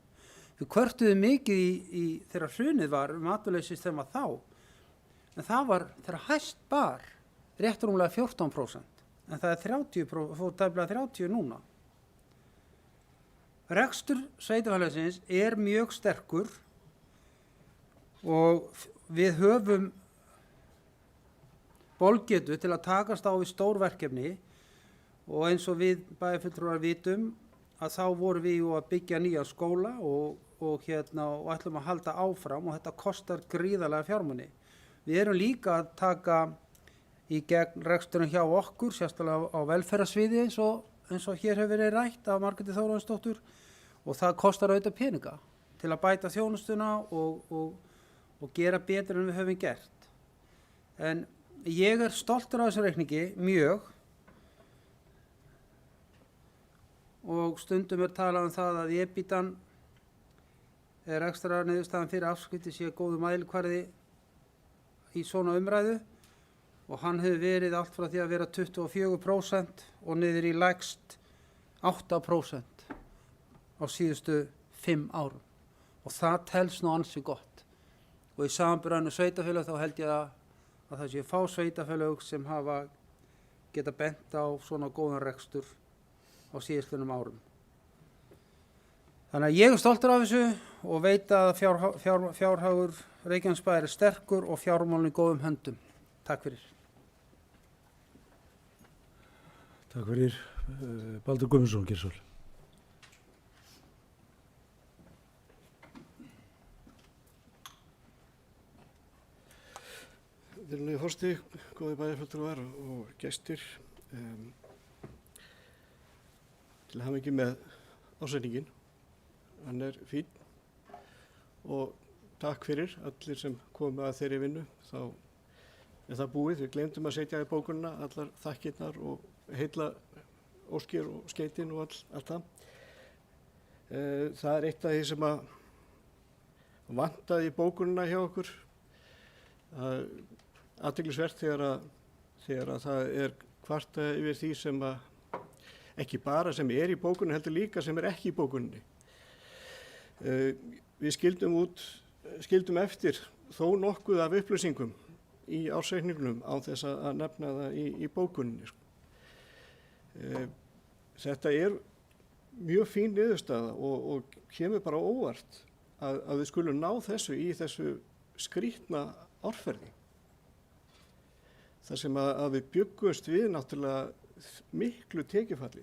Við kvörtuðum mikið í þegar hrunið var atvinnuleysi sem var þá. En það var þegar hæst bar rétt rúmlega 14%, en það er 30%, fór tæplega 30% núna. Rekstur sveitarfélagsins er mjög sterkur og við höfum bolgetu til að takast á við stór verkefni og eins og við bæjarfulltrúar vitum að þá vorum við að byggja nýja skóla og ætlum að halda áfram og þetta kostar gríðarlega fjármuni. Við erum líka að taka í gegn reksturinn hjá okkur, sérstaklega á velferðarsviði eins og hér hefur verið rætt af Margréti Þórarinsdóttur og það kostar auðvitað peninga til að bæta þjónustuna og gera betur en við höfum gert. En ég er stoltur af þessu reikningi, mjög, og stundum er talað það að EBITDA er ekstra niðurstaðan fyrir afskipti sé góðu mælikvarði í svona umræðu og hann hefur verið allt frá því að vera 24% og niður í lægst 8% á síðustu 5 árum og það telst nú ansi gott og í samanburði sveitarfélög þá held ég að það sé fá sveitarfélög sem hafa geta bent á svona góðan rekstur á síðustlunum árum. Þannig að ég er stoltur af þessu og veit að fjárhagur Reykjanesbæjar er sterkur og fjármálin í góðum höndum. Takk fyrir.
Takk fyrir. Baldur Guðmundsson, Geirsvall.
Virðulegi forseti, góðir bæjarfulltrúar og gestir. Til hamingju með ásetningin. Hann er fín og takk fyrir allir sem komu að þeirri vinnu. Þá er það búið. Við glemdum að setja í bókunina allar þakkirnar og heilla óskir og skeytin og allt það. Það er eitt af því sem að vantaði í bókunina hjá okkur. Athyglisvert þegar að það er kvartað yfir því sem að ekki bara sem er í bókunni heldur líka sem er ekki í bókunni. Við skildum eftir þó nokkuð af upplýsingum í ársreikningnum án þess að nefna það í bókunni. Þetta er mjög fín niðurstaða og kemur bara óvart að við skulum ná þessu í þessu skrýtna árferði. þar sem að við byggumst við náttúrulega miklu tekjufalli.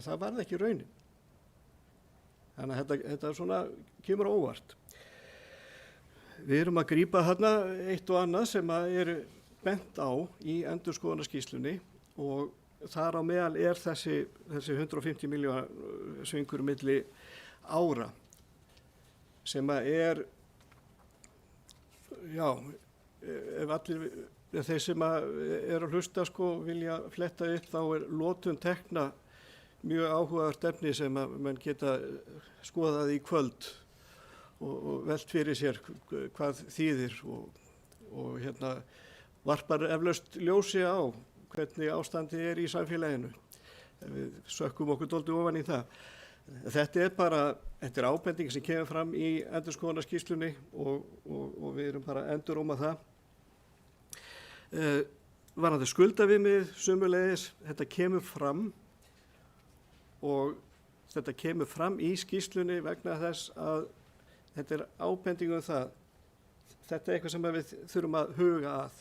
Það varð ekki raunin. Þannig að þetta svona kemur óvart. Við erum að grípa þarna eitt og annað sem er bent á í endurskoðunarskýrslunni og þar á meðal er þessi 150 miljóna svingur milli ára sem er, já, ef þeir sem eru að hlusta vilja fletta upp, þá er lotun tekna mjög áhugavert efni sem að menn geta skoðað í kvöld og velt fyrir sér hvað þýðir og varpar eflaust ljósi á hvernig ástandið er í samfélaginu. Við sökkum okkur dálítið ofan í það. Þetta er ábending sem kemur fram í endurskoðunarskýrslunni og við erum bara að enduróma það. Varðandi skuldaviðmið sömuleiðis, þetta kemur fram og þetta kemur fram í skýrslunni vegna þess að þetta er ábending það. Þetta er eitthvað sem við þurfum að huga að.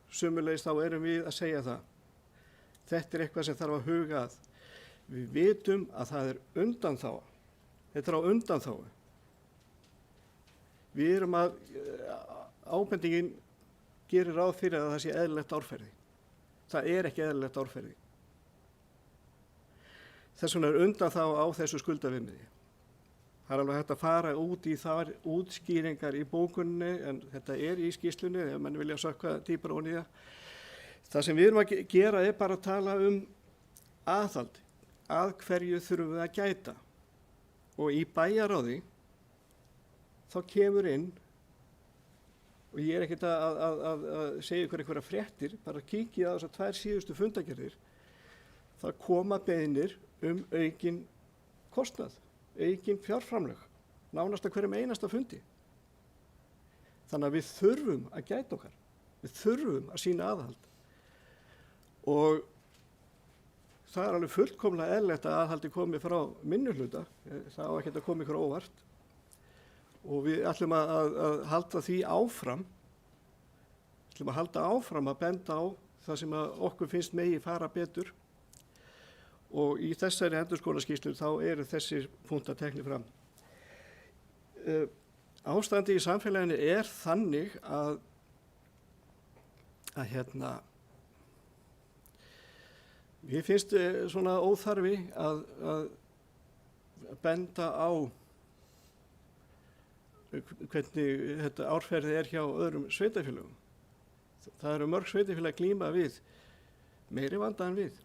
Sömuleiðis þá erum við að segja það. Þetta er eitthvað sem þarf að huga að. Við vitum að það er undanþága. Þetta er á undanþágu. Við erum ábendingin gerir ráð fyrir að það sé eðlilegt árferði. Það er ekki eðlilegt árferði. Þess vegna er undanþága á þessu skuldaviðmiði. Það er alveg hægt að fara út í þar útskýringar í bókunni en þetta er í skýrslunni ef mann vilja sökka dýpra ofan í það. Það sem við erum að gera er bara að tala aðhald. Að hverju þurfum við að gæta. Og í bæjarráði þá kemur inn, og ég er ekkert að segja ykkur einhverja fréttir, bara kíkja á þessar 2 síðustu fundagerðir, það koma beiðnir aukin kostnað, aukin fjárframlög, nánast að hverjum einasta fundi. Þannig að við þurfum að gæta okkar, við þurfum að sýna aðhald. Og það er alveg fullkomlega eðlilegt að aðhaldi komi frá minnihluta, það á ekki að koma ykkur óvart. Og við ætlum að halda því áfram, ætlum að halda áfram að benda á það sem að okkur finnst megi fara betur. Og í þessari endurskoðunarskýrslu þá eru þessir punktar teknir fram. Ástandi í samfélaginu er þannig að mér finnst svona óþarfi að benda á hvernig þetta árferði er hjá öðrum sveitarfélögum. Það eru mörg sveitarfélag að glíma við meiri vanda en við.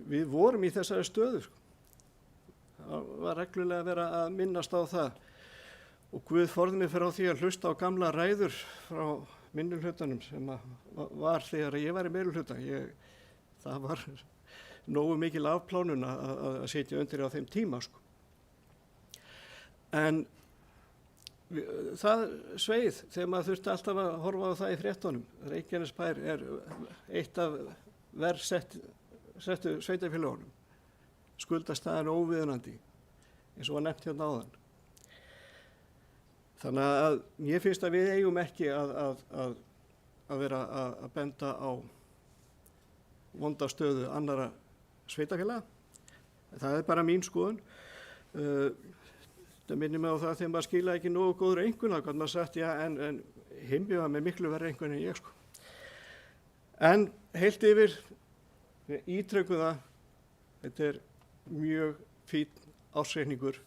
Við vorum í þessari stöðu. Það var reglulega að vera að minnast á það og Guð forði mig fyrir á því að hlusta á gamla ræður frá minnihlutanum sem var þegar ég var í meirihluta. Það var nógu mikil afplánun að sitja undir á þeim tíma. En það sveið þegar maður þurfti alltaf að horfa á það í fréttunum. Reykjanesbær er eitt af verst settu sveitarfélögunum. skuldastaðan óviðunandi eins og var nefnt hérna áðan. Þannig að ég finnst að við eigum ekki að vera að benda á vonda stöðu annara sveitarfélaga. Það er bara mín skoðun. Það minnir mig á það þegar maður skilaði ekki nógu góður einkunn, þá gat maður sagt, já, en Himmi var með miklu verri einkunn en ég, sko. En heilt yfir, við ítrekum það, þetta er mjög fínn ársreikningur.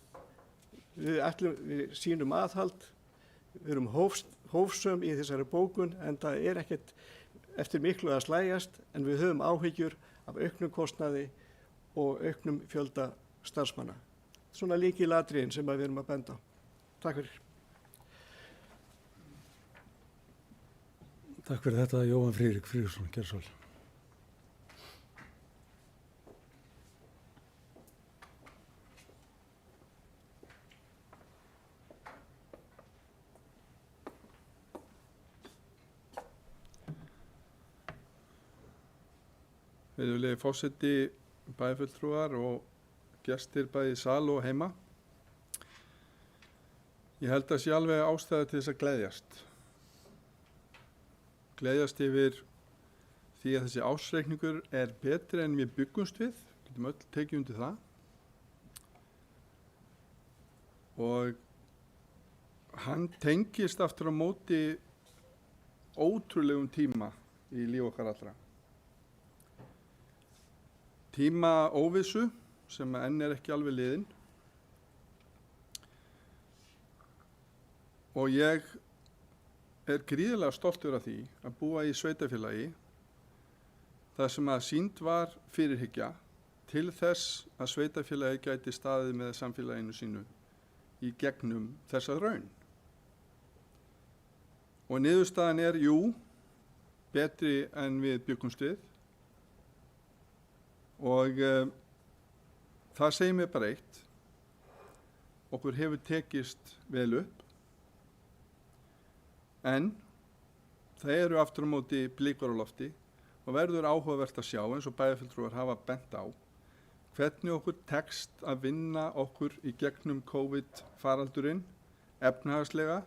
Við sýnum aðhald, við erum hófsöm í þessari bókun, en það er ekkert eftir miklu að slægjast, en við höfum áhyggjur af auknum kostnaði og auknum fjölda starfsmanna. Svona lykilatriðin sem við erum að benda á. Takk fyrir.
Takk fyrir þetta, Jóhann Friðrik Friðriksson, Gjersvall.
Virðulegi forseti, bæjarfulltrúar og gestir bæði í sal og heima. Ég held að sé alveg ástæða til þess að gleðjast. Gleðjast yfir því að þessi ársreikningur er betri en við byggumst við. Getum öll tekið undir það. Og hann tengist aftur á móti ótrúlegum tíma í líf okkar allra. Tíma óvissu sem enn er ekki alveg liðin. Og ég er gríðarlega stoltur af því að búa í sveitarfélagi þar sem að sýnd var fyrirhyggja til þess að sveitarfélagi gæti staðið með samfélaginu sínu í gegnum þessa raun. Og niðurstaðan er, jú, betri en við bjuggumst við. Og það segir mér bara eitt, okkur hefur tekist vel upp, en það eru aftur á móti blikur á lofti og verður áhugavert að sjá, eins og bæjarfulltrúar hafa bent á, hvernig okkur tekst að vinna okkur í gegnum COVID-faraldurinn efnahagslega,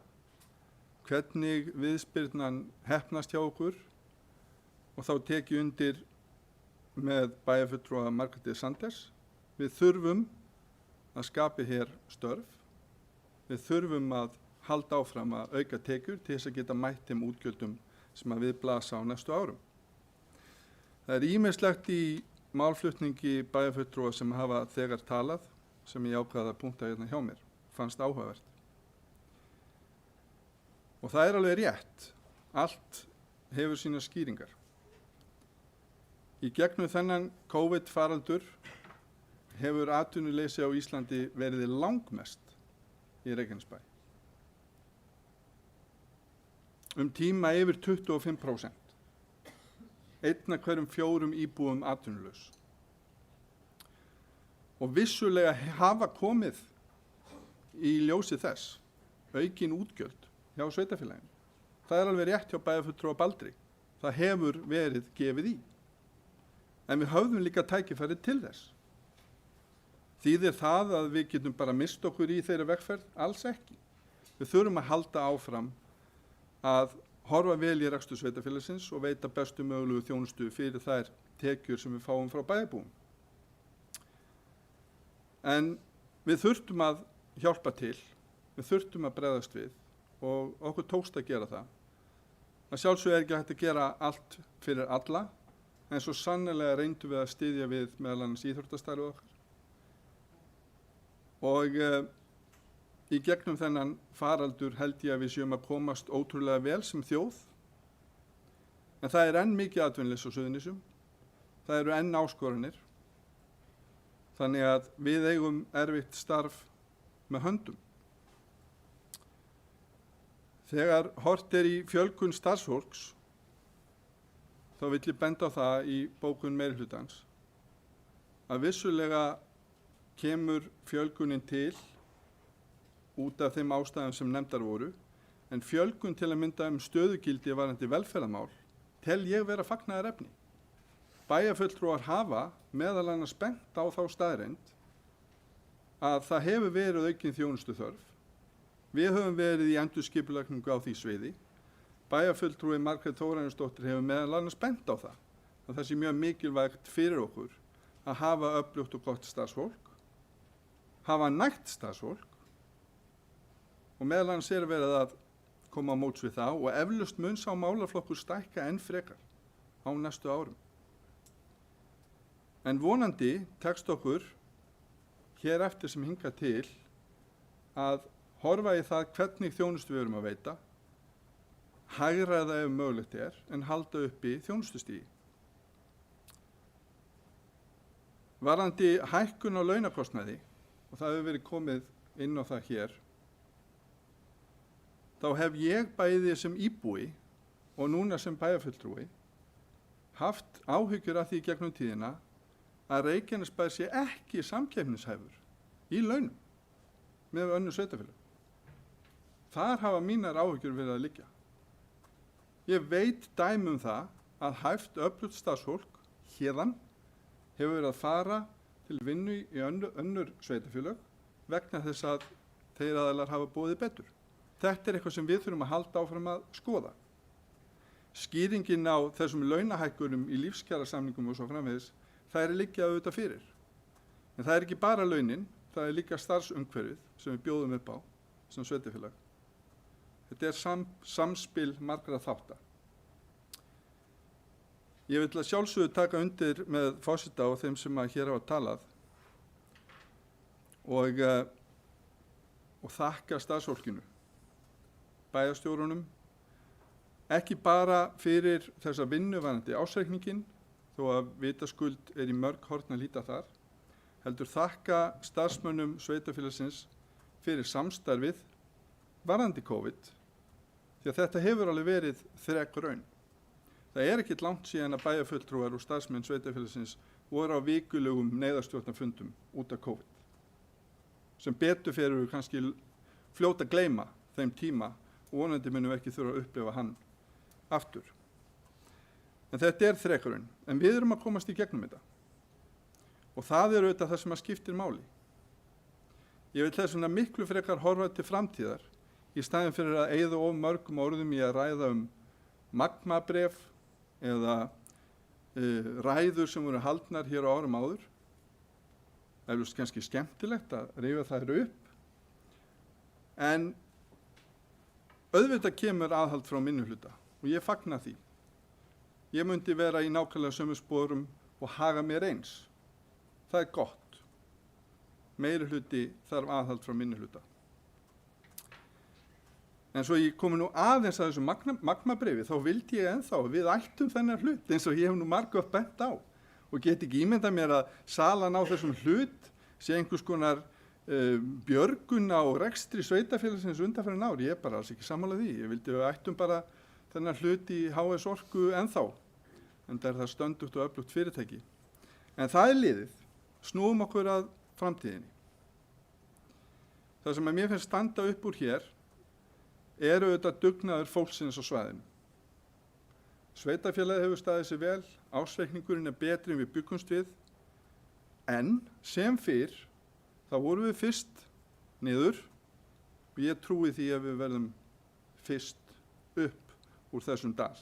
hvernig viðspyrnan heppnast hjá okkur, og þá tek ég undir með bæjarfulltrúa Margréti Sanders. Við þurfum að skapa hér störf. Við þurfum að halda áfram að auka tekjur til þess að geta mætt þeim útgjöldum sem að við blasa á næstu árum. Það er ýmislegt í málflutningi bæjarfulltrúa sem hafa þegar talað, sem ég ákvaði að punkta hérna hjá mér, fannst áhugavert. Og það er alveg rétt. Allt hefur sína skýringar. Í gegnum þennan COVID-faraldur hefur atvinnuleysi á Íslandi verið langmest í Reykjanesbæ. Tíma yfir 25%. Einn af hverjum 4 íbúum atvinnulaus. Og vissulega hafa komið í ljósi þess aukin útgjöld hjá sveitarfélaginu. Það er alveg rétt hjá bæjarfulltrúa Baldri. Það hefur verið gefið í. En við höfðum líka tækifæri til þess. Þýðir það að við getum bara mist okkur í þeirri vegferð? Alls ekki. Við þurfum að halda áfram að horfa vel í rekstur sveitarfélagsins og veita bestu mögulegu þjónustu fyrir þær tekjur sem við fáum frá bæjarbúum. En við þurftum að hjálpa til, við þurftum að bregðast við og okkur tókst að gera það. Það sjálfsög er ekki hægt að gera allt fyrir alla, en svo sannlega reyndum við að styðja við meðal annars íþróttastarfið okkar. Og í gegnum þennan faraldur held ég að við séum að komast ótrúlega vel sem þjóð. En það er enn mikið atvinnuleysi á Suðurnesjum. Það eru enn áskoranir. Þannig að við eigum erfitt starf með höndum. Þegar horft er í fjölgun starfsfólks, þá vill ég benda á það í bókun meirihlutans að vissulega kemur fjölgunin til út af þeim ástæðum sem nefndar voru, en fjölgun til að mynda stöðugildi varðandi velferðarmál tel ég vera fagnaðarefni. bæjarfulltrúar hafa meðal annars bent á þá staðreynd að það hefur verið aukin þjónustu þörf. Við höfum verið í endurskipulagningu á því sviði. Bæjarfulltrúi Margrét Þórarinsdóttir hefur meðal annars bent á það að það sé mjög mikilvægt fyrir okkur að hafa öflugt og gott starfsfólk, hafa nægt starfsfólk og meðal annars er verið að koma á móts við það og eflaust mun sá málaflokkur stækka enn frekar á næstu árum. En vonandi tekst okkur hér eftir sem hingað til að horfa í það hvernig þjónustu við erum að veita, hagræða ef mögulegt er, en halda uppi þjónustustigi. Varðandi hækkun á launakostnaði, og það hefur verið komið inn á það hér, þá hef ég bæði sem íbúi og núna sem bæjarfulltrúi haft áhyggjur af því í gegnum tíðina að Reykjanesbær sé ekki samkeppnishæfur í launum með önnur sveitarfélög. Þar hafa mínar áhyggjur verið að liggja. Ég veit dæmi um það að hæft öflugt starfsfólk héðan hefur verið að fara til vinnu í önnur sveitarfélög vegna þess að þeir aðilar hafa boðið betur. Þetta er eitthvað sem við þurfum að halda áfram að skoða. Skýringin á þessum launahækkunum í lífskjarasamningum og svo framvegis, það er liggja auðvitað fyrir. En það er ekki bara launin, það er líka starfsumhverfið sem við bjóðum upp á sem sveitarfélag. Þetta er samspil margra þátta. Ég vil að sjálfsögðu taka undir með forseta og þeim sem að hér hafa talað og þakka starfsfólkinu, bæjarstjórunum, ekki bara fyrir þessa vinnuvarandi ársreikningin, þó að vitaskuld er í mörg horn að líta þar, heldur þakka starfsmönnum sveitarfélagsins fyrir samstarfið varðandi COVID, því að þetta hefur alveg verið þrekraun. Það er ekkert langt síðan að bæjarfulltrúar og starfsmenn sveitarfélagsins voru á vikulegum neyðarstjórnarfundum út af COVID, sem betur fyrir kannski fljóta að gleyma þeim tíma og vonandi munum við ekki þurfa að upplifa hann aftur. En þetta er þrekraun, en við erum að komast í gegnum þetta. Og það er auðvitað það sem að skiptir máli. Ég vil þess vegna miklu frekar horfa til framtíðar í staðinn fyrir að eyða of mörgum orðum í að ræða um magmabref eða ræður sem voru haldnar hér á árum áður. Eflaust kannski skemmtilegt að rifja þær upp. En auðvitað kemur aðhald frá minnihluta og ég fagna því. Ég myndi vera í nákvæmlega sömu sporum og haga mér eins. Það er gott. Meirihluti þarf aðhald frá minnihluta. En svo ég komi nú aðeins að þessu magmabrefi, þá vildi ég ennþá að við ættum þennan hlut eins og ég hef nú margoft bent á og get ekki ímyndað mér að salan á þessum hlut sé einhvers konar björgun á rekstri sveitarfélagsins undanfarin ár. Ég er bara alls ekki sammála því. Ég vildi að við ættum bara þennan hlut í HS Orku ennþá, en það er það stöndugt og öflugt fyrirtæki. En það er liðið. Snúum okkur að framtíðinni. Það sem að mér finnst standa upp úr hér eru auðvitað dugnaður fólksins á svæðinu. Sveitarfélagið hefur staðið sig vel, ársreikningurinn er betri en við byggumst við, en sem fyrr þá vorum við fyrst niður og ég trúi því að við verðum fyrst upp úr þessum dal.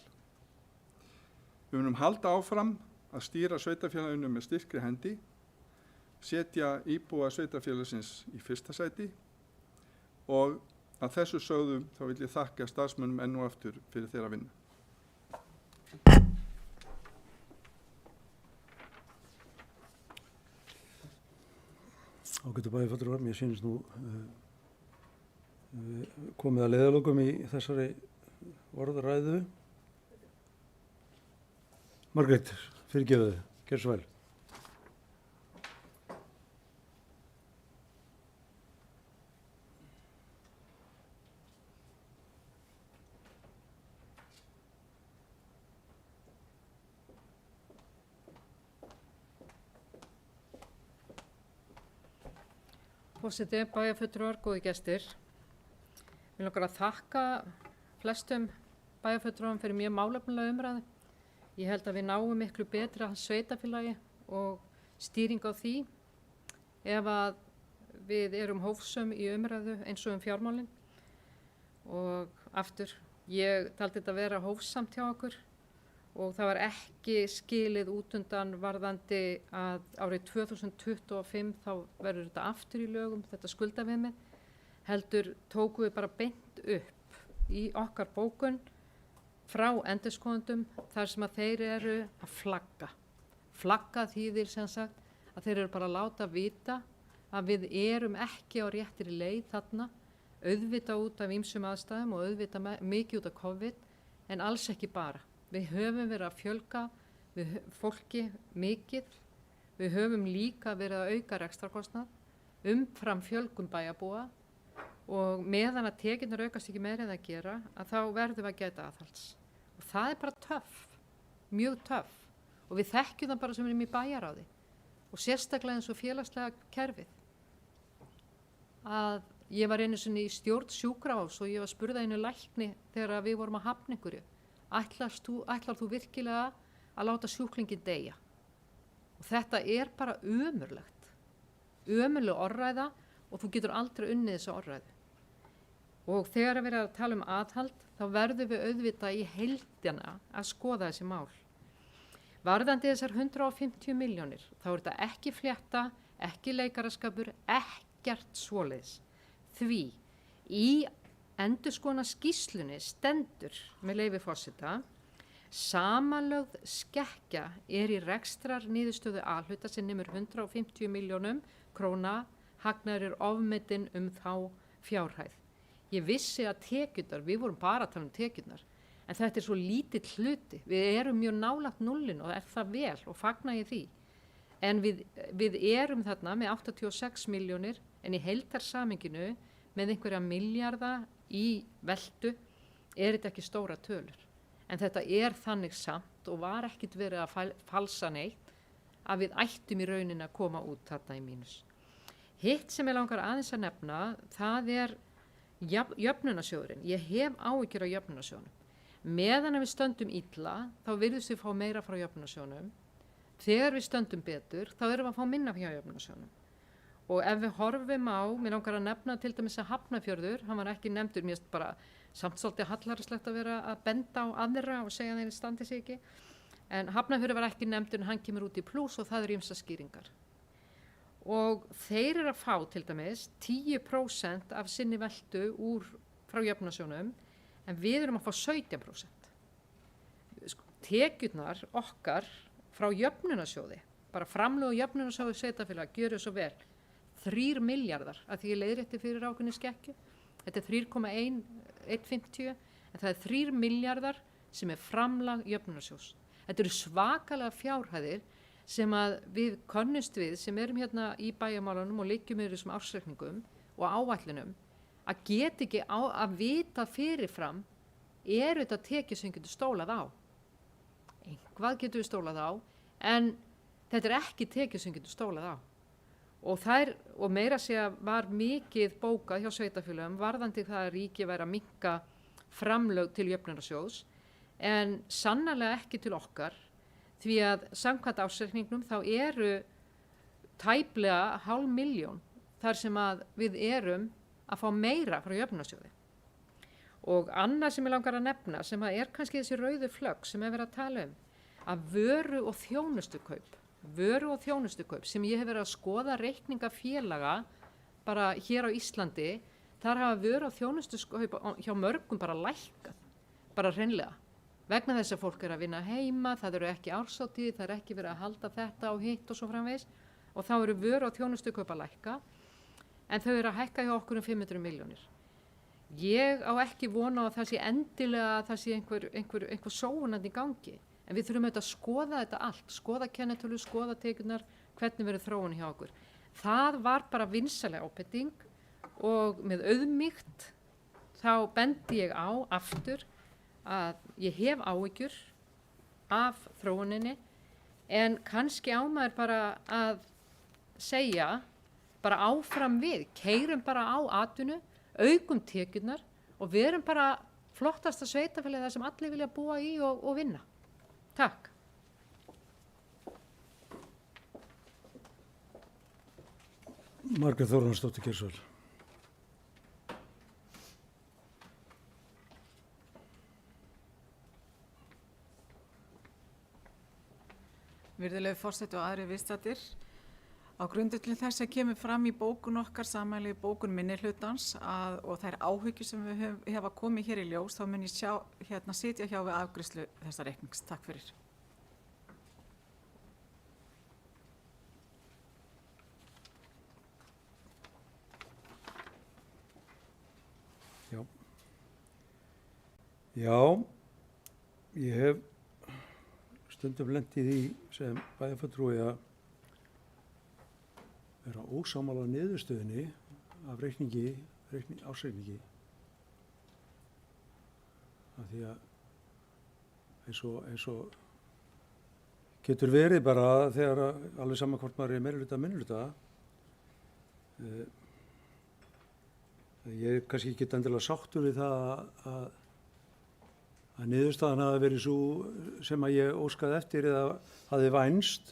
Við munum halda áfram að stýra sveitarfélaginu með styrkri hendi, setja íbúa sveitarfélagsins í fyrsta sæti og að þessu sögðu þá vil ég þakka starfsmönnum enn og aftur fyrir þeirra vinnu.
Ágætu bæjarfulltrúar, mér sýnist nú komið að leiðarlokum í þessari orðræðu. Margrét, fyrirgefiðu, gerð svo vel.
Forseti, bæjarfulltrúar, góði gestir. Við langar að þakka flestum bæjarfulltrúum fyrir mjög málefnulega umræðu. Ég held að við náum miklu betra sveitafélagi og stýring á því ef að við erum hófsöm í umræðu eins og fjármálin. Og aftur, ég taldi þetta vera hófsamt hjá okkur og það var ekki skilið út undan varðandi að árið 2025 þá verður þetta aftur í lögum, þetta skuldaviðmið, heldur tóku við bara beint upp í okkar bókun frá endurskoðendum þar sem að þeir eru að flagga. Flagga þýðir sem sagt að þeir eru bara að láta vita að við erum ekki á réttri leið þarna, auðvita út af ýmsum aðstæðum og auðvita mikið út af COVID, en alls ekki bara. Við höfum verið að fjölga fólki mikið, við höfum líka verið að auka rekstrarkostnað umfram fjölgun bæjarbúa og meðan að tekjurnar aukast ekki meira en að gera, að þá verðum við að gæta aðhalds. Og það er bara töff, mjög töff. Og við þekkjum það bara sem erum í bæjaráði og sérstaklega eins og félagslega kerfið. Að ég var einu sinni í stjórn sjúkrahúss og ég var spurð að einu lækni þegar við vorum að hafna einhverju. Ætlar þú virkilega að láta sjúklingin deyja? Og þetta er bara ömurlegt. Ömurleg orðræða og þú getur aldrei unnið þessa orðræðu. Og þegar við erum að tala um aðhald, þá verðum við auðvitað í heildina að skoða þessi mál. Varðandi þessar 150 milljónir, þá er þetta ekki flétta, ekki leikaraskapur, ekkert svoleiðis. Því í endurskoðana skýrslunni stendur, með leyfi forseta, samanlögð skekkja er í rekstrar niðurstöðu A-hluta sem nemur 150 milljónum króna, hagnaður ofmetinn þá fjárhæð. Ég vissi að tekjurnar, við vorum bara að tala um tekjurnar, en þetta er svo lítill hluti. Við erum mjög nálægt nullin og er það vel og fagna ég því. En við erum þarna með 86 milljónir en í heildarsamhenginu með einhverja milljarða í veltu er þetta ekki stóra tölur. En þetta er þannig samt og var ekkit verið að falsa neitt að við ættum í rauninni að koma út þarna í mínus. Hitt sem ég langar aðeins að nefna, það er jöfnunarsjóðurinn. Ég hef áhyggjur á jöfnunarsjóðunum. Meðan við stöndum illa, þá virðumst við fá meira frá jöfnunarsjóðunum. Þegar við stöndum betur, þá erum við að fá minna frá jöfnunarsjóðunum. Og ef við horfum á, mér langar að nefna til dæmis að Hafnarfjörður, hann var ekki nefndur, mér bara samt svolítið hallærislegt að vera að benda á aðra og segja að þeir standi sig ekki. En Hafnarfjörður var ekki nefndur en hann kemur út í plús og það eru ýmsar skýringar. Og þeir eru að fá til dæmis 10% af sinni veltu frá jöfnunarsjóðunum, en við erum að fá 17%. Tekjurnar okkar frá jöfnunarsjóði, bara framlög og jöfnunarsjóði sveitarfélaga, gjöru svo vel, 3 milljarðar, að því ég leiðrétti fyrir ákveðinni skekkju. Þetta er 3,150, en það er 3 milljarðar sem er framlag jöfnunarsjóðs. Þetta eru svakalega fjárhæðir sem að við könnumst við, sem erum hérna í bæjarmálunum og liggjum yfir þessum ársreikningum og áætlunum, að geta ekki að vita fyrirfram, þetta tekið sem getur stólað á. Einhvað getur við stólað á, en þetta er ekki tekið sem getur stólað á. Og meira segja var mikið bókað hjá sveitarfélögum varðandi það að ríkið væri að minnka framlög til jöfnunarsjóðs, en sannarlega ekki til okkar, því að samkvæmt ársreikningnum þá eru tæplega 500.000 þar sem að við erum að fá meira frá jöfnunarsjóði. Og annað sem ég langar að nefna, sem að er kannski þessi rauðu flögg sem er verið að tala um, að vöru- og þjónustukaup sem ég hef verið að skoða reikninga félaga bara hér á Íslandi, þar hafa vöru- og þjónustukaup hjá mörgum bara lækkað, bara hreinlega. Vegna þess að fólk er að vinna heima, það eru ekki árshátíð, það er ekki verið að halda þetta og hitt og svo framvegis, og þá eru vöru- og þjónustukaup að lækka, en þau eru að hækka hjá okkur 500 milljónir. Ég á ekki vona á að það sé endilega að það sé einhver sóunandi í gangi, en við þurfum auðvitað að skoða þetta allt, skoða kennitölu, skoða tekjurnar, hvernig verður þróun hjá okkur. Það var bara vinsaleg ábending og með auðmýkt þá bendi ég á aftur að ég hef áhyggjur af þróuninni, en kannski á maður bara að segja bara áfram við, keyrum bara á atvinnu, aukum tekjurnar og verum bara flottasta sveitarfélagið þar sem allir vilja búa í og vinna. Takk.
Margrét Þórarinsdóttir Geirsval.
Virðulegi forseti og aðrir viðstaddir. Á grundvelli þess að kemur fram í bókun okkar, sameiginlegu bókun minnihlutans og þær áhyggjur sem við hefa komið hér í ljós, þá mun ég sitja hjá við afgreiðslu þessa reiknings. Takk fyrir.
Já, ég hef stundum lent í því sem bæjarfulltrúi að vera ósammála niðurstöðunni af ársreikningi. Af því að eins og getur verið bara þegar alveg saman hvort maður er meirihluta eða minnihluta. Ég er kannski ekki endilega sáttur við það að niðurstaðan hafi verið svo sem að ég óskaði eftir eða hafi vænst.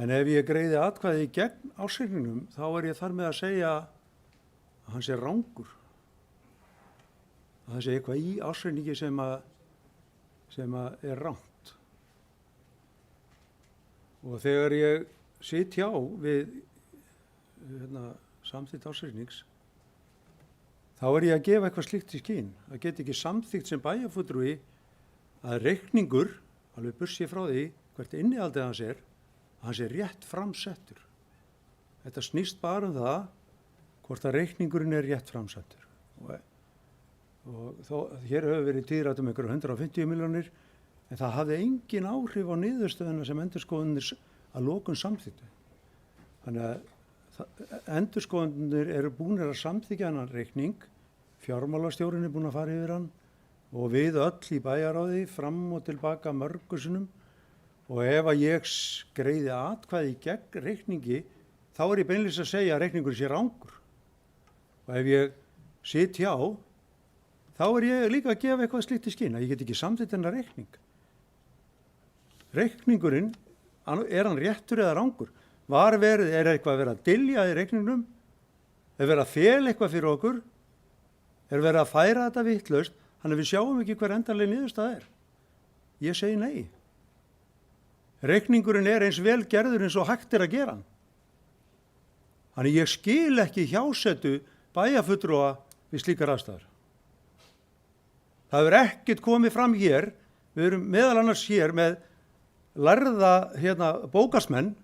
En ef ég greiði atkvæði gegn ársreikningnum, þá er ég þar með að segja að hann sé rangur. Að það sé eitthvað í ársreikningi sem að er rangt. Og þegar ég sit hjá við samþykkt ársreiknings, þá er ég að gefa eitthvað slíkt í skyn. Það get ekki samþykkt sem bæjarfulltrúi að reikningur, alveg burtséð frá því hvert innihaldið hans er, að hann sé rétt framsettur. Þetta snýst bara um það hvort að reikningurinn er rétt framsettur. Og hér hefur verið tíðrætt um einhverju 150 milljónir, en það hafði engin áhrif á niðurstöðuna sem endurskoðunir að lokum samþykktu. Þannig að endurskoðunir eru búnir að samþykkja þennan reikning, fjármálastjórinn er búinn að fara yfir hann og við öll í bæjarráði fram og tilbaka mörgum sinnum, og ef að ég greiði atkvæði gegn reikningi, þá er ég beinlínis að segja að reikningur sé rangur. Og ef ég sit hjá, þá er ég líka að gefa eitthvað slíkt í skyn, að ég get ekki samþykkt þennan reikning. Reikningurinn, er hann réttur eða rangur? Er eitthvað að vera að dylja í reikningnum? Er verið að fela eitthvað fyrir okkur? Er verið að færa þetta vitlaust? Þannig að við sjáum ekki hver endanleg niðurstaða er. Ég segi nei. Reikningurinn er eins vel gerður eins og hægt er að gera hann. Þannig ég skil ekki hjásetu bæjarfulltrúa við slíkar aðstæður. Það hefur ekkert komið fram hér. Við erum meðal annars hér með lærða bókasmenn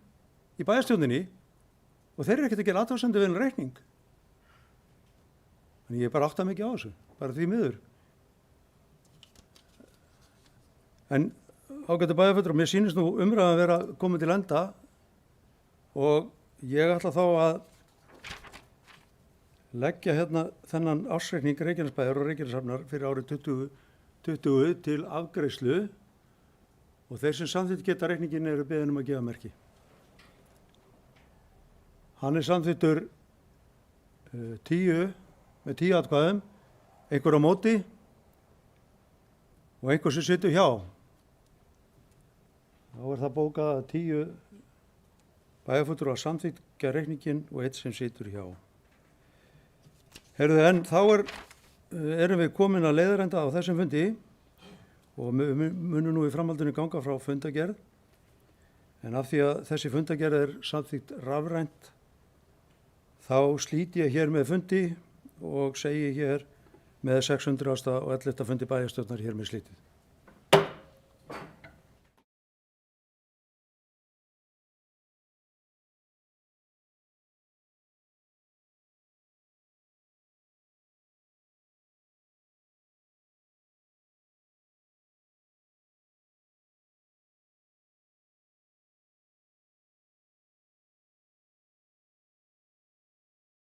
í bæjarstjórninni og þeir eru ekkert að gera athugasemdir við þennan reikning. Þannig ég bara átta mig ekki á þessu, bara því miður. En ágætu bæjarfulltrúar, mér sýnist nú umræðan að vera komin til enda og ég ætla þá að leggja þennan ársreikning Reykjanesbæjar og Reykjaneshafnar fyrir árið 2020 til afgreiðslu og þeir sem samþykkt geta reikningin eru beðin um að gefa merki. Hann er samþykktur 10 atkvæðum, einhver á móti og einhver sem situr hjá. Þá er það bókað að 10 bæjarfulltrúar samþykkja reikningin og einn sem situr hjá. Heyrðu, en þá erum við komin að leiðarenda á þessum fundi og munum nú í framhaldinu ganga frá fundagerð. En af því að þessi fundagerð er samþykkt rafrænt, þá slít ég hér með fundi og segi hér með 611. fundi bæjarstjórnar hér með slítið.